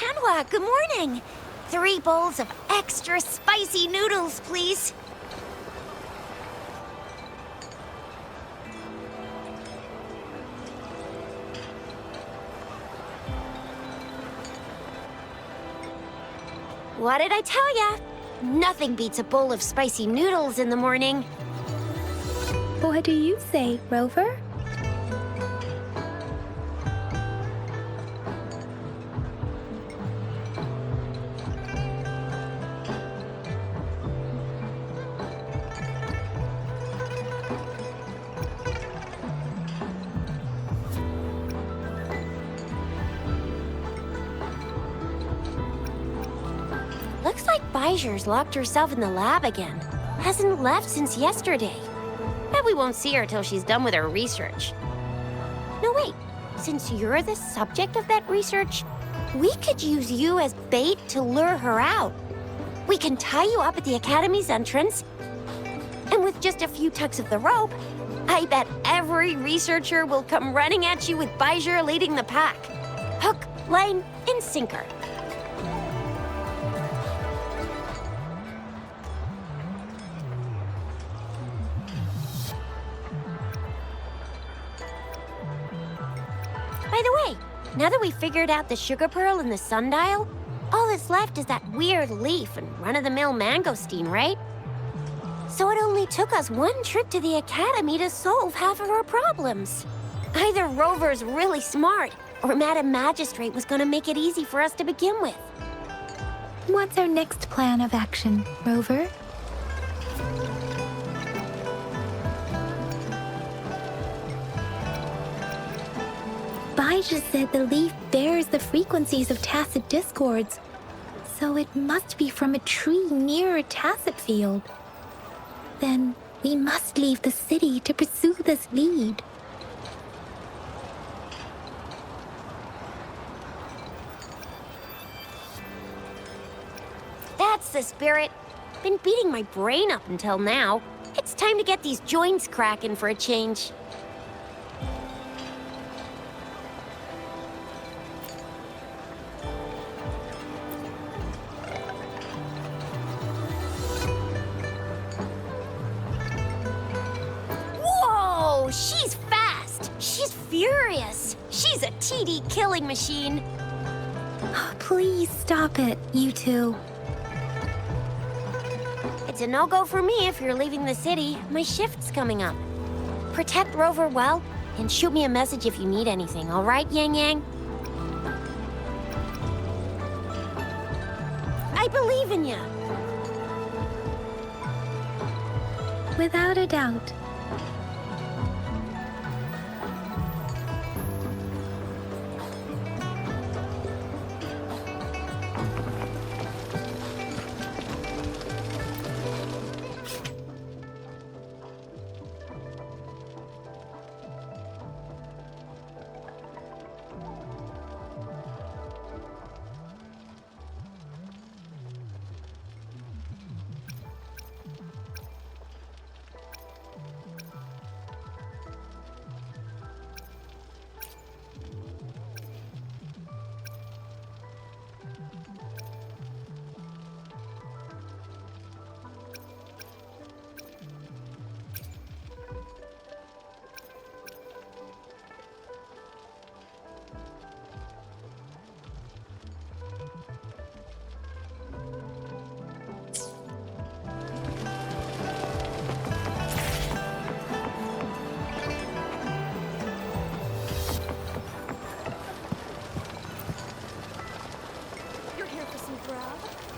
Sanhua, good morning. 3 bowls of extra spicy noodles, please. What did I tell ya? Nothing beats a bowl of spicy noodles in the morning. What do you say, Rover? Looks like Baijer's locked herself in the lab again. Hasn't left since yesterday. Bet we won't see her till she's done with her research. No, wait. Since you're the subject of that research, we could use you as bait to lure her out. We can tie you up at the Academy's entrance, and with just a few tugs of the rope, I bet every researcher will come running at you with Baijer leading the pack. Hook, line, and sinker. By the way, now that we've figured out the sugar pearl and the sundial, all that's left is that weird leaf and run-of-the-mill mangosteen, right? So it only took us 1 trip to the Academy to solve half of our problems. Either Rover's really smart, or Madam Magistrate was gonna make it easy for us to begin with. What's our next plan of action, Rover? Baijer said the leaf bears the frequencies of tacit discords, so it must be from a tree near a tacit field. Then we must leave the city to pursue this lead. That's the spirit. Been beating my brain up until now. It's time to get these joints cracking for a change. Whoa! She's fast! She's furious! She's a TD killing machine! Please stop it, you two. It's a no-go for me if you're leaving the city. My shift's coming up. Protect Rover well, and shoot me a message if you need anything, all right, Yang Yang? I believe in you. Without a doubt.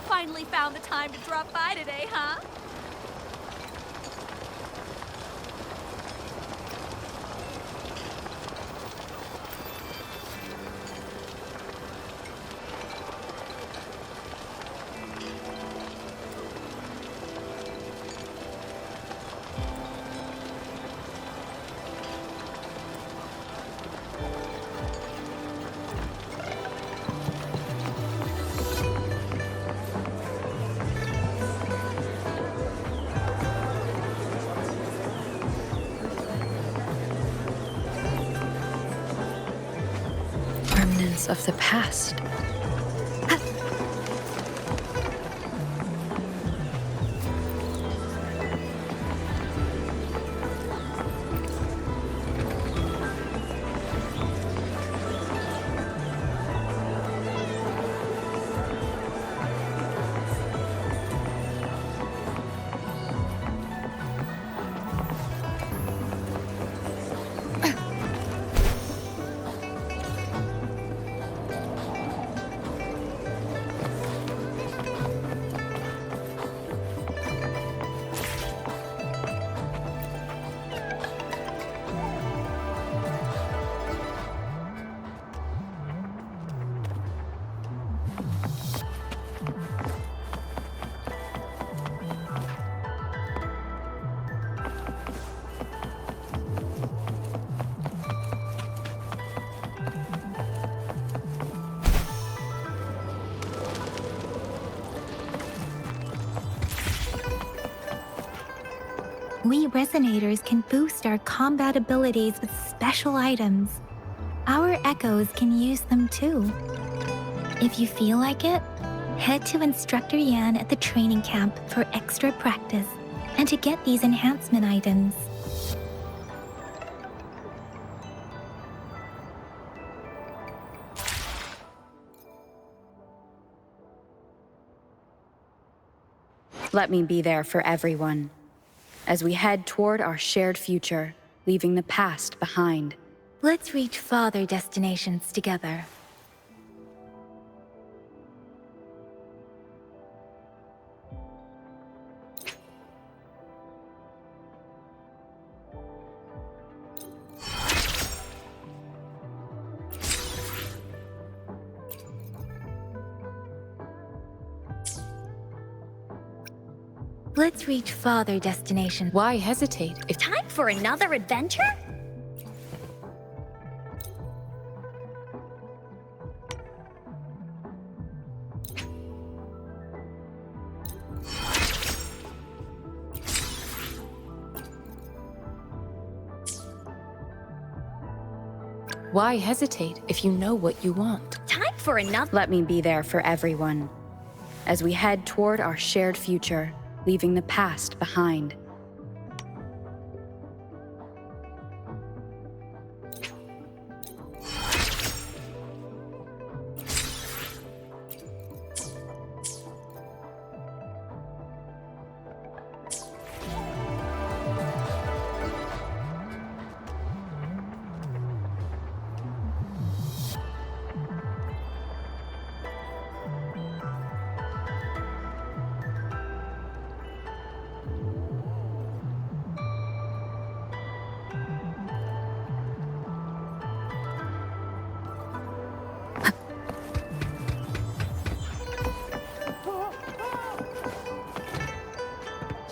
Finally found the time to drop by today, huh? Of the past. We Resonators can boost our combat abilities with special items. Our Echoes can use them too. If you feel like it, head to Instructor Yan at the training camp for extra practice and to get these enhancement items. Let me be there for everyone, as we head toward our shared future, leaving the past behind. Let's reach farther destinations together. Let's reach farther destinations. Why hesitate if... Time for another adventure? Why hesitate if you know what you want? Time for another... Let me be there for everyone, as we head toward our shared future, leaving the past behind.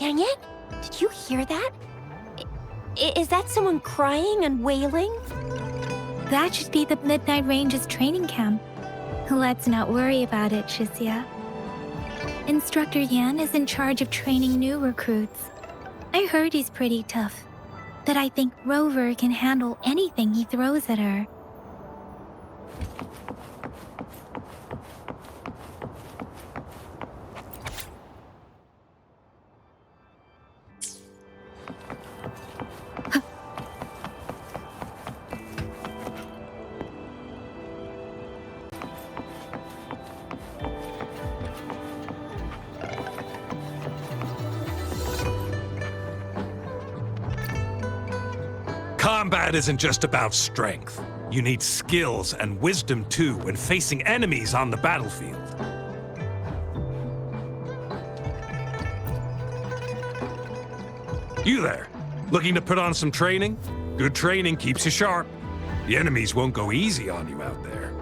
Yang Yang, did you hear that? Is that someone crying and wailing? That should be the Midnight Range's training camp. Let's not worry about it, Shisia. Instructor Yan is in charge of training new recruits. I heard he's pretty tough, but I think Rover can handle anything he throws at her. Combat isn't just about strength. You need skills and wisdom too when facing enemies on the battlefield. You there, looking to put on some training? Good training keeps you sharp. The enemies won't go easy on you out there.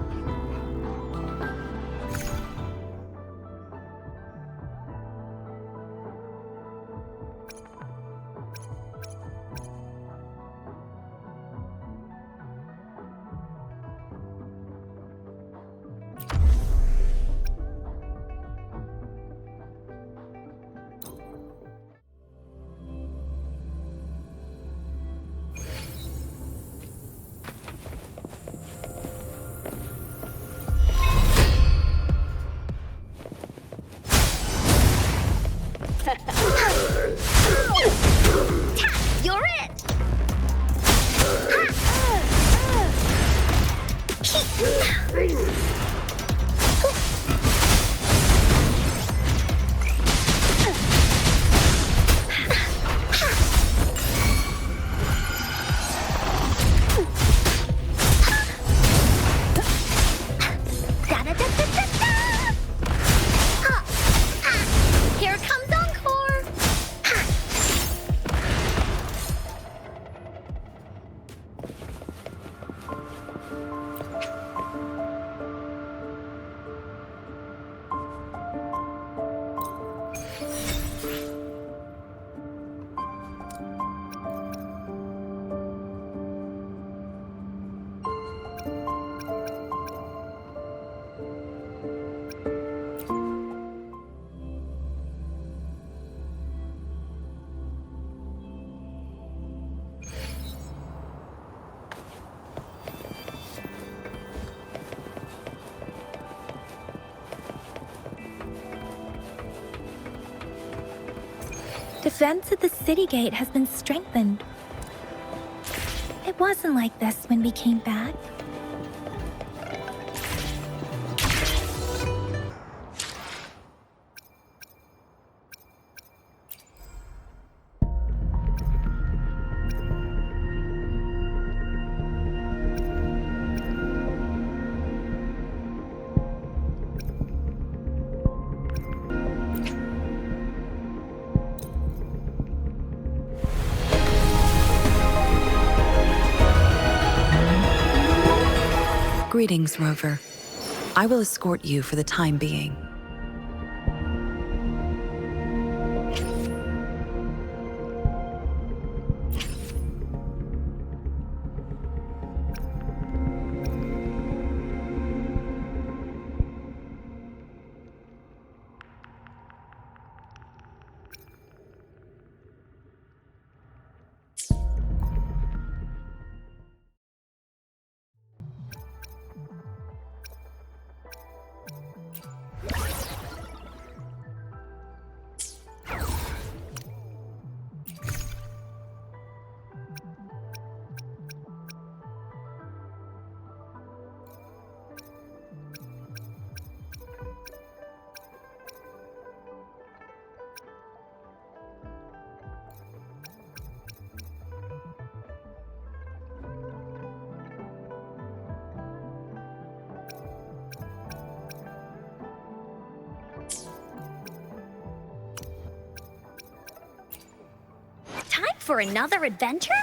defense at the city gate has been strengthened. It wasn't like this when we came back. Greetings, Rover. I will escort you for the time being. Time for another adventure?